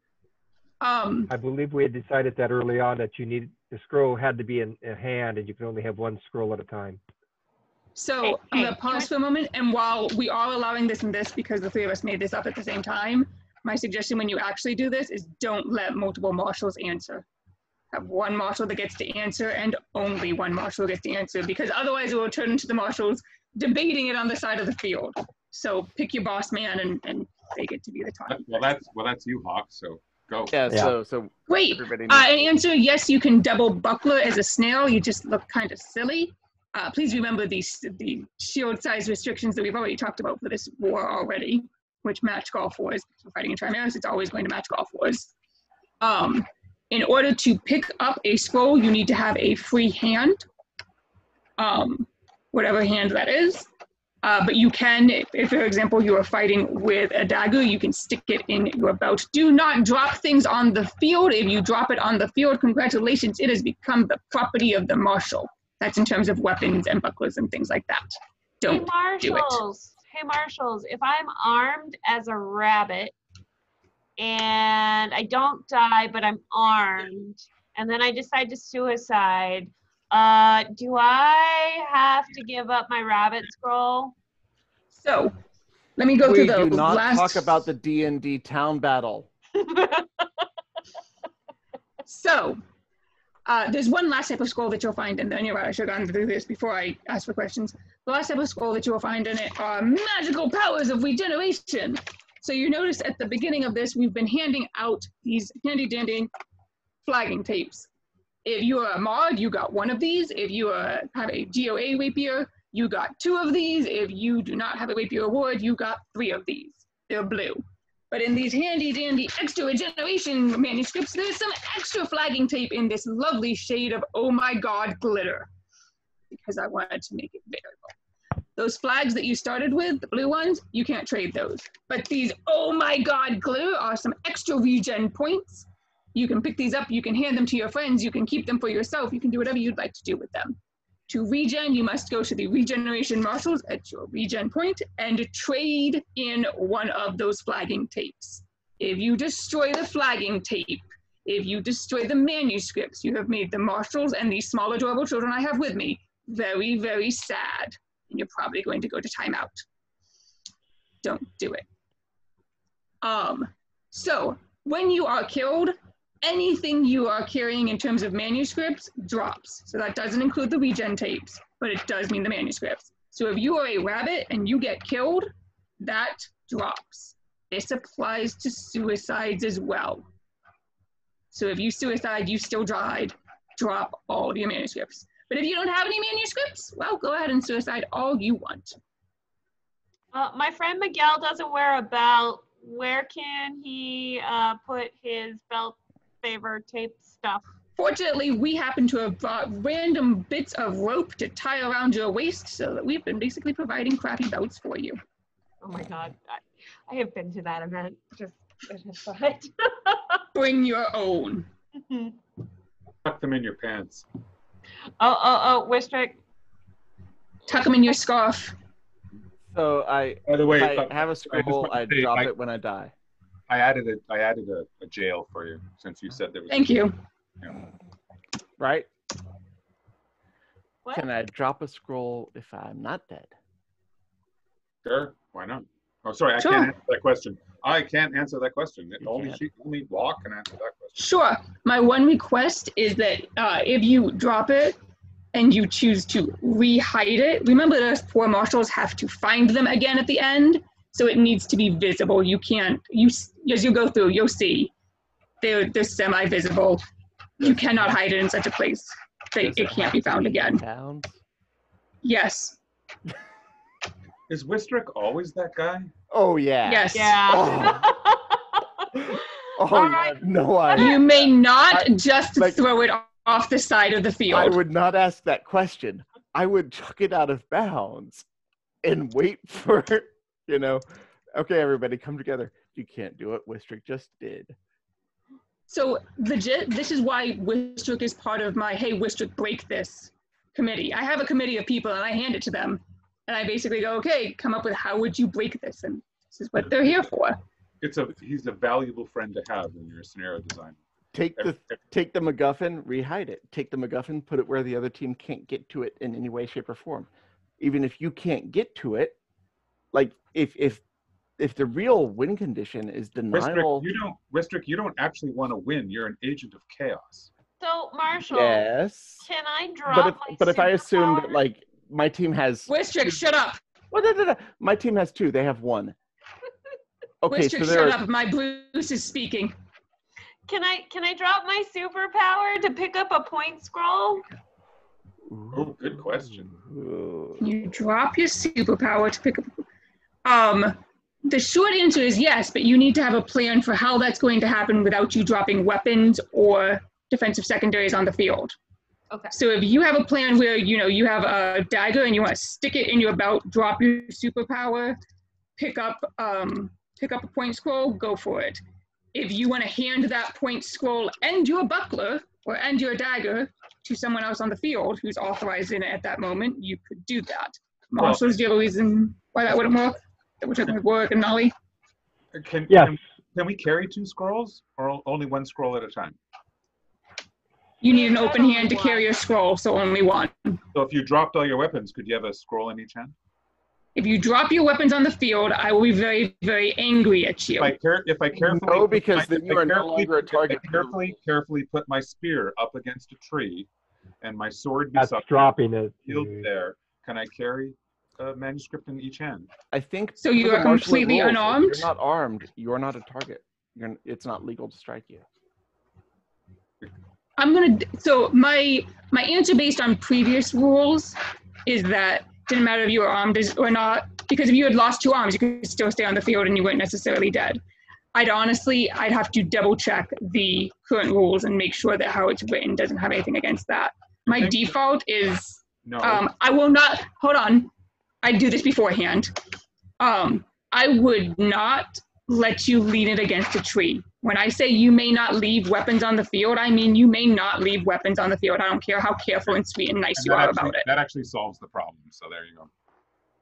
I believe we had decided that early on that the scroll had to be in a hand, and you can only have 1 scroll at a time. So I'm going to pause for a moment, and while we are allowing this and this because the 3 of us made this up at the same time, my suggestion when you actually do this is don't let multiple marshals answer. Have 1 marshal that gets to answer and only 1 marshal gets to answer, because otherwise it will turn into the marshals debating it on the side of the field. So pick your boss man and they get to be the top. Well, that's you, Hawk, so go. Yeah, so Great. everybody An answer, yes, you can double buckler as a snail. You just look kind of silly. Please remember the shield size restrictions that we've already talked about for this war already, which match Golf Wars. If we're fighting in Trimaris, it's always going to match Golf Wars. In order to pick up a scroll, you need to have a free hand, whatever hand that is. But you can, if for example you are fighting with a dagger, you can stick it in your belt. Do not drop things on the field. If you drop it on the field, congratulations, it has become the property of the marshal. That's in terms of weapons and bucklers and things like that. Don't do it. Hey marshals, if I'm armed as a rabbit and I don't die, but I'm armed, and then I decide to suicide, do I have to give up my rabbit scroll? So, let me go through the We do not last... talk about the D&D town battle. So, there's one last type of scroll that you'll find, and then you're right, I should have gone through this before I ask for questions. The last type of scroll that you'll find in it are magical powers of regeneration. So you notice at the beginning of this, we've been handing out these handy-dandy flagging tapes. If you are a mod, you got 1 of these. If you have a GOA rapier, you got 2 of these. If you do not have a rapier award, you got 3 of these. They're blue. But in these handy-dandy extra regeneration manuscripts, there's some extra flagging tape in this lovely shade of, oh my god, glitter. because I wanted to make it variable. Those flags that you started with, the blue ones, you can't trade those. But these, oh my god, glitter are some extra regen points. You can pick these up, you can hand them to your friends, you can keep them for yourself, you can do whatever you'd like to do with them. To regen, you must go to the regeneration marshals at your regen point and trade in one of those flagging tapes. If you destroy the flagging tape, if you destroy the manuscripts, you have made the marshals and these small adorable children I have with me very, very sad. And you're probably going to go to timeout. Don't do it. So when you are killed, anything you are carrying in terms of manuscripts drops. So that doesn't include the regen tapes, but it does mean the manuscripts. So if you are a rabbit and you get killed, that drops. This applies to suicides as well. So if you suicide, you still died, drop all of your manuscripts. But if you don't have any manuscripts, well, go ahead and suicide all you want. My friend Miguel doesn't wear a belt. Where can he put his belt favor tape stuff? Fortunately, we happen to have brought random bits of rope to tie around your waist, so that we've been basically providing crappy belts for you. Oh my god, I have been to that event. Just aside. Bring your own. Tuck them in your pants. Wistrick. Tuck them in your scarf. So By the way, if I have a scroll, I drop it when I die. I added a jail for you since you said there was. Thank you. Yeah. Right? What? Can I drop a scroll if I'm not dead? Sure, why not? Oh, sorry, I Sure. can't answer that question. I can't answer that question. You Only can't. only Law can answer that question. Sure. My one request is that if you drop it and you choose to re-hide it, remember those poor marshals have to find them again at the end, so it needs to be visible. You can't, as you go through, you'll see they're semi-visible. You cannot hide it in such a place that it can't be found again. Pounds? Yes. Is Wistrick always that guy? Oh, yeah. Yes. Yeah. Oh, All you right. have no idea. You may not I- just like- throw it off the side of the I field. would not ask that question. I would chuck it out of bounds and wait for, okay, everybody come together. You can't do it. Wistrick just did. So legit, this is why Wistrick is part of my, hey, Wistrick, break this committee. I have a committee of people and I hand it to them. And I basically go, okay, come up with how would you break this? And this is what they're here for. He's a valuable friend to have when you're a scenario designer. Take the MacGuffin, rehide it. Take the MacGuffin, put it where the other team can't get to it in any way, shape, or form. Even if you can't get to it, like if the real win condition is denial. Wistrick, you don't actually want to win. You're an agent of chaos. So, Marshall, Yes. can I drop But if I assume superpower? that like my team has Wistrick, shut up. well, no. My team has 2. They have 1. Okay, Wistrick, so shut there up. My Bruce is speaking. Can I drop my superpower to pick up a point scroll? Oh, good question. You drop your superpower to pick up. The short answer is yes, but you need to have a plan for how that's going to happen without you dropping weapons or defensive secondaries on the field. Okay. So if you have a plan where you have a dagger and you want to stick it in your belt, drop your superpower, pick up a point scroll, go for it. If you want to hand that point scroll and your buckler or and your dagger to someone else on the field who's authorized in it at that moment, you could do that. Marshall's the other reason why that wouldn't work. That would work, and Nolly. Yes. Can we carry 2 scrolls or only 1 scroll at a time? You need an open hand to carry a scroll, so only one. So if you dropped all your weapons, could you have a scroll in each hand? If you drop your weapons on the field, I will be very, very angry at you. If I carefully No, because then you are no longer a target. Carefully put my spear up against a tree, and my sword That's beside dropping it. shield there. Can I carry a manuscript in each hand? I think So you for the are martial completely rules, if unarmed? You're not armed. You're not a target. It's not legal to strike you. So my answer based on previous rules is that didn't matter if you were armed or not, because if you had lost 2 arms, you could still stay on the field and you weren't necessarily dead. I'd have to double check the current rules and make sure that how it's written doesn't have anything against that. My default is No. I will not, hold on. I do this beforehand. I would not let you lean it against a tree. When I say you may not leave weapons on the field, I mean you may not leave weapons on the field. I don't care how careful and sweet and nice And you are about it. that actually solves the problem. So there you go.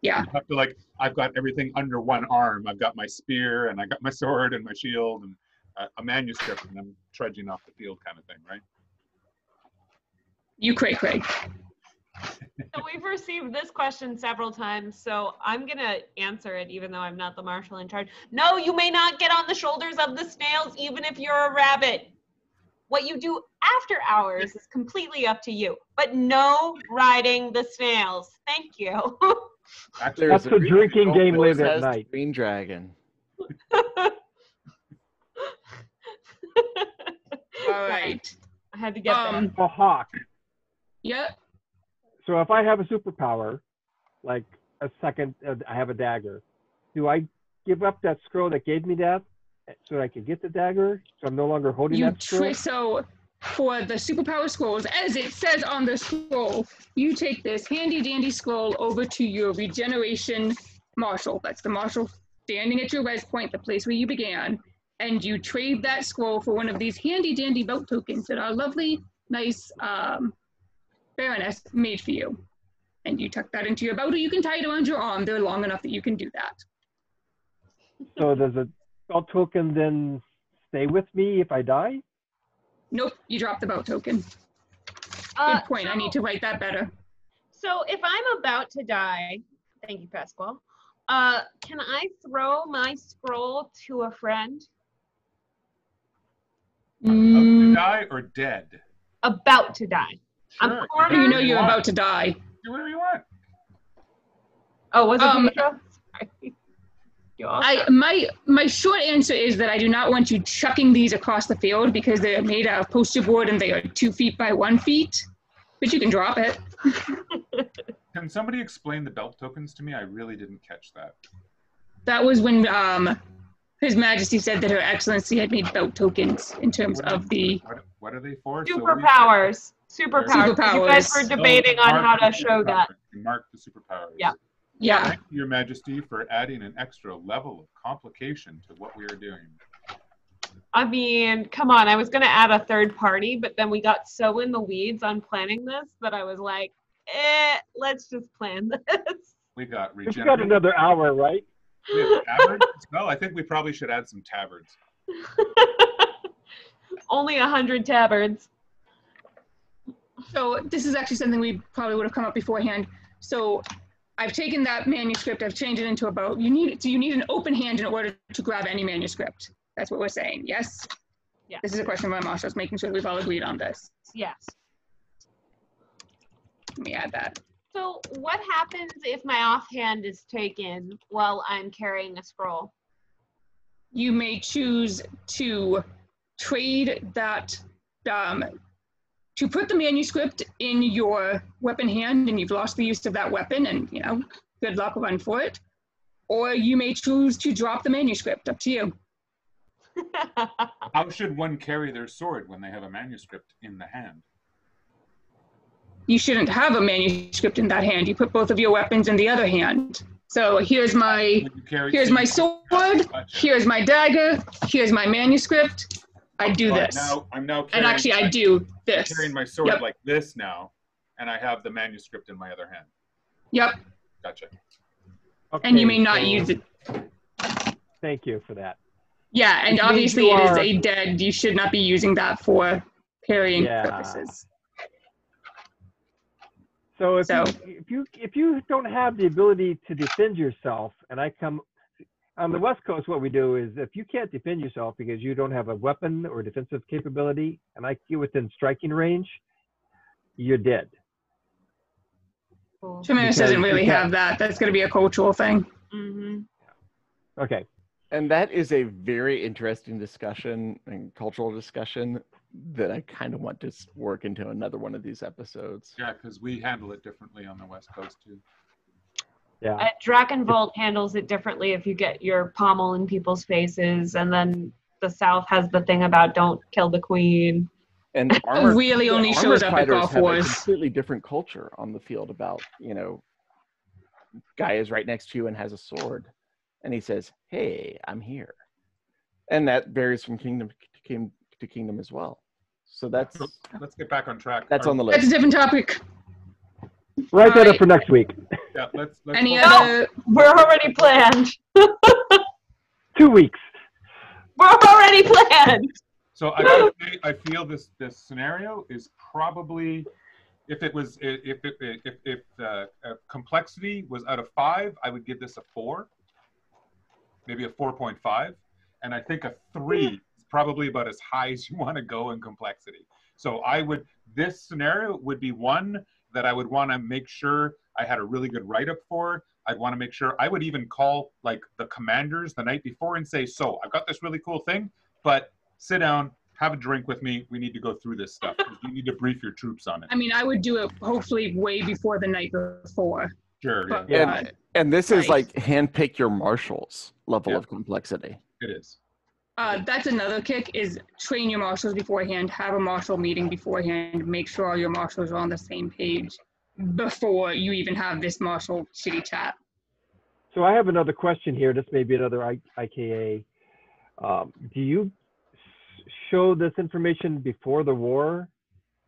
Yeah. You have to, like, I've got everything under one arm. I've got my spear and I got my sword and my shield and a manuscript, and I'm trudging off the field kind of thing, right? You cray. So we've received this question several times, so I'm going to answer it even though I'm not the marshal in charge. No, you may not get on the shoulders of the snails even if you're a rabbit. What you do after hours is completely up to you, but no riding the snails. Thank you. Actually, There's That's a drinking game Gold late at has the night. Green dragon. All right. I had to get that. A hawk. Yep. So if I have a superpower, like a second, I have a dagger. Do I give up that scroll that gave me that so that I can get the dagger? So I'm no longer holding that scroll? So for the superpower scrolls, as it says on the scroll, you take this handy dandy scroll over to your regeneration marshal. That's the marshal standing at your res point, the place where you began, and you trade that scroll for one of these handy dandy belt tokens that are lovely, nice Baroness made for you. And you tuck that into your belt, or you can tie it around your arm. They're long enough that you can do that. So does a belt token then stay with me if I die? Nope, you drop the belt token. Good point. I need to write that better. So if I'm about to die, thank you, Pasquale, can I throw my scroll to a friend? About to die or dead? About to die. I'm Sure. cornered. You know you're about to die. Do whatever you want. Oh, was it Demetria? Sorry. My short answer is that I do not want you chucking these across the field because they're made out of poster board and they are 2 feet by 1 feet. But you can drop it. Can somebody explain the belt tokens to me? I really didn't catch that. That was when His Majesty said that Her Excellency had made belt tokens in terms of the What are they for? Superpowers. Superpowers. You guys were debating on how to show that. Mark the superpowers. Yeah. Yeah. Thank you, Your Majesty, for adding an extra level of complication to what we are doing. I mean, come on. I was going to add a third party, but then we got so in the weeds on planning this that I was like, let's just plan this. We got We've regeneration. got another hour, right? We have tabards as well. I think we probably should add some tabards. Only 100 tabards. So this is actually something we probably would have come up beforehand. So I've taken that manuscript, I've changed it into a boat. You need an open hand in order to grab any manuscript. That's what we're saying, yes? Yeah. This is a question by Marsha's, making sure we've all agreed on this. Yes. Let me add that. So what happens if my offhand is taken while I'm carrying a scroll? You may choose to trade that, to put the manuscript in your weapon hand and you've lost the use of that weapon and, you know, good luck, run for it. Or you may choose to drop the manuscript, up to you. How should one carry their sword when they have a manuscript in the hand? You shouldn't have a manuscript in that hand. You put both of your weapons in the other hand. So here's my sword, here's my dagger, here's my manuscript. I do this. I'm now and actually I do this. I'm carrying my sword like this now, and I have the manuscript in my other hand. Yep. Gotcha. Okay, and you may not use it. Thank you for that. Yeah, and obviously it is a dead. You should not be using that for parrying purposes. So if you don't have the ability to defend yourself, and I come on the West Coast, what we do is if you can't defend yourself because you don't have a weapon or defensive capability, and I get within striking range, you're dead. Tremendous doesn't really have that. That's going to be a cultural thing. Mm-hmm. Okay. And that is a very interesting discussion and cultural discussion that I kind of want to work into another one of these episodes. Yeah, because we handle it differently on the West Coast too. Yeah. Drakenvolt handles it differently if you get your pommel in people's faces, and then the South has the thing about don't kill the queen. And really only shows up at fighters Golf have Wars. a completely different culture on the field about, you know, guy is right next to you and has a sword, and he says, "Hey, I'm here," and that varies from kingdom to kingdom as well. So that's So let's get back on track. that's on the That's a list. different topic. Write that Alright. up for next week. Yeah, let's Any focus- other? We're already planned. 2 weeks. We're already planned. So I gotta say, I feel this scenario is probably, if complexity was out of 5, I would give this a 4, maybe a 4.5, and I think a 3 is probably about as high as you want to go in complexity. So this scenario would be one that I would want to make sure I had a really good write-up for. I'd want to make sure I would even call like the commanders the night before and say, so I've got this really cool thing, but sit down, have a drink with me. We need to go through this stuff. You need to brief your troops on it. I mean, I would do it hopefully way before the night before. Sure, yeah, But, Yeah. And this is Right. like handpick your marshals level Yeah. of complexity. it is. That's another kick is train your marshals beforehand, have a marshal meeting beforehand, make sure all your marshals are on the same page before you even have this marshal chitty chat. So I have another question here. This may be another IKA. Do you show this information before the war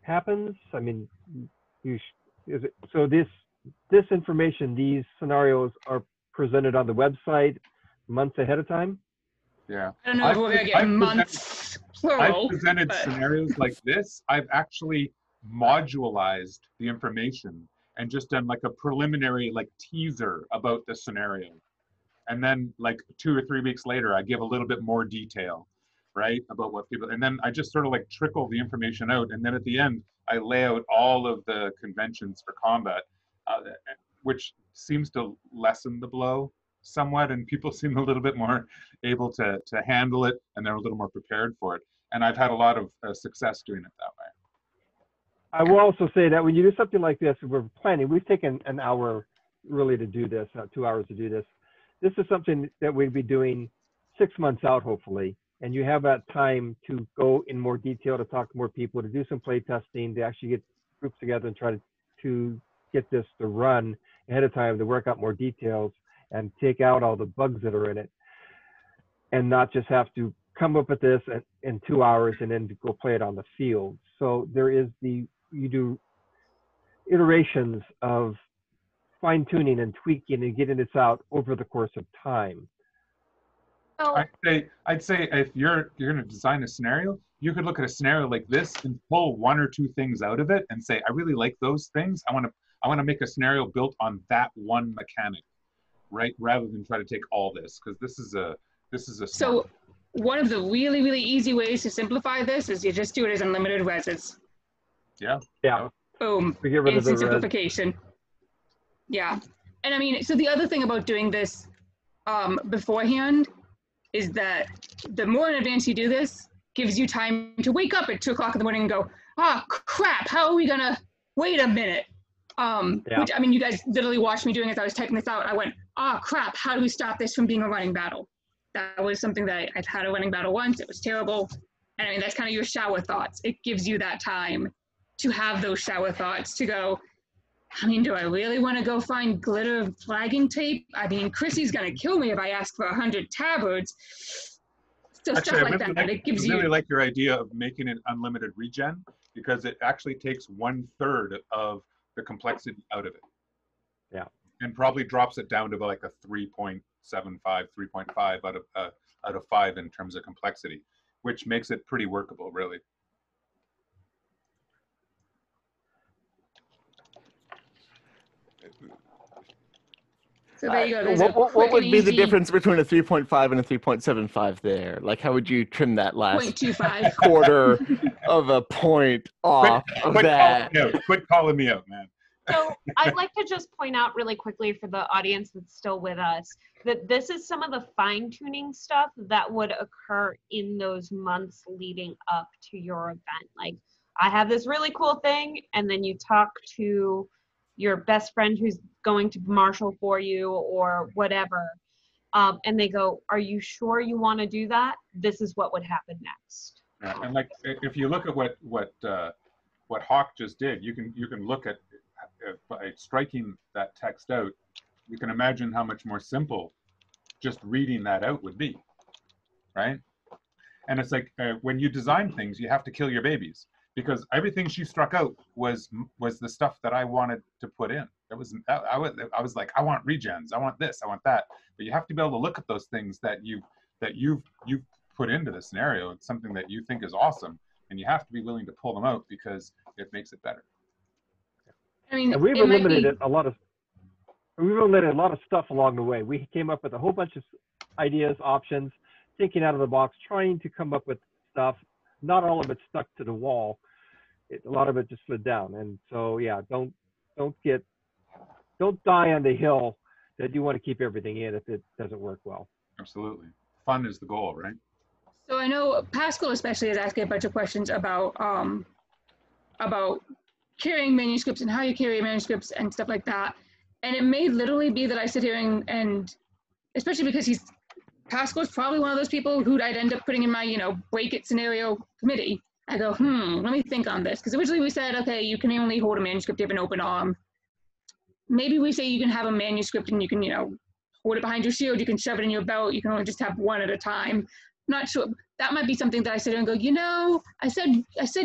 happens? I mean, so this information, these scenarios are presented on the website months ahead of time? Yeah. I don't know if we're gonna get I've months I've plural. presented but- scenarios like this. I've actually modularized the information and just done like a preliminary like teaser about the scenario. And then like 2 or 3 weeks later, I give a little bit more detail, right? About what people, and then I just sort of like trickle the information out. And then at the end, I lay out all of the conventions for combat, which seems to lessen the blow somewhat, and people seem a little bit more able to handle it, and they're a little more prepared for it. And I've had a lot of success doing it that way. I will also say that when you do something like this, we're planning, we've taken an hour really to do this, 2 hours to do this. This is something that we'd be doing 6 months out, hopefully. And you have that time to go in more detail, to talk to more people, to do some play testing, to actually get groups together and try to get this to run ahead of time, to work out more details and take out all the bugs that are in it. And not just have to come up with this in 2 hours and then go play it on the field. So there is you do iterations of fine tuning and tweaking and getting this out over the course of time. So, I'd say if you're going to design a scenario, you could look at a scenario like this and pull 1 or 2 things out of it and say, I really like those things. I want to make a scenario built on that one mechanic, right? Rather than try to take all this, because this is a So one of the really, really easy ways to simplify this is you just do it as unlimited reses. Yeah, Boom. we get rid of the Instant res. simplification. Yeah. And I mean, so the other thing about doing this beforehand is that the more in advance you do this, gives you time to wake up at 2 o'clock in the morning and go, ah, crap, how are we gonna, wait a minute. Which, I mean, you guys literally watched me doing it as I was typing this out. I went, ah, crap, how do we stop this from being a running battle? That was something that I've had a running battle once. It was terrible. And I mean, that's kind of your shower thoughts. It gives you that time to have those shower thoughts to go, I mean, do I really want to go find glitter flagging tape? I mean, Chrissy's going to kill me if I ask for 100 tabards. So Actually, stuff like that. It gives I really you, like your idea of making it unlimited regen, because it actually takes 1/3 of the complexity out of it. Yeah. And probably drops it down to like a 3.75, 3.5 out of 5 in terms of complexity, which makes it pretty workable, really. so there you go. There's a What quick would and be the easy difference between a 3.5 and a 3.75 there? Like, how would you trim that last 0.25. quarter of a point off of that? Quit calling me out, man. so I'd like to just point out really quickly for the audience that's still with us that this is some of the fine-tuning stuff that would occur in those months leading up to your event. Like, I have this really cool thing, and then you talk to your best friend who's going to marshal for you or whatever, and they go, are you sure you want to do that? This is what would happen next. Yeah, and like if you look at what Hawk just did, you can look at by striking that text out, you can imagine how much more simple just reading that out would be, right? And it's like when you design things, you have to kill your babies, because everything she struck out was the stuff that I wanted to put in. It was I was like, I want regens, I want this, I want that. But you have to be able to look at those things that you've put into the scenario. It's something that you think is awesome, and you have to be willing to pull them out because it makes it better. I mean, And we've it might eliminated be, a lot of stuff along the way. We came up with a whole bunch of ideas, options, thinking out of the box, trying to come up with stuff. Not all of it stuck to the wall. A lot of it just slid down. And so, yeah, don't die on the hill that you want to keep everything in if it doesn't work well. Absolutely. Fun is the goal, right? so I know Pascal especially is asking a bunch of questions about carrying manuscripts and how you carry manuscripts and stuff like that. And it may literally be that I sit here and especially because Pascal's probably one of those people who I'd end up putting in my, break it scenario committee. I go, let me think on this. Because originally we said, okay, you can only hold a manuscript if you have an open arm. Maybe we say you can have a manuscript and you can, hold it behind your shield, you can shove it in your belt, you can only just have one at a time. Not sure. That might be something that I sit here and go, I said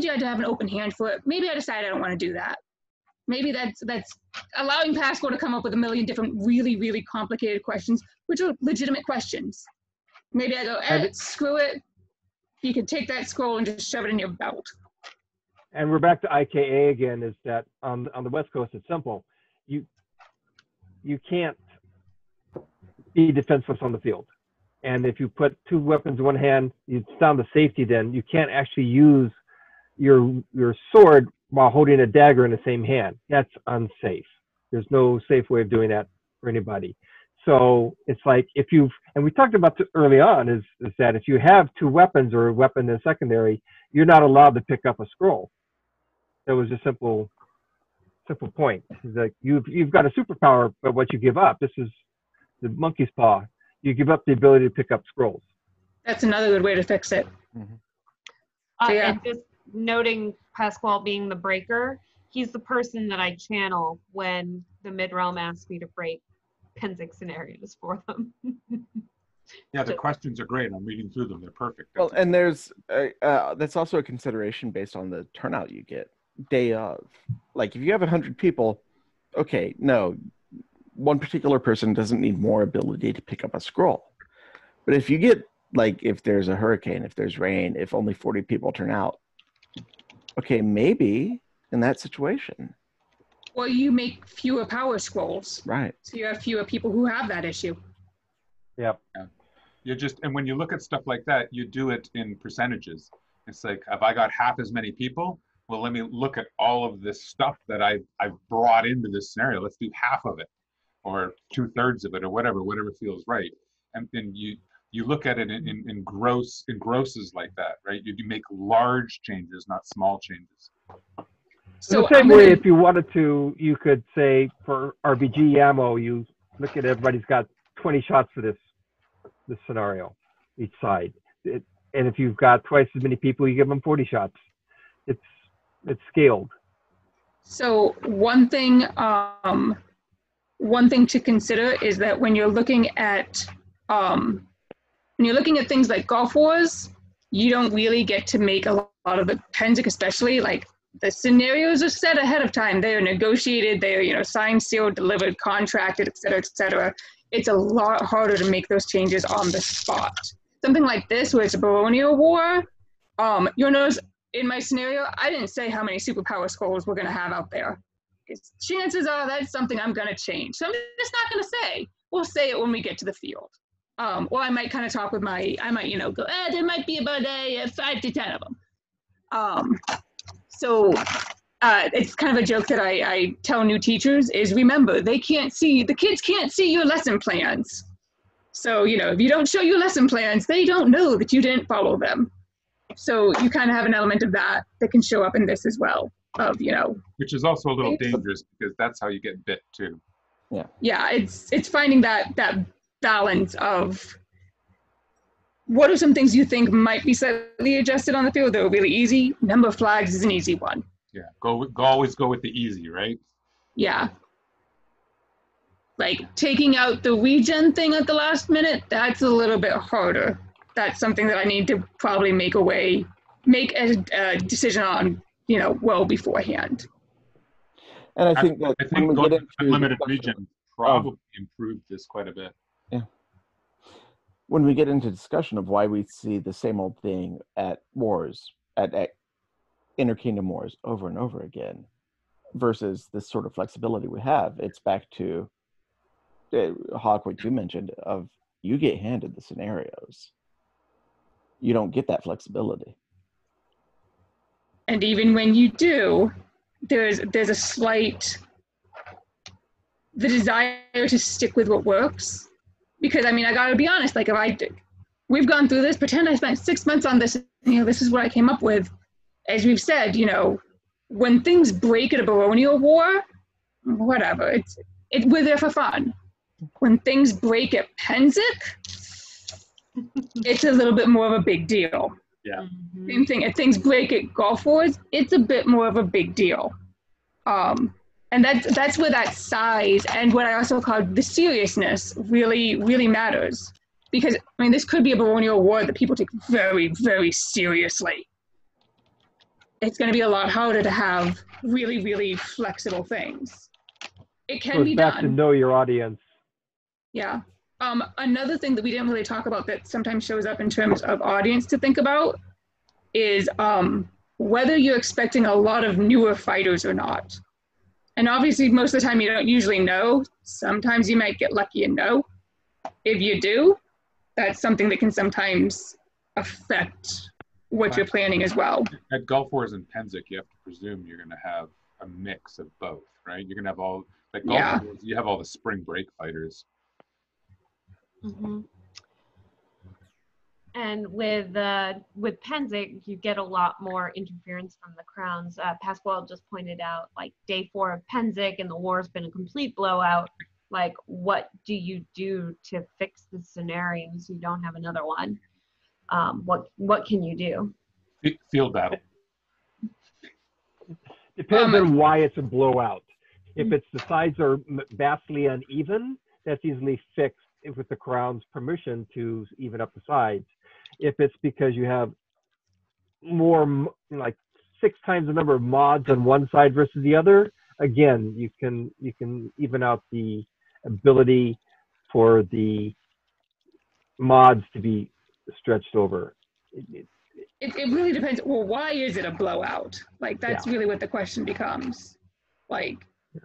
you had to have an open hand for it. Maybe I decide I don't want to do that. Maybe that's allowing Pascal to come up with a million different really, really complicated questions, which are legitimate questions. Maybe I go, screw it. You can take that scroll and just shove it in your belt. And we're back to IKA again, is that on the West Coast, it's simple. You can't be defenseless on the field. And if you put two weapons in one hand, it's down to safety then. You can't actually use your sword while holding a dagger in the same hand. That's unsafe. There's no safe way of doing that for anybody. So it's like and we talked about this early on, is that if you have two weapons or a weapon in secondary, you're not allowed to pick up a scroll. That was a simple point. It's like you've got a superpower, but what you give up, this is the monkey's paw. You give up the ability to pick up scrolls. That's another good way to fix it. Mm-hmm. And just noting Pasquale being the breaker, he's the person that I channel when the mid-realm asks me to break Pennsic scenarios for them. Yeah, the questions are great. I'm reading through them. They're perfect. Well, and there's that's also a consideration based on the turnout you get day of. Like if you have 100 people, okay, no, one particular person doesn't need more ability to pick up a scroll. But if you get, like, if there's a hurricane, if there's rain, if only 40 people turn out, okay, maybe in that situation. Well, you make fewer power scrolls. Right. So you have fewer people who have that issue. Yep. Yeah. And when you look at stuff like that, you do it in percentages. It's like, if I got half as many people, well, let me look at all of this stuff that I've brought into this scenario. Let's do half of it, or 2/3 of it, or whatever feels right. And then you look at it in grosses like that, right? You make large changes, not small changes. So the same way, if you wanted to, you could say for RPG ammo, you look at everybody's got 20 shots for this scenario, each side. And if you've got twice as many people, you give them 40 shots. It's scaled. So one thing to consider is that when you're looking at things like Golf Wars, you don't really get to make a lot of the Pennsic, especially, like, the scenarios are set ahead of time. They are negotiated, they are, signed, sealed, delivered, contracted, et cetera, et cetera. It's a lot harder to make those changes on the spot. Something like this, where it's a baronial war, you'll notice in my scenario, I didn't say how many superpower scrolls we're gonna have out there. Because chances are that's something I'm gonna change. So I'm just not gonna say. We'll say it when we get to the field. Or I might kind of talk with go, there might be about 5 to 10 of them. So it's kind of a joke that I tell new teachers is, remember, the kids can't see your lesson plans. So, if you don't show your lesson plans, they don't know that you didn't follow them. So you kind of have an element of that can show up in this as well, Which is also a little dangerous, because that's how you get bit too. Yeah, it's finding that balance of what are some things you think might be slightly adjusted on the field that are really easy? Number of flags is an easy one. Yeah, always go with the easy, right? Yeah. Like taking out the regen thing at the last minute, that's a little bit harder. That's something that I need to probably make a decision on, well beforehand. And I think that I when think we going get with into unlimited discussion region probably improved this quite a bit. when we get into discussion of why we see the same old thing at wars, at interkingdom wars over and over again, versus this sort of flexibility we have, it's back to Hawk, what you mentioned of you get handed the scenarios. You don't get that flexibility. And even when you do, there's a slight, the desire to stick with what works. Because I gotta be honest, like we've gone through this, pretend I spent 6 months on this, this is what I came up with. As we've said, when things break at a baronial war, whatever, we're there for fun. When things break at Pennsic, it's a little bit more of a big deal. Yeah. Same thing, if things break at Gulf Wars, it's a bit more of a big deal. And that's where that size and what I also call the seriousness really, really matters. Because, this could be a baronial war that people take very, very seriously. It's going to be a lot harder to have really, really flexible things. It can be back done. to know your audience. Yeah. Another thing that we didn't really talk about that sometimes shows up in terms of audience to think about is whether you're expecting a lot of newer fighters or not. And obviously, most of the time you don't usually know. Sometimes you might get lucky and know. If you do, that's something that can sometimes affect what you're planning as well. At Gulf Wars and Pennsic, you have to presume you're going to have a mix of both, right? You're going to have all, like Gulf Wars, you have all the spring break fighters. Mm-hmm. And with Pennsic, you get a lot more interference from the crowns. Pasquale just pointed out, like, day 4 of Pennsic and the war's been a complete blowout. Like, what do you do to fix the scenarios? You don't have another one. What can you do? Field battle. Depends on why it's a blowout. If it's the sides are vastly uneven, that's easily fixed with the crown's permission to even up the sides. If it's because you have more, like 6 times the number of mods on one side versus the other, again, you can even out the ability for the mods to be stretched over. It really depends. Well, why is it a blowout? Like, that's really what the question becomes. Like,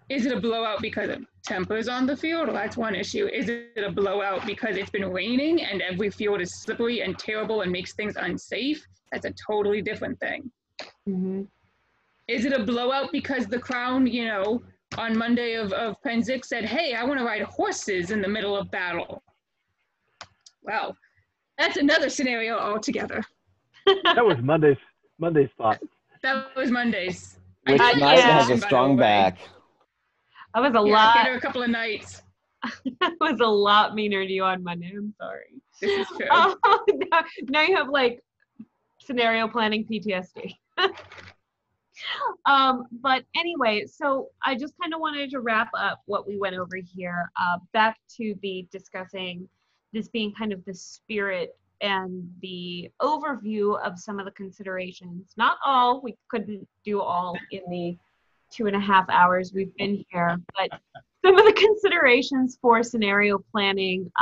is it a blowout because of tempers on the field? Well, that's one issue. Is it a blowout because it's been raining and every field is slippery and terrible and makes things unsafe? That's a totally different thing. Mm-hmm. Is it a blowout because the crown, on Monday of Pennsic said, hey, I want to ride horses in the middle of battle? Well, that's another scenario altogether. That was Monday's thought. That was Monday's. Which night has a strong back? I was lot. Get her a couple of nights. I was a lot meaner to you on Monday. I'm sorry. This is true. Now you have like scenario planning PTSD. But anyway, so I just kind of wanted to wrap up what we went over here. Back to the discussing this being kind of the spirit and the overview of some of the considerations. Not all, we couldn't do all in the 2.5 hours we've been here, but some of the considerations for scenario planning.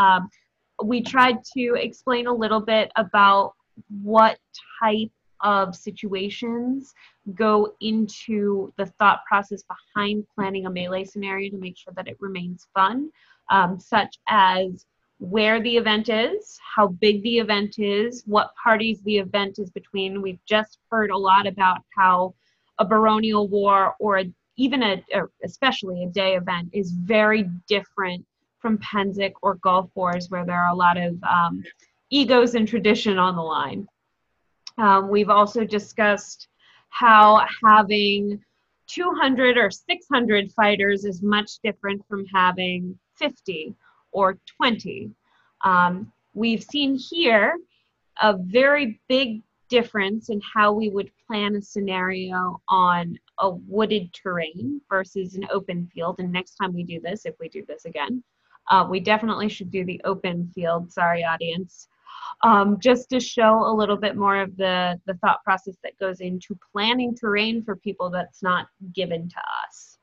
We tried to explain a little bit about what type of situations go into the thought process behind planning a melee scenario to make sure that it remains fun, such as where the event is, how big the event is, what parties the event is between. We've just heard a lot about how a baronial war or especially a day event is very different from Pennsic or Gulf Wars, where there are a lot of egos and tradition on the line. We've also discussed how having 200 or 600 fighters is much different from having 50 or 20. We've seen here a very big difference in how we would plan a scenario on a wooded terrain versus an open field. And next time we do this, if we do this again, we definitely should do the open field. Sorry, audience. Just to show a little bit more of the thought process that goes into planning terrain for people that's not given to us.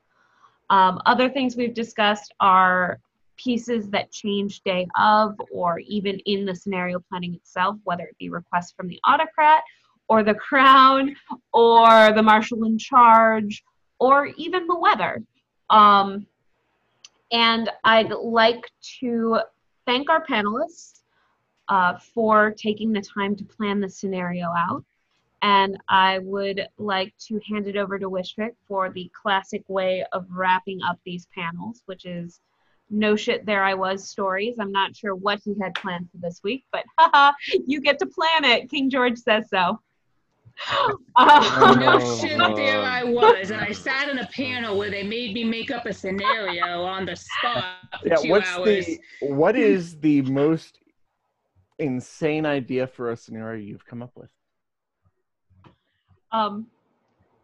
Other things we've discussed are pieces that change day of, or even in the scenario planning itself, whether it be requests from the autocrat or the crown or the marshal in charge or even the weather. And I'd like to thank our panelists for taking the time to plan the scenario out. And I would like to hand it over to Wishvik for the classic way of wrapping up these panels, which is no shit, there I was stories. I'm not sure what he had planned for this week, but haha, you get to plan it. King George says so. No shit, there I was. And I sat in a panel where they made me make up a scenario on the spot for 2 hours. What is the most insane idea for a scenario you've come up with?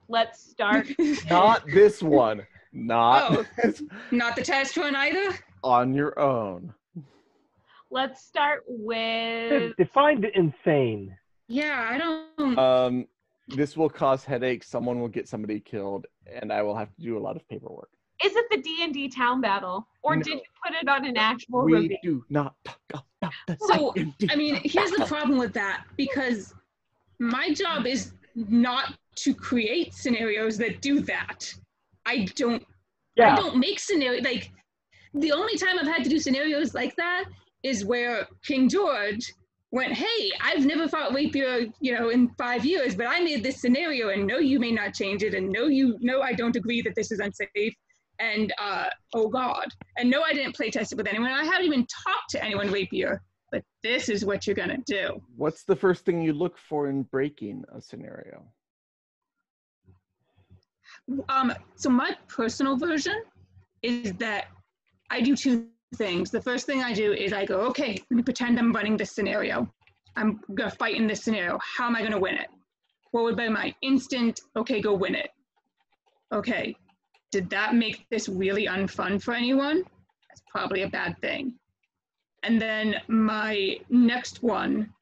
Let's start. Not this one. Not Not the test one either? On your own. Let's start with. Define insane. Yeah, I don't. This will cause headaches. Someone will get somebody killed, and I will have to do a lot of paperwork. Is it the D&D town battle, or No. did you put it on an actual We review? do not talk about the So, D&D. I mean, here's the problem with that, because my job is not to create scenarios that do that. I don't make scenarios. Like, the only time I've had to do scenarios like that is where King George went, hey, I've never fought rapier, in 5 years, but I made this scenario, and no, you may not change it, and no, I don't agree that this is unsafe, and oh God, and no, I didn't play test it with anyone. I haven't even talked to anyone rapier, but this is what you're gonna do. What's the first thing you look for in breaking a scenario? So my personal version is that I do 2 things. The first thing I do is I go, okay, let me pretend I'm running this scenario. I'm gonna fight in this scenario. How am I gonna win it? What would be my instant, okay, go win it? Okay, did that make this really unfun for anyone? That's probably a bad thing. And then my next one,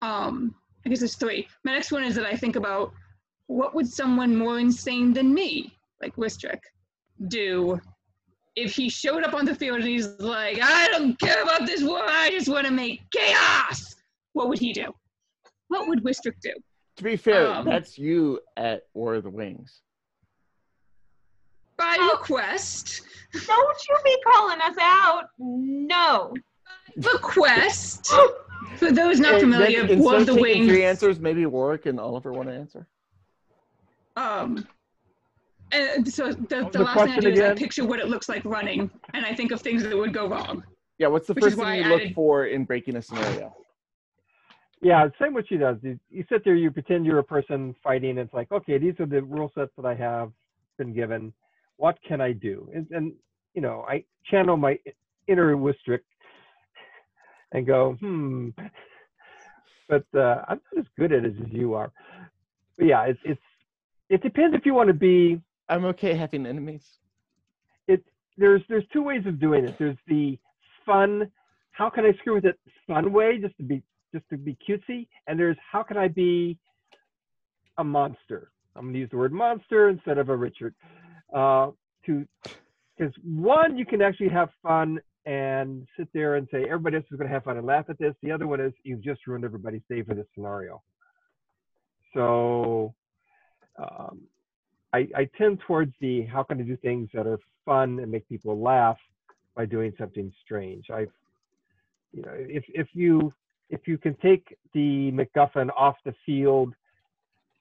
I guess there's 3. My next one is that I think about, what would someone more insane than me, like Wishvik, do if he showed up on the field and he's like, I don't care about this war, I just want to make chaos? What would he do? What would Wishvik do? To be fair, that's you at War of the Wings. By request. Don't you be calling us out. No. Request. For those not familiar, War of the Wings. 3 answers, maybe Warwick and Oliver want to answer. So the last thing I do is I picture what it looks like running, and I think of things that would go wrong. Yeah, what's the first thing you look for in breaking a scenario? Yeah, same what she does. You sit there, you pretend you're a person fighting, and it's like, okay, these are the rule sets that I have been given. What can I do? And I channel my inner Wishvik and go, but I'm not as good at it as you are. But yeah, it depends if you want to be. I'm okay having enemies. There's 2 ways of doing it. There's the fun, how can I screw with it fun way, just to be cutesy, and there's how can I be a monster. I'm going to use the word monster instead of a Richard. Because one, you can actually have fun and sit there and say everybody else is going to have fun and laugh at this. The other one is you've just ruined everybody's day for this scenario. So I tend towards the how can I do things that are fun and make people laugh by doing something strange. If you can take the MacGuffin off the field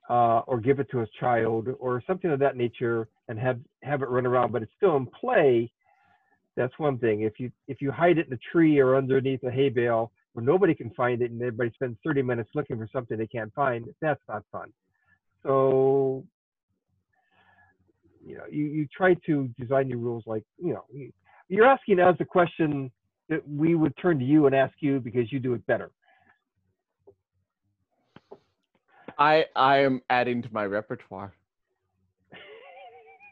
or give it to a child or something of that nature and have it run around, but it's still in play, that's one thing. If you hide it in a tree or underneath a hay bale where nobody can find it and everybody spends 30 minutes looking for something they can't find, that's not fun. So you try to design your rules like, you're asking us a question that we would turn to you and ask you because you do it better. I am adding to my repertoire.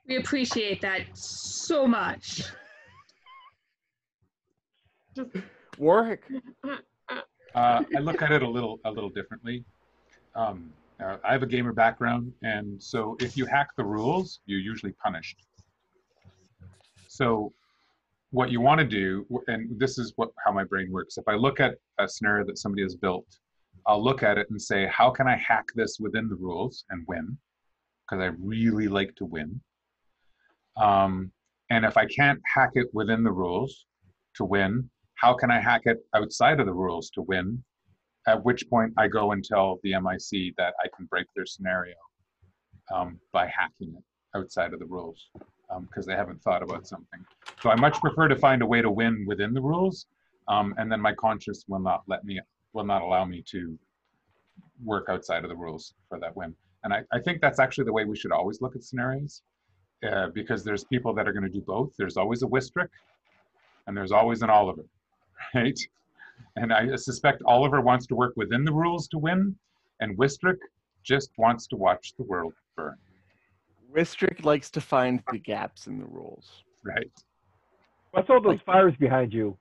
We appreciate that so much. Warwick. I look at it a little differently. I have a gamer background, and so if you hack the rules, you're usually punished. So what you want to do, and this is how my brain works. If I look at a scenario that somebody has built, I'll look at it and say, how can I hack this within the rules and win? Because I really like to win. And if I can't hack it within the rules to win, how can I hack it outside of the rules to win? At which point I go and tell the MIC that I can break their scenario by hacking it outside of the rules, because they haven't thought about something. So I much prefer to find a way to win within the rules, and then my conscience will not allow me to work outside of the rules for that win. And I think that's actually the way we should always look at scenarios, because there's people that are going to do both. There's always a Wistrick, and there's always an Oliver, right? And I suspect Oliver wants to work within the rules to win, and Wistrick just wants to watch the world burn. Wistrick likes to find the gaps in the rules. Right. What's all those fires behind you?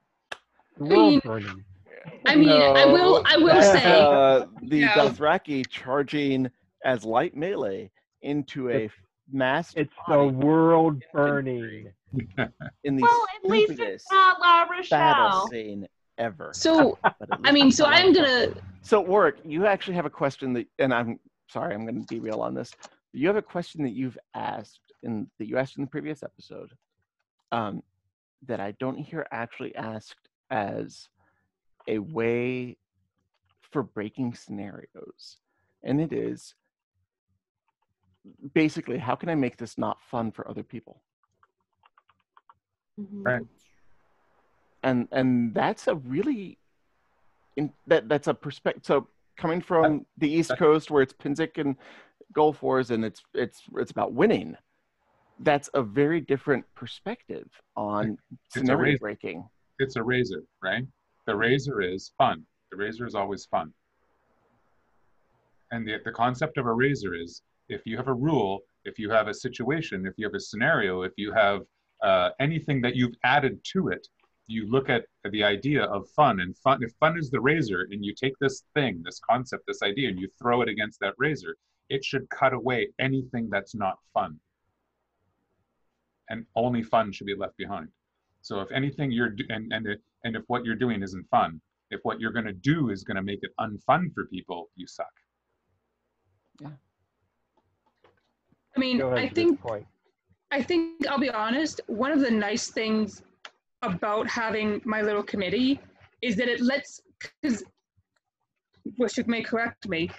The world burning. I mean, I will say, the Dothraki charging as light melee into a mass. It's the world burning. In the Well, at least it's not La battle Rochelle. scene ever. so But at I least mean, it's so not I'm like gonna. that. So Warwick, you actually have a question that, and I'm sorry, I'm going to derail on this. You have a question that you asked in the previous episode, that I don't hear actually asked as a way for breaking scenarios, and it is basically, how can I make this not fun for other people? Mhm. Right. And that's a really that's a perspective. So coming from the East Coast, where it's Pinzik and Gulf Wars, and it's about winning, that's a very different perspective on scenario breaking. It's a razor, right? The razor is fun. The razor is always fun. And the concept of a razor is, if you have a rule, if you have a situation, if you have a scenario, if you have anything that you've added to it, you look at the idea of fun. And fun, if fun is the razor, and you take this thing, this concept, this idea, and you throw it against that razor, it should cut away anything that's not fun. And only fun should be left behind. So if anything and if what you're doing isn't fun, if what you're going to do is going to make it unfun for people, you suck. Yeah. I mean, Go ahead I to this think point. I'll be honest, one of the nice things about having my little committee is that it lets, because Wistrick may correct me,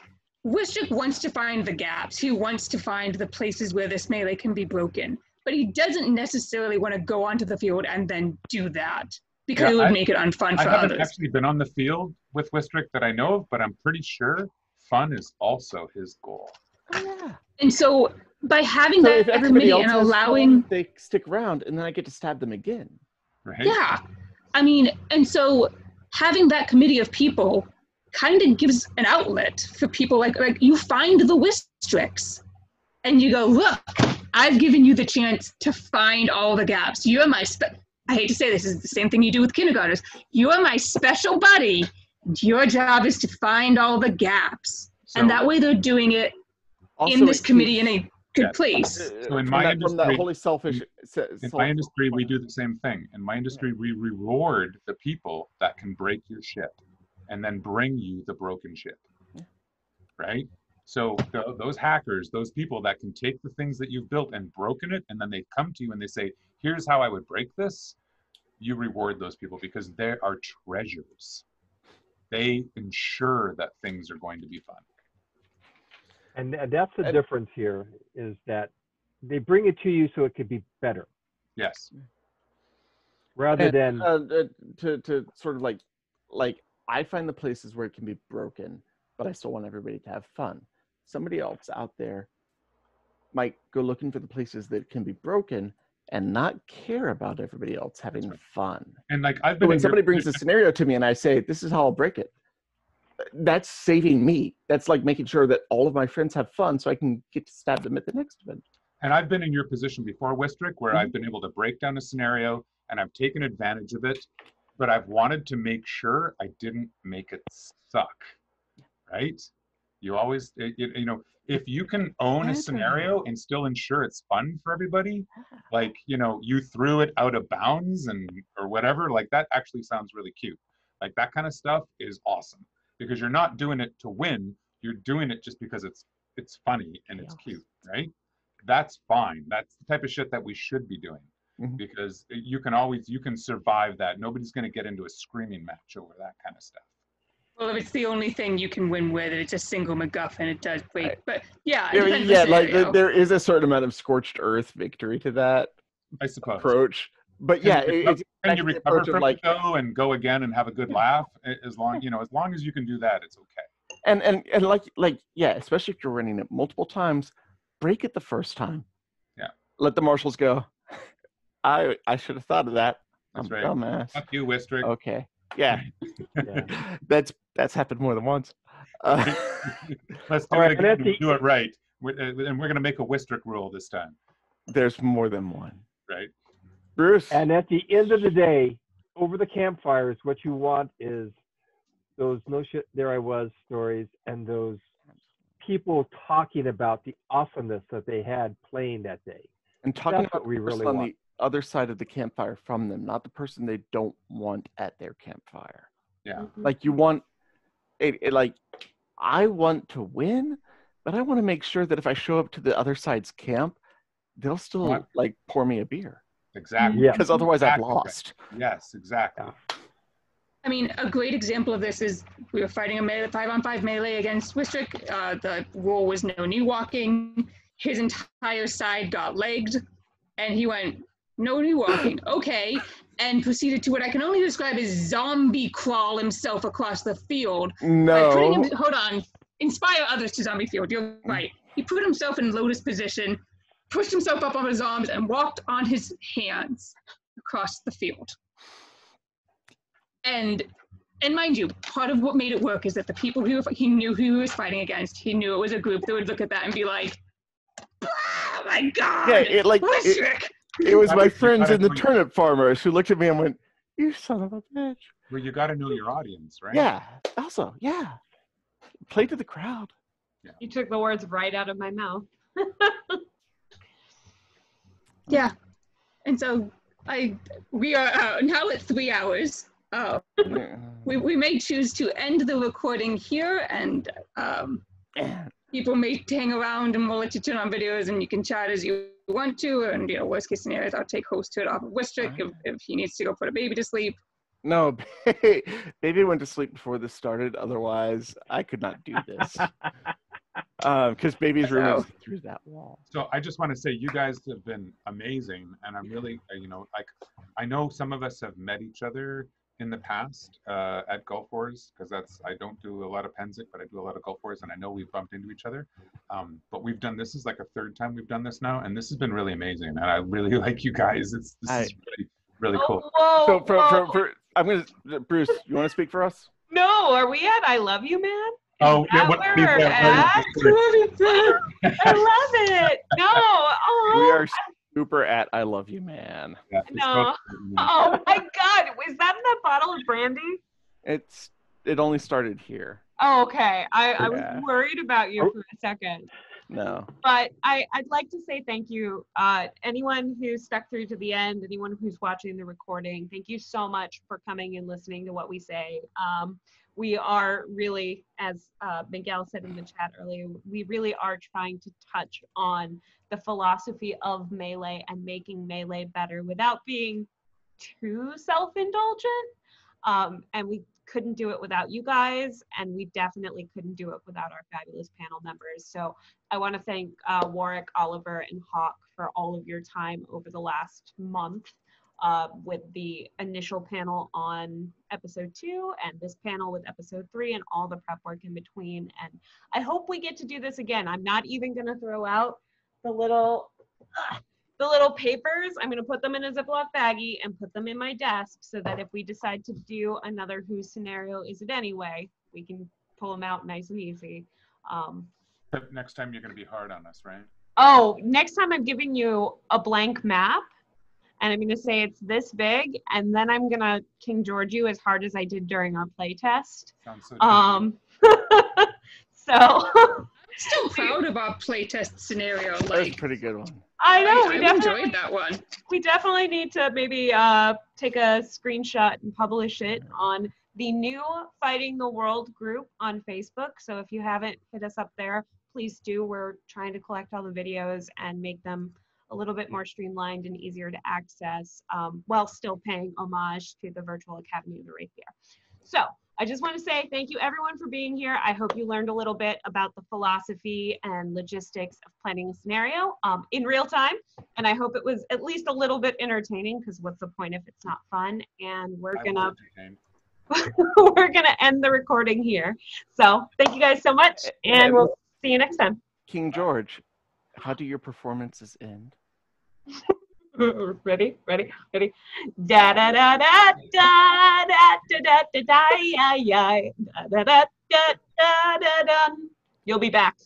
Wistrick wants to find the gaps. He wants to find the places where this melee can be broken. But he doesn't necessarily want to go onto the field and then do that, because it would make it unfun for I haven't others. actually been on the field with Wistrick that I know of, but I'm pretty sure fun is also his goal. Oh, yeah. And so by having So that if everybody committee else and has allowing, fun, they stick around, and then I get to stab them again. Right? yeah, I mean, and so having that committee of people kind of gives an outlet for people like you find the Wistricks and you go, look, I've given you the chance to find all the gaps. You are my I hate to say this is the same thing you do with kindergartners. You are my special buddy. Your job is to find all the gaps. And that way they're doing it Also, in this it committee keeps- in a good place. So in from my that, from that industry- wholly selfish. In my industry, we do the same thing. In my industry, we reward the people that can break your shit and then bring you the broken shit. Right? So those hackers, those people that can take the things that you've built and broken it, and then they come to you and they say, here's how I would break this, you reward those people because they are treasures. They ensure that things are going to be fun. And that's the difference here, is that they bring it to you so it could be better, Yes. rather than to sort of like I find the places where it can be broken, but I still want everybody to have fun. Somebody else out there might go looking for the places that can be broken and not care about everybody else having fun. And like I've So been when in somebody your brings a position- scenario to me and I say, this is how I'll break it, that's saving me. That's like making sure that all of my friends have fun so I can get to stab them at the next event. And I've been in your position before, Wistrick, where I've been able to break down a scenario and I've taken advantage of it, but I've wanted to make sure I didn't make it suck, right? You always, you know, if you can own a scenario and still ensure it's fun for everybody, like, you know, you threw it out of bounds and or whatever, like that actually sounds really cute. Like that kind of stuff is awesome because you're not doing it to win. You're doing it just because it's funny and it's cute, right? That's fine. That's the type of shit that we should be doing because you can survive that. Nobody's going to get into a screaming match over that kind of stuff. Well, if it's the only thing you can win with, it's a single MacGuffin, it does break. Right. But yeah, there is a certain amount of scorched earth victory to that, I suppose, approach. But yeah, can you recover from it though and go again and have a good laugh? As long as you can do that, it's okay. And like yeah, especially if you're running it multiple times, break it the first time. Yeah. Let the marshals go. I should have thought of that. That's I'm right. dumbass. Fuck you, Wistrick. Okay. Yeah. That's happened more than once. Let's do it again. Do it right. And we're going to make a Wistrick rule this time. There's more than one. Right. Bruce. And at the end of the day, over the campfires, what you want is those no shit there I was stories and those people talking about the awesomeness that they had playing that day. And talking That's about what we really on want. the other side of the campfire from them, not the person they don't want at their campfire. Yeah. Like you want like I want to win, but I want to make sure that if I show up to the other side's camp, they'll still like pour me a beer. Exactly. Yeah. Because otherwise I've lost. Yes, exactly. Yeah. I mean, a great example of this is we were fighting a 5-on-5 melee against Wistrick. The rule was no knee walking. His entire side got legged, and he went, no knee walking, okay, and proceeded to what I can only describe as zombie crawl himself across the field. No. Hold on. Inspire others to zombie field. You're right. He put himself in lotus position, pushed himself up on his arms, and walked on his hands across the field. And mind you, part of what made it work is that the people he knew who he was fighting against, he knew it was a group that would look at that and be like, oh my God, yeah, it was my friends in the turnip farmers who looked at me and went, you son of a bitch. Well, you got to know your audience, right? Yeah. Also, yeah. Play to the crowd. Yeah. You took the words right out of my mouth. Yeah. And so we are now at 3 hours. We may choose to end the recording here, and people may hang around, and we'll let you turn on videos, and you can chat as you want to. And worst case scenarios, I'll take host to it off of Wistrick if he needs to go put a baby to sleep. No, baby went to sleep before this started. Otherwise, I could not do this. Because baby's room is through that wall. So I just want to say you guys have been amazing, and I'm really, like I know some of us have met each other in the past at Gulf Wars, because I don't do a lot of Penzik, but I do a lot of Gulf Wars, and I know we've bumped into each other. But we've done this is like a third time we've done this now, and this has been really amazing, and I really like you guys. This is really cool. Whoa, So for I'm gonna Bruce, you want to speak for us? No, are we at I Love You, Man? Oh, yeah, what where we're at? I love it. No, We are super at I Love You, Man. Yeah, no. Oh my God, was that in that bottle of brandy? It only started here. Oh, okay. I was Yeah. worried about you for a second. No. But I'd like to say thank you. Anyone who stuck through to the end, anyone who's watching the recording, thank you so much for coming and listening to what we say. We are really, as Miguel said in the chat earlier, we really are trying to touch on the philosophy of Melee and making Melee better without being too self-indulgent. And we couldn't do it without you guys, and we definitely couldn't do it without our fabulous panel members. So I want to thank Warwick, Oliver, and Hawk for all of your time over the last month with the initial panel on episode 2 and this panel with episode 3 and all the prep work in between. And I hope we get to do this again. I'm not even going to throw out the little papers. I'm going to put them in a Ziploc baggie and put them in my desk so that if we decide to do another Who Scenario Is It Anyway, we can pull them out nice and easy. But next time you're going to be hard on us, right? Oh, next time I'm giving you a blank map, and I'm going to say it's this big, and then I'm going to King George you as hard as I did during our play test. Sounds so So Still proud of our playtest scenario. That was a pretty good one. I know I enjoyed that one. we definitely need to maybe take a screenshot and publish it on the new Fighting the World group on Facebook. So if you haven't hit us up there, please do. We're trying to collect all the videos and make them a little bit more streamlined and easier to access, while still paying homage to the Virtual Academy of the Rapier. So I just want to say thank you everyone for being here. I hope you learned a little bit about the philosophy and logistics of planning a scenario in real time. And I hope it was at least a little bit entertaining, because what's the point if it's not fun? And we're gonna end the recording here. So thank you guys so much, and we'll see you next time. King George, how do your performances end? Ready? Da da da da da da da da da ya ya da da da da da da. You'll be back.